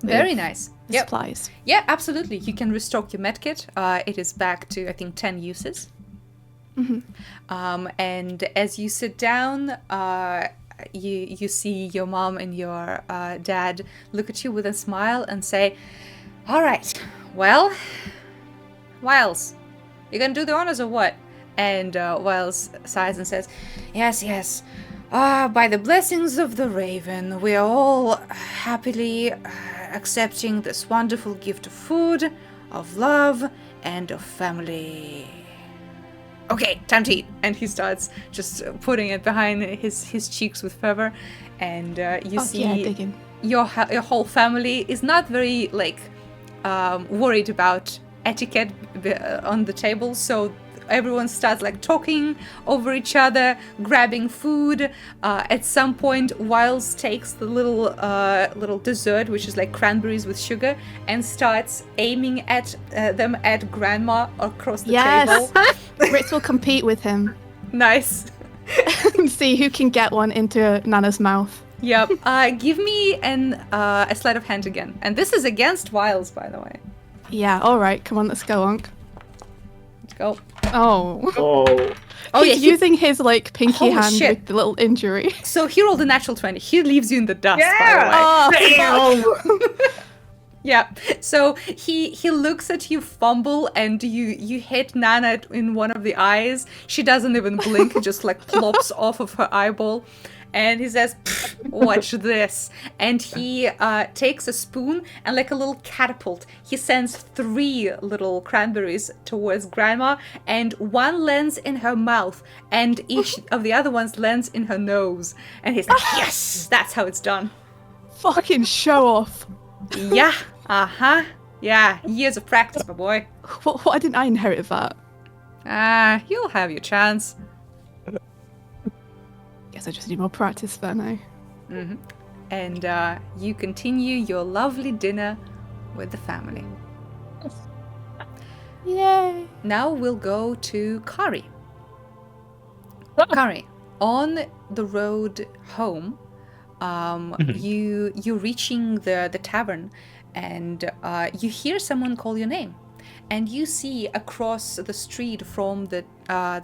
Very with nice. the Yep. supplies. Yeah, absolutely. You can restock your medkit. It is back to, I think, 10 uses. And as you sit down, you see your mom and your dad look at you with a smile and say, "All right, well, Wiles, you gonna do the honors or what?" And Wiles sighs and says, Yes. By the blessings of the Raven, we are all happily accepting this wonderful gift of food, of love, and of family. Okay, time to eat." And he starts just putting it behind his cheeks with fervor. And you see... Yeah, digging. your whole family is not very like worried about etiquette on the table, so everyone starts like talking over each other, grabbing food. At some point, Wiles takes the little dessert, which is like cranberries with sugar, and starts aiming at them at Grandma across the table. Ritz will compete with him Nice. and see who can get one into Nana's mouth. Yep. Give me a sleight of hand again, and this is against Wiles, by the way. Yeah, alright, come on, let's go, Onk. Let's go. Oh. Oh He's yeah. using his like pinky Holy hand shit. with the little injury. So he rolled a natural 20. He leaves you in the dust, by the way. Yeah. So he looks at you fumble, and you hit Nana in one of the eyes. She doesn't even blink. It just like plops off of her eyeball. And he says, watch this. And he takes a spoon and like a little catapult, he sends 3 little cranberries towards Grandma, and one lands in her mouth, and each of the other ones lands in her nose. And he's like, yes, that's how it's done. Fucking show off. Yeah, uh-huh. Yeah, years of practice, my boy. Why didn't I inherit that? You'll have your chance. Guess I just need more practice then, eh? Mm-hmm. And you continue your lovely dinner with the family. Yay! Now we'll go to Kari. Kari, on the road home, you're reaching the tavern, and you hear someone call your name, and you see across the street from the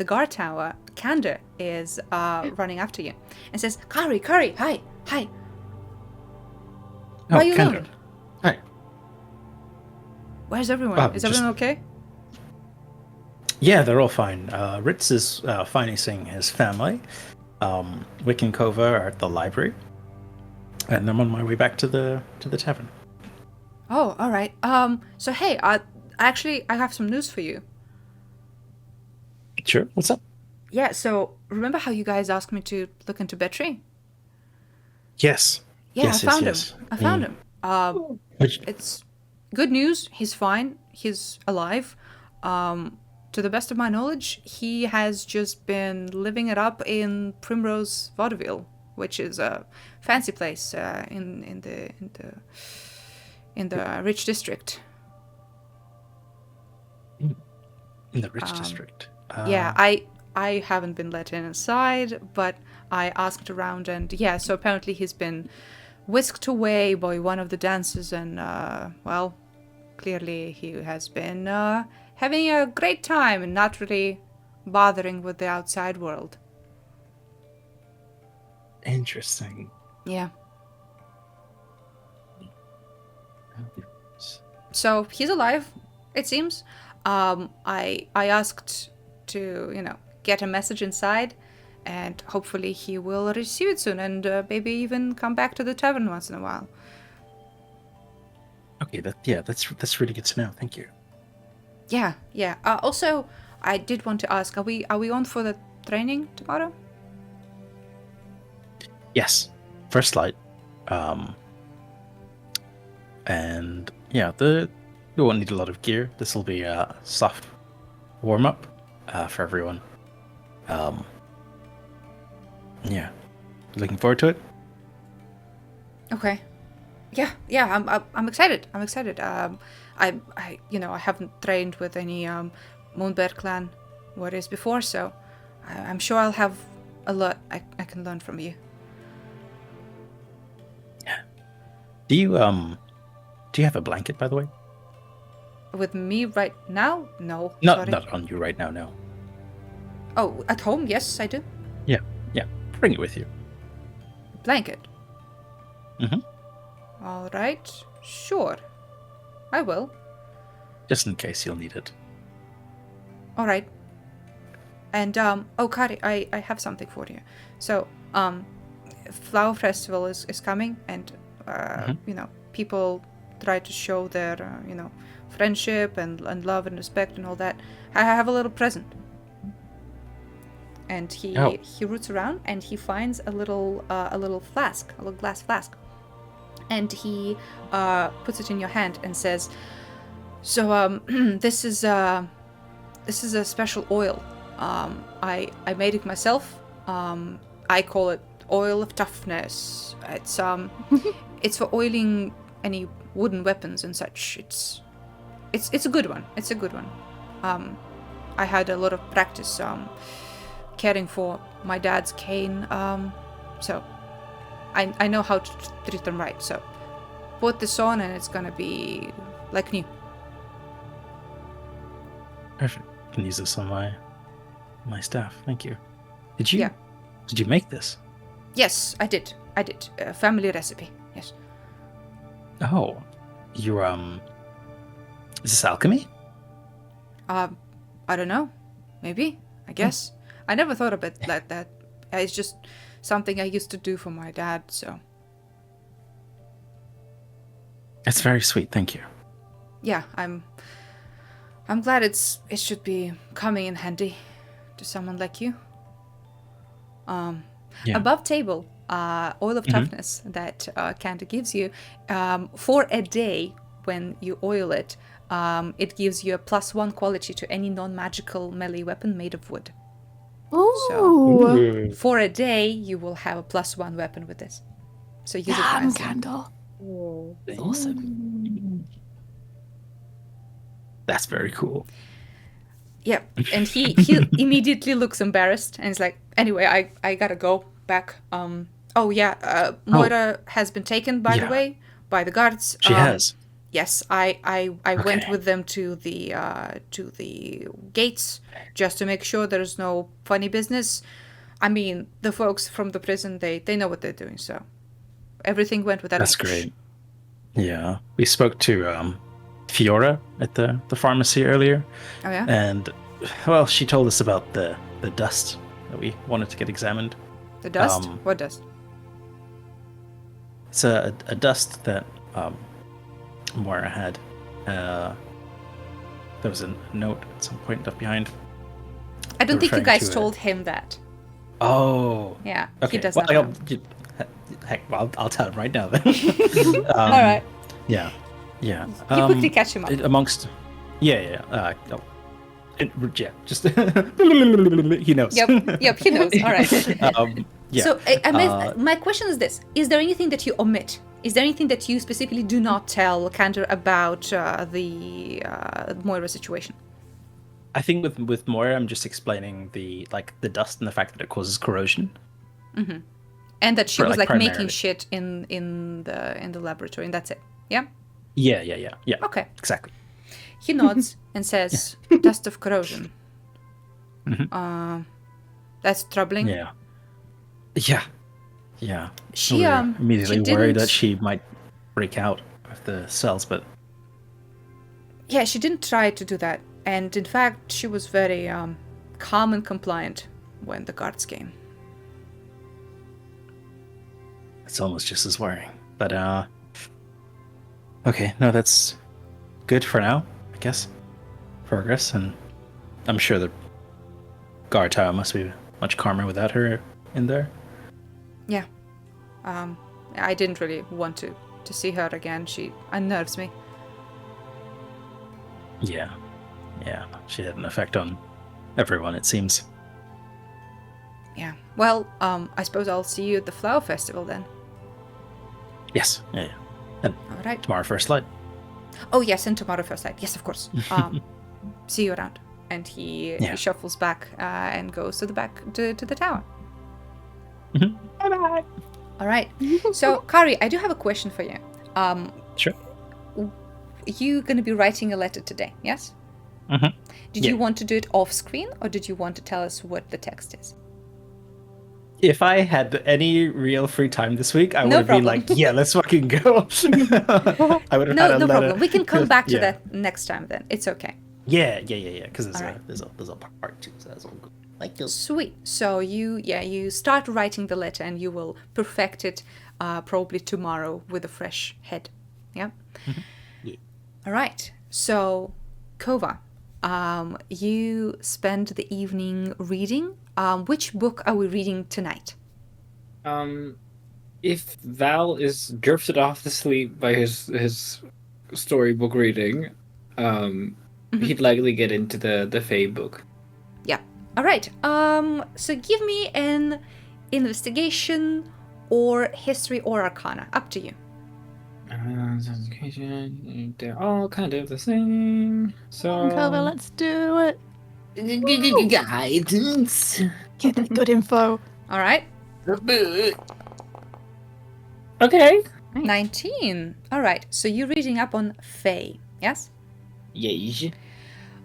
guard tower, Kander is running after you and says, Kari, hi. Why are you Kander. alone? Hi. Where's everyone? Is everyone okay? Yeah, they're all fine. Ritz is financing his family. Wick and Kova are at the library. And I'm on my way back to the tavern. Oh, all right. So hey, I have some news for you. Sure, what's up? Yeah, so remember how you guys asked me to look into Betry? Yes. Yeah, Yes, I found yes. him. I found him. Which, It's good news. He's fine. He's alive. To the best of my knowledge, he has just been living it up in Primrose Vaudeville, which is a fancy place in the rich district. in the rich district. Yeah, I haven't been let inside, but I asked around, and yeah, so apparently he's been whisked away by one of the dancers, and well, clearly he has been having a great time and not really bothering with the outside world. Interesting. Yeah. So he's alive, it seems. I asked to, get a message inside, and hopefully he will receive it soon, and maybe even come back to the tavern once in a while. Okay, that's really good to know. Thank you. Yeah. Also, I did want to ask: Are we on for the training tomorrow? Yes, first light. And yeah, we won't need a lot of gear. This will be a soft warm up for everyone. Yeah, looking forward to it. Okay. Yeah. I'm excited. I haven't trained with any Moonbear clan warriors before, so I'm sure I'll have a lot I can learn from you. Yeah. Do you have a blanket, by the way? With me right now? No. No, sorry. not on you right now. No. Oh, at home? Yes, I do. Yeah. Bring it with you. Blanket. Mhm. All right. Sure. I will. Just in case you'll need it. All right. And Kari, I have something for you. So, Flower Festival is coming, and people try to show their friendship and love and respect and all that. I have a little present. And he roots around and he finds a little flask, a little glass flask. and he puts it in your hand and says, "So this is a special oil. I made it myself. I call it oil of toughness. It's for oiling any wooden weapons and such. It's a good one. It's a good one. I had a lot of practice caring for my dad's cane, so I know how to treat them right. So put this on and it's gonna be like new." Perfect. I can use this on my staff. Thank you. Did you? Yeah. Did you make this? Yes, I did. Family recipe. Yes. Oh, you Is this alchemy? I don't know. Maybe. I guess. I never thought of it like that. It's just something I used to do for my dad. So. It's very sweet. Thank you. Yeah, I'm glad it should be coming in handy to someone like you. Yeah. Above table, oil of toughness that Cantor gives you for a day when you oil it. It gives you a +1 quality to any non-magical melee weapon made of wood. Ooh. So for a day, you will have a +1 weapon with this. So use it Damn, wisely. Candle. It's awesome. That's very cool. Yeah, and he immediately looks embarrassed and is like, "Anyway, I gotta go back. Moira has been taken, by the way, by the guards. She has. Yes, I went with them to the gates just to make sure there's no funny business. I mean, the folks from the prison, they know what they're doing, so everything went without That's a hitch." great. Yeah, we spoke to Fiora at the pharmacy earlier. Oh yeah. And well, she told us about the dust that we wanted to get examined. The dust? What dust? It's a dust that Moira had. There was a note at some point left behind. I don't think you referring guys to told him that. Oh. Yeah, Okay. he does well, not know. I'll tell him right now then. All right. Yeah. Yeah. You quickly catch him up. Amongst. Yeah. Just he knows. Yep, he knows. All right. Yeah. So, my question is this: is there anything that you omit? Is there anything that you specifically do not tell Cantor about the Moira situation? I think with Moira, I'm just explaining the dust and the fact that it causes corrosion. Mm-hmm. And that she For, was like, making primarily. shit in the laboratory, and that's it. Yeah. Yeah. Okay. Exactly. He nods and says, "Dust of corrosion. Mhm. That's troubling." Yeah. She We were immediately she worried didn't- that she might break out of the cells, but Yeah, she didn't try to do that, and in fact, she was very calm and compliant when the guards came. it's almost just as worrying. But okay, no, that's good for now, I guess. Progress, and I'm sure the guard tower must be much calmer without her in there. Yeah. I didn't really want to see her again. She unnerves me. Yeah, she had an effect on everyone, it seems. Yeah. Well, I suppose I'll see you at the flower festival then. Yes, yeah. And All right. tomorrow first light. Oh yes, and tomorrow first light. Yes, of course. See you around. And he shuffles back and goes to the back to the tower. Bye-bye. All right. So, Kari, I do have a question for you. Sure. You're going to be writing a letter today, yes? Mhm. Did Yeah. you want to do it off screen, or did you want to tell us what the text is? If I had any real free time this week, I No would problem. be like, yeah, let's fucking go. I would have had a No letter. problem. We can come back to Yeah. that next time then. It's okay. Yeah. Because there's Alright. there's a part 2, so that's all good. Like you. Sweet. So you start writing the letter and you will perfect it probably tomorrow with a fresh head. Yeah? Yeah. All right. So, Kova, you spend the evening reading. Which book are we reading tonight? if Val is drifted off to sleep by his storybook reading, he'd likely get into the Fae book. Yeah. All right. So give me an investigation or history or arcana. Up to you. They're all kind of the same. So Cover, let's do it. guidance. Get that good info. All right. Okay. 19. All right. So you're reading up on Fae. Yes. Yes.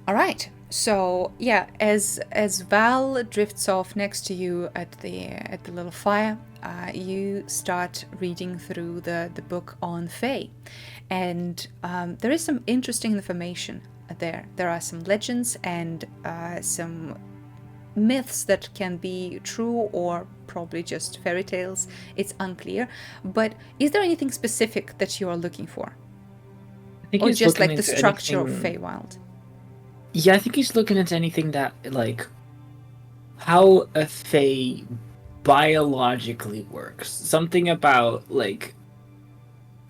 All right. So yeah, as Val drifts off next to you at the little fire, you start reading through the book on Fae, and there is some interesting information there. There are some legends and some myths that can be true or probably just fairy tales. It's unclear. But is there anything specific that you are looking for, I think or he's just looking like the into structure of anything- Feywild? Yeah, I think he's looking into anything that, like, how a Fae biologically works. Something about, like,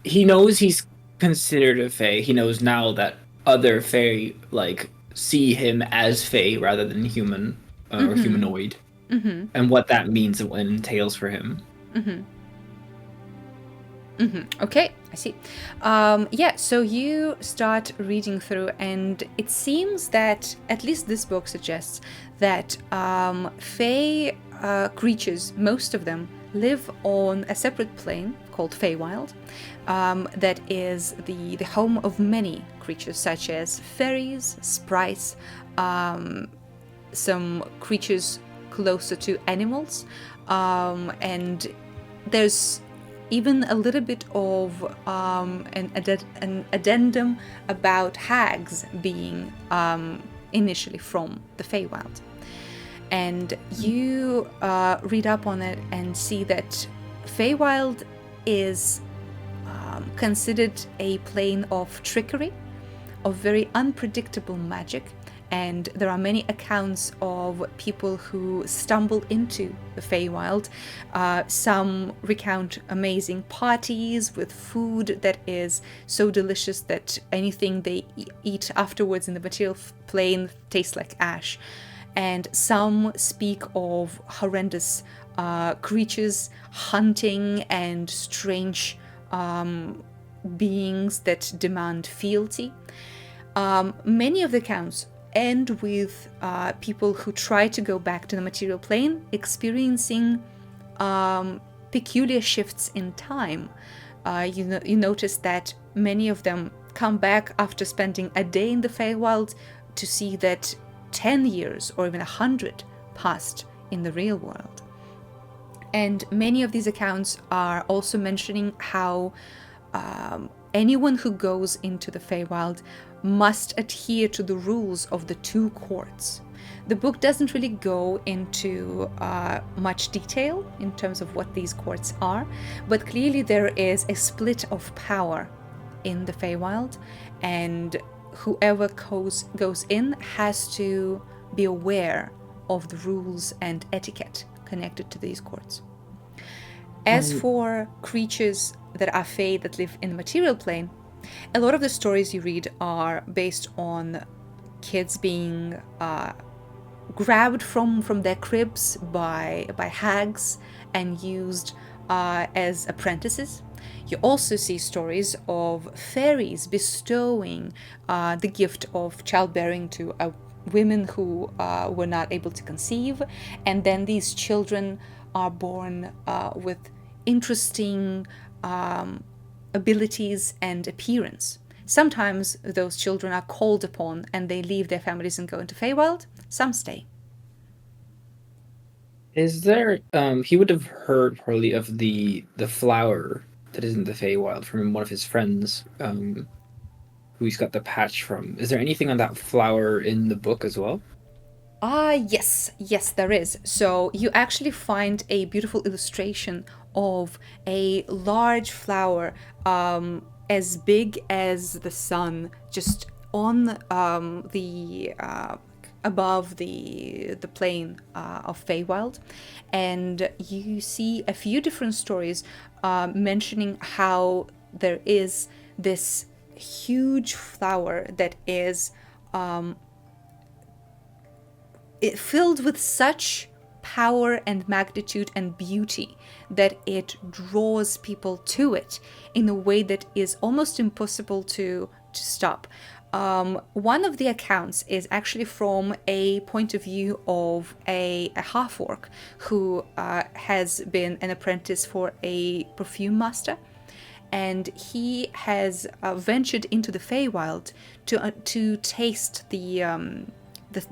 he knows he's considered a Fae. He knows now that other Fae, like, see him as Fae rather than human or humanoid. Mm-hmm. And what that means and what it entails for him. Mm-hmm. Mm-hmm. Okay, I see. Yeah, so you start reading through, and it seems that, at least this book suggests, that Fae creatures, most of them, live on a separate plane called Feywild, that is the home of many creatures, such as fairies, sprites, some creatures closer to animals, and there's even a little bit of an addendum about hags being initially from the Feywild. And you read up on it and see that Feywild is considered a plane of trickery, of very unpredictable magic, and there are many accounts of people who stumble into the Feywild. Some recount amazing parties with food that is so delicious that anything they eat afterwards in the material plane tastes like ash. And some speak of horrendous creatures hunting and strange beings that demand fealty. Many of the accounts end with people who try to go back to the material plane experiencing peculiar shifts in time. You notice that many of them come back after spending a day in the Feywild to see that 10 years or even 100 passed in the real world. And many of these accounts are also mentioning how anyone who goes into the Feywild must adhere to the rules of the two courts. The book doesn't really go into much detail in terms of what these courts are, but clearly there is a split of power in the Feywild, and whoever goes in has to be aware of the rules and etiquette connected to these courts. As for creatures that are Fae that live in the material plane, a lot of the stories you read are based on kids being grabbed from their cribs by hags and used as apprentices. You also see stories of fairies bestowing the gift of childbearing to women who were not able to conceive, and then these children are born with interesting abilities and appearance. Sometimes those children are called upon and they leave their families and go into Feywild. Some stay. Is there he would have heard probably of the flower that is in the Feywild from one of his friends who he's got the patch from. Is there anything on that flower in the book as well? Yes, there is. So you actually find a beautiful illustration of a large flower as big as the sun, just on the above the plane of Feywild, and you see a few different stories mentioning how there is this huge flower that is filled with such power and magnitude and beauty that it draws people to it in a way that is almost impossible to stop. One of the accounts is actually from a point of view of a half-orc who has been an apprentice for a perfume master, and he has ventured into the Feywild to taste the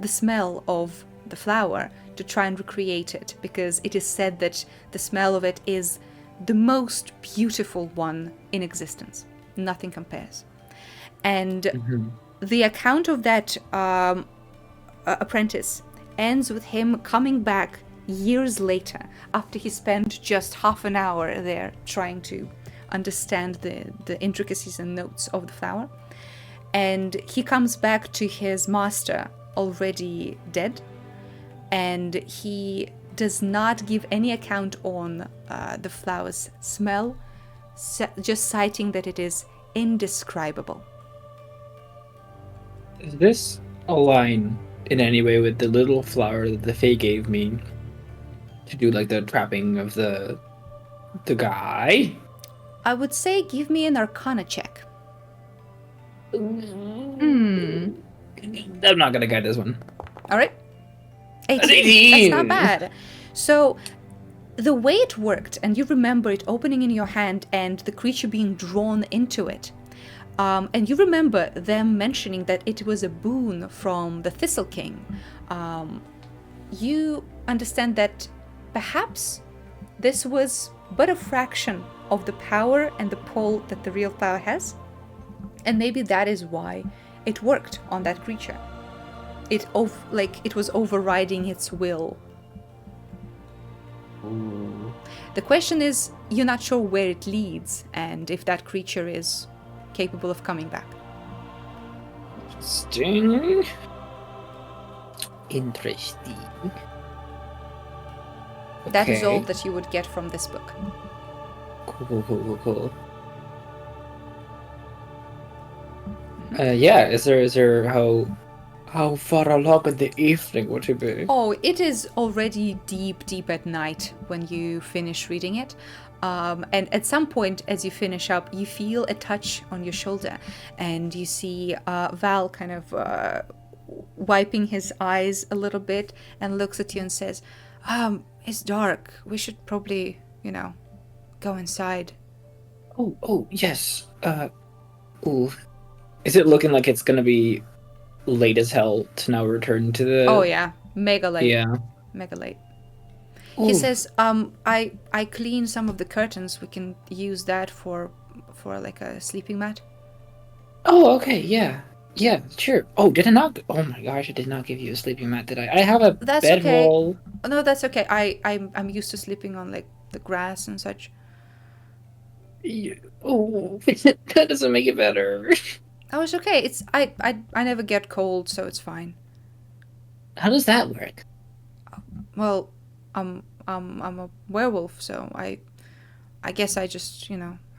smell of the flower, to try and recreate it, because it is said that the smell of it is the most beautiful one in existence. Nothing compares. And the account of that apprentice ends with him coming back years later, after he spent just half an hour there trying to understand the intricacies and notes of the flower. And he comes back to his master already dead, and he does not give any account on the flower's smell, just citing that it is indescribable. Is this align in any way with the little flower that the Fae gave me to do like the trapping of the guy? I would say give me an Arcana check. I'm not gonna get this one. All right. 18. 18. That's not bad. So the way it worked, and you remember it opening in your hand and the creature being drawn into it, and you remember them mentioning that it was a boon from the Thistle King. You understand that perhaps this was but a fraction of the power and the pull that the real flower has, and maybe that is why it worked on that creature. It was overriding its will. Ooh. The question is, you're not sure where it leads and if that creature is capable of coming back. Interesting. That is Okay. all that you would get from this book. Cool. Yeah, is there how far along in the evening would it be? Oh, it is already deep at night when you finish reading it. And at some point, as you finish up, you feel a touch on your shoulder, and you see Val kind of wiping his eyes a little bit and looks at you and says, it's dark. We should probably, go inside. Oh, yes. Ooh. Is it looking like it's gonna be late as hell to now return to the... Oh, yeah. Mega late. Yeah. Mega late. Ooh. He says, I cleaned some of the curtains. We can use that for like a sleeping mat. Oh, okay, yeah. Yeah, sure. Oh, did I not? Oh my gosh, I did not give you a sleeping mat, did I? I have a That's bedroll. Okay. No, that's okay. I'm used to sleeping on like the grass and such. Oh, that doesn't make it better. Oh, it's okay. It's I never get cold, so it's fine. How does that work? Well, I'm a werewolf, so I guess I just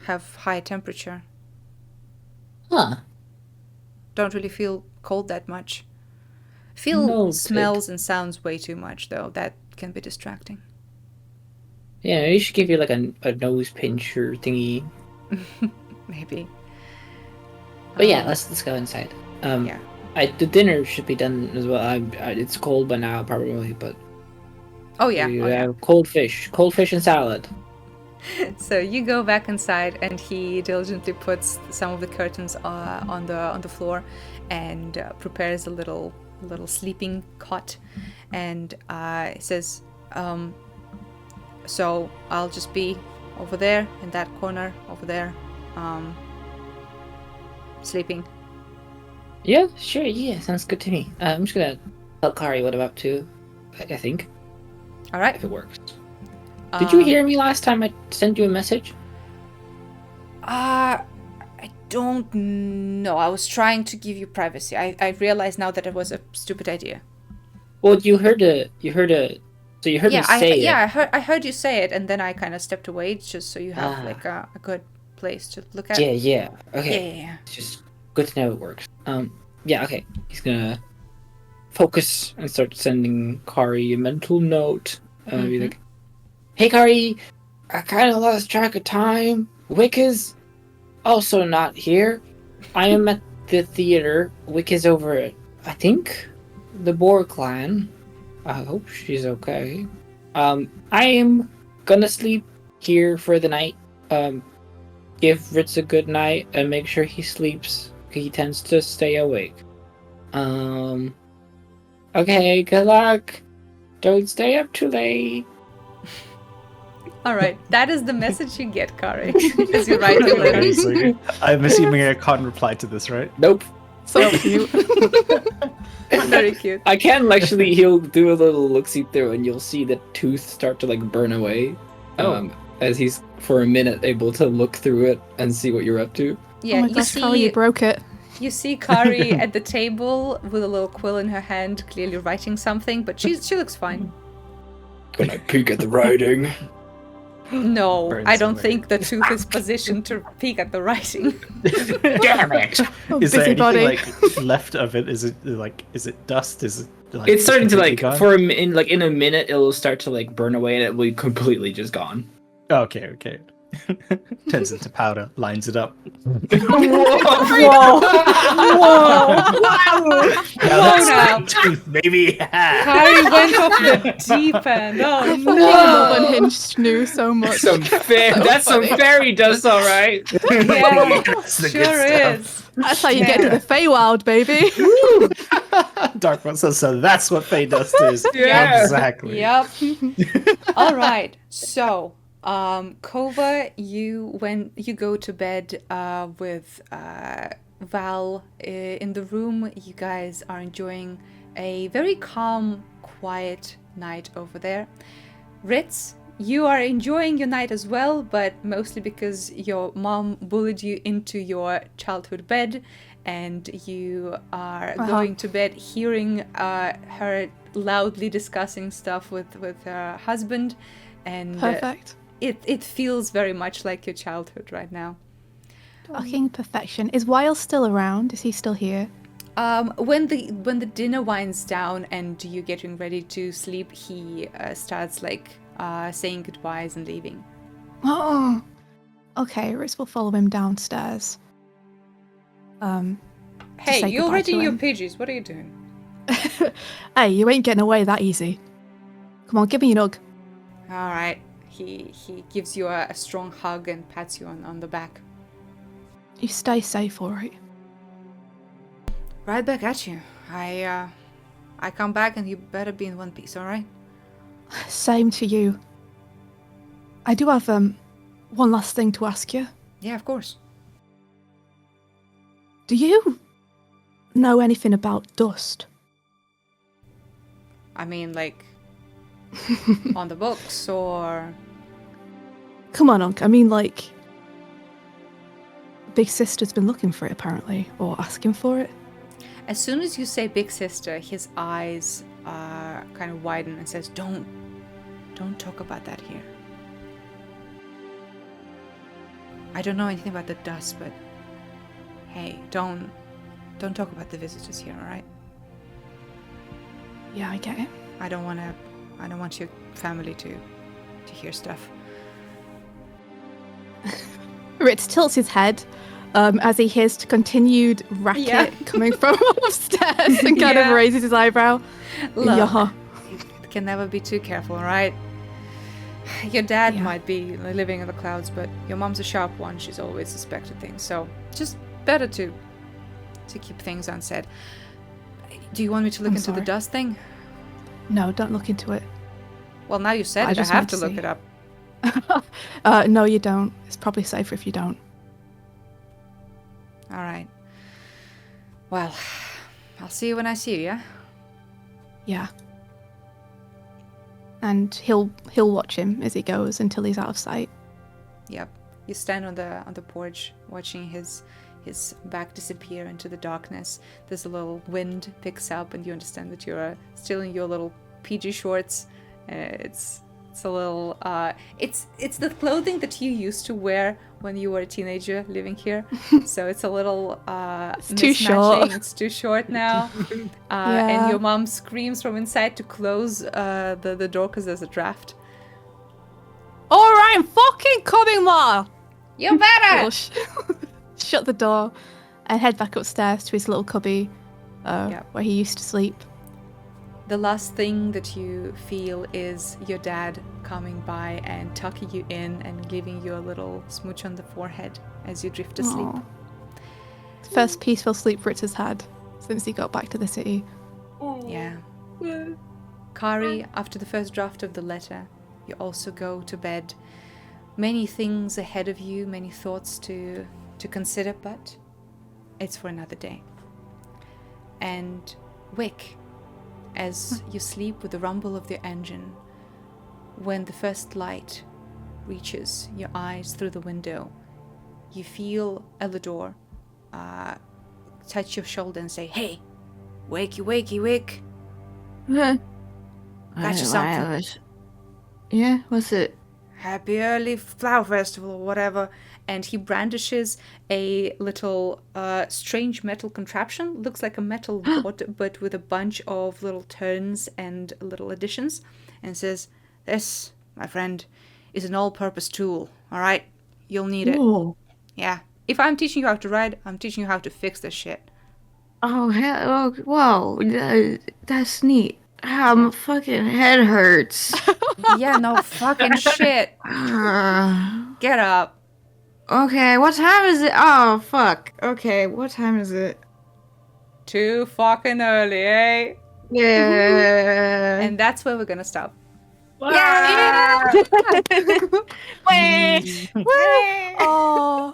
have high temperature. Huh. Don't really feel cold that much. Feel Noted. smells and sounds way too much, though. That can be distracting. Yeah, you should give you like a nose pincher thingy. Maybe. But yeah, let's go inside. Yeah. The dinner should be done as well. It's cold by now probably, but Oh yeah. we Oh, yeah. have cold fish and salad. So you go back inside, and he diligently puts some of the curtains on the floor, and prepares a little sleeping cot, and says, "So I'll just be over there in that corner over there, sleeping." Yeah, sure. Yeah, sounds good to me. I'm just gonna tell Kari what I'm up to. I think All right. if it works. Did you hear me last time I sent you a message? I don't know. I was trying to give you privacy. I realize now that it was a stupid idea. Well, you heard me say it. I heard you say it, and then I kind of stepped away just so you have like a good place to look at. Yeah. Okay. Yeah. It's just good to know it works. Yeah. Okay. He's gonna focus and start sending Kari a mental note. Be like, "Hey, Kari, I kind of lost track of time. Wick is also not here. I am at the theater. Wick is over at, I think, the Boar clan. I hope she's okay. I am gonna sleep here for the night. Give Ritz a good night and make sure he sleeps. He tends to stay awake. Okay, good luck. Don't stay up too late." All right, that is the message you get, Kari, as you write your letter. I'm assuming I can't reply to this, right? Nope. So cute. Very cute. I can actually. He'll do a little look-see through, and you'll see the tooth start to like burn away. As he's for a minute able to look through it and see what you're up to. Yeah, Oh my you gosh, Kari, you broke it. You see Kari at the table with a little quill in her hand, clearly writing something, but she looks fine. Can I peek at the writing? No, Burns I don't away. think the tooth is positioned to peek at the writing. Damn it! Oh, Is there anything busybody. like left of it? Is it dust? Is it like It's starting to like completely gone? in a minute it'll start to like burn away and it will be completely just gone. Oh, okay. Turns into powder, lines it up. Whoa! Now now. tooth, baby. Kari went off the deep end. Oh I fucking love no! Unhinged Snoo so much. That's some fairy dust, all right. Yeah, That's the good sure stuff. is. That's how you get to the Feywild, baby. Dark one says so. That's what Fey dust is. Yeah. Exactly. Yep. All right. So, Kova, you go to bed with Val in the room. You guys are enjoying a very calm, quiet night over there. Ritz, you are enjoying your night as well, but mostly because your mom bullied you into your childhood bed, and you are going to bed hearing her loudly discussing stuff with her husband, and Perfect. it feels very much like your childhood right now. Fucking perfection. Is Wile still around? Is he still here? When the dinner winds down and you're getting ready to sleep, he starts like saying goodbyes and leaving. Oh. Okay, Ritz will follow him downstairs. Hey, say you're goodbye reading to your him. pages. What are you doing? Hey, you ain't getting away that easy. Come on, give me an hug. All right. He gives you a strong hug and pats you on the back. You stay safe, alright? Right back at you. I come back and you better be in one piece, all right? Same to you. I do have one last thing to ask you. Yeah, of course. Do you know anything about dust? I mean, like on the books or Come on, Unc. I mean, like, Big Sister's been looking for it apparently, or asking for it. as soon as you say big sister, his eyes kind of widen and says, "Don't talk about that here. I don't know anything about the dust, but hey, don't talk about the visitors here, all right? Yeah, I get it. I don't want your family to hear stuff." Ritz tilts his head as he hears continued racket coming from upstairs and kind of Yeah. raises his eyebrow. Look, Yeah. can never be too careful, all right? Your dad Yeah. might be living in the clouds, but your mom's a sharp one. She's always suspected things, so just better to keep things unsaid. Do you want me to look I'm into the sorry. dust thing? No, don't look into it. Well, now you said I it, I just have want to to look see. it up. No, you don't. It's probably safer if you don't. All right. Well, I'll see you when I see you, yeah? Yeah. And he'll watch him as he goes until he's out of sight. Yep. You stand on the porch watching his his back disappear into the darkness. There's a little wind picks up, and you understand that you're still in your little PG shorts. It's a little it's the clothing that you used to wear when you were a teenager living here. So it's a little It's too short. It's too short now. And your mom screams from inside to close the door because there's a draft. All right, I'm fucking coming, Ma. You better. He'll shut the door and head back upstairs to his little cubby where he used to sleep. The last thing that you feel is your dad coming by and tucking you in and giving you a little smooch on the forehead as you drift asleep. Aw. First peaceful sleep Fritz had since he got back to the city. Yeah. Kari, after the first draft of the letter, you also go to bed. Many things ahead of you, many thoughts to consider, but it's for another day. And Wick, as you sleep with the rumble of the engine, when the first light reaches your eyes through the window, you feel Elidor touch your shoulder and say, "Hey, wakey, wakey, Wick. Got you something. Yeah, what's it? Happy early flower festival," or whatever. And he brandishes a little strange metal contraption. Looks like a metal board, but with a bunch of little turns and little additions. And says, "This, my friend, is an all-purpose tool. All right? You'll need it." Ooh. Yeah. If I'm teaching you how to ride, I'm teaching you how to fix this shit. Oh, hell, whoa, that's neat. My fucking head hurts. Yeah, no fucking shit. Get up. Okay, what time is it? Oh, fuck. Okay, what time is it? Too fucking early, eh? Yeah. And that's where we're gonna stop. Yeah. Wait. Oh,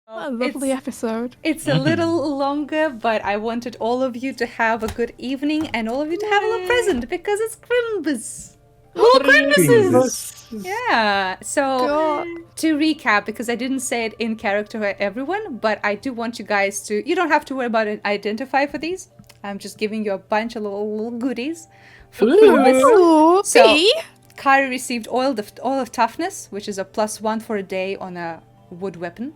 what a lovely episode. It's a little longer, but I wanted all of you to have a good evening and all of you to have a little present because it's Christmas. Oh, Christmas! Yeah. So God. to recap, because I didn't say it in character for everyone, but I do want you guys to. You don't have to worry about it. Identify for these. I'm just giving you a bunch of little goodies for Christmas. Ooh, So B? Kari received oil of toughness, which is a +1 for a day on a wood weapon.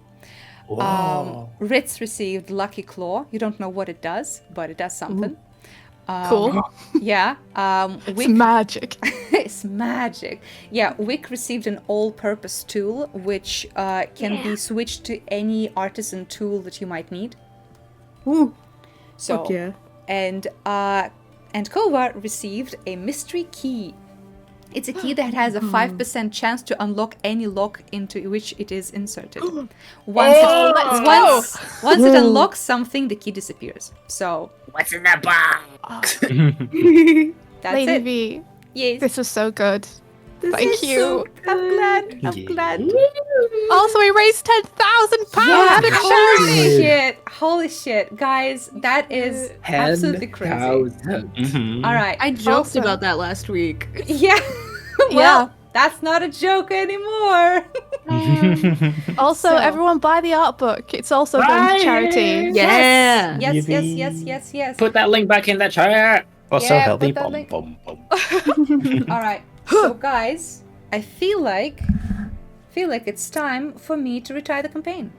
Ritz received Lucky Claw. You don't know what it does, but it does something. Cool. Yeah. It's Wick, magic. it's magic. Yeah, Wick received an all-purpose tool, which can be switched to any artisan tool that you might need. Ooh. So, Fuck yeah. and Kova received a mystery key. It's a key that has a 5% chance to unlock any lock into which it is inserted. Once it unlocks something, the key disappears. So What's in that box? that's Lady it. V, Yes. this was so good. Thank you. I'm glad. Also, we raised £10,000 Yeah, for charity. holy shit, guys, that is absolutely crazy. All right, I joked Also- about that last week. yeah. Well, Yeah. that's not a joke anymore. Also, So- everyone buy the art book. It's also going to charity. Yeah. Yes. Put that link back in the chat. Also Yeah, healthy. put that Bum, link- bum, bum. All right. So, guys, I feel like it's time for me to retire the campaign.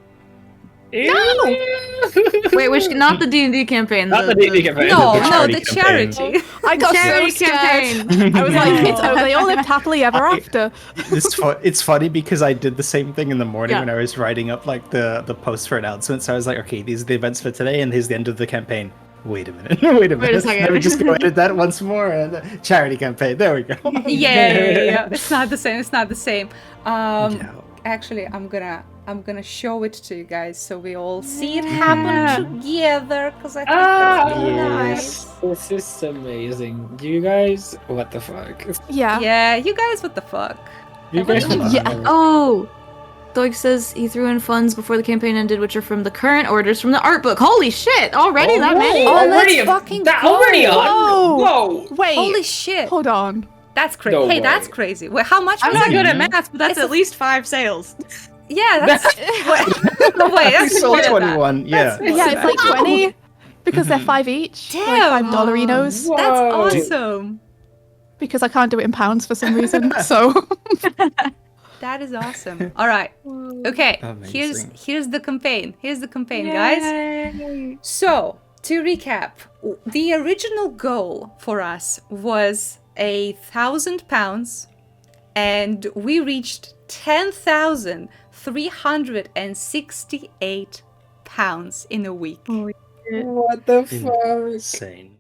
Wait, which not the D&D campaign. Not the D&D campaign. No, charity the campaign. charity. I got Charity so scared. campaign. I was like, it's over. They all lived happily ever after. It's funny because I did the same thing in the morning Yeah. when I was writing up like the post for announcements. I was like, okay, these are the events for today, and here's the end of the campaign. Wait a minute. Wait a minute. second. Let me just go edit that once more. And charity campaign. There we go. Yeah. It's not the same. Yeah. Actually, I'm gonna show it to you guys so we all see it happen together because I think that's really nice. This is amazing. You guys, what the fuck? Yeah. Yeah, you guys, what the fuck? You guys, Yeah. Oh, Doig says he threw in funds before the campaign ended, which are from the current orders from the art book. Holy shit! Already that many? Oh, already let's fucking that go. already on? Whoa. Whoa! Wait. Holy shit. Hold on. That's crazy. No hey, way. that's crazy. Wait, how much I'm was not it? good at math, but that's It's at least 5 sales. Yeah, that's wait, that's So more than that. 21, yeah. Yeah, it's like 20 because they're 5 each. Damn. Like $5 That's Whoa. awesome. because I can't do it in pounds for some reason. So That is awesome. All right. Okay. Amazing. Here's the campaign. Here's the campaign, guys. So to recap, the original goal for us was £1,000, and we reached £10,368 in a week. What the fuck? Insane.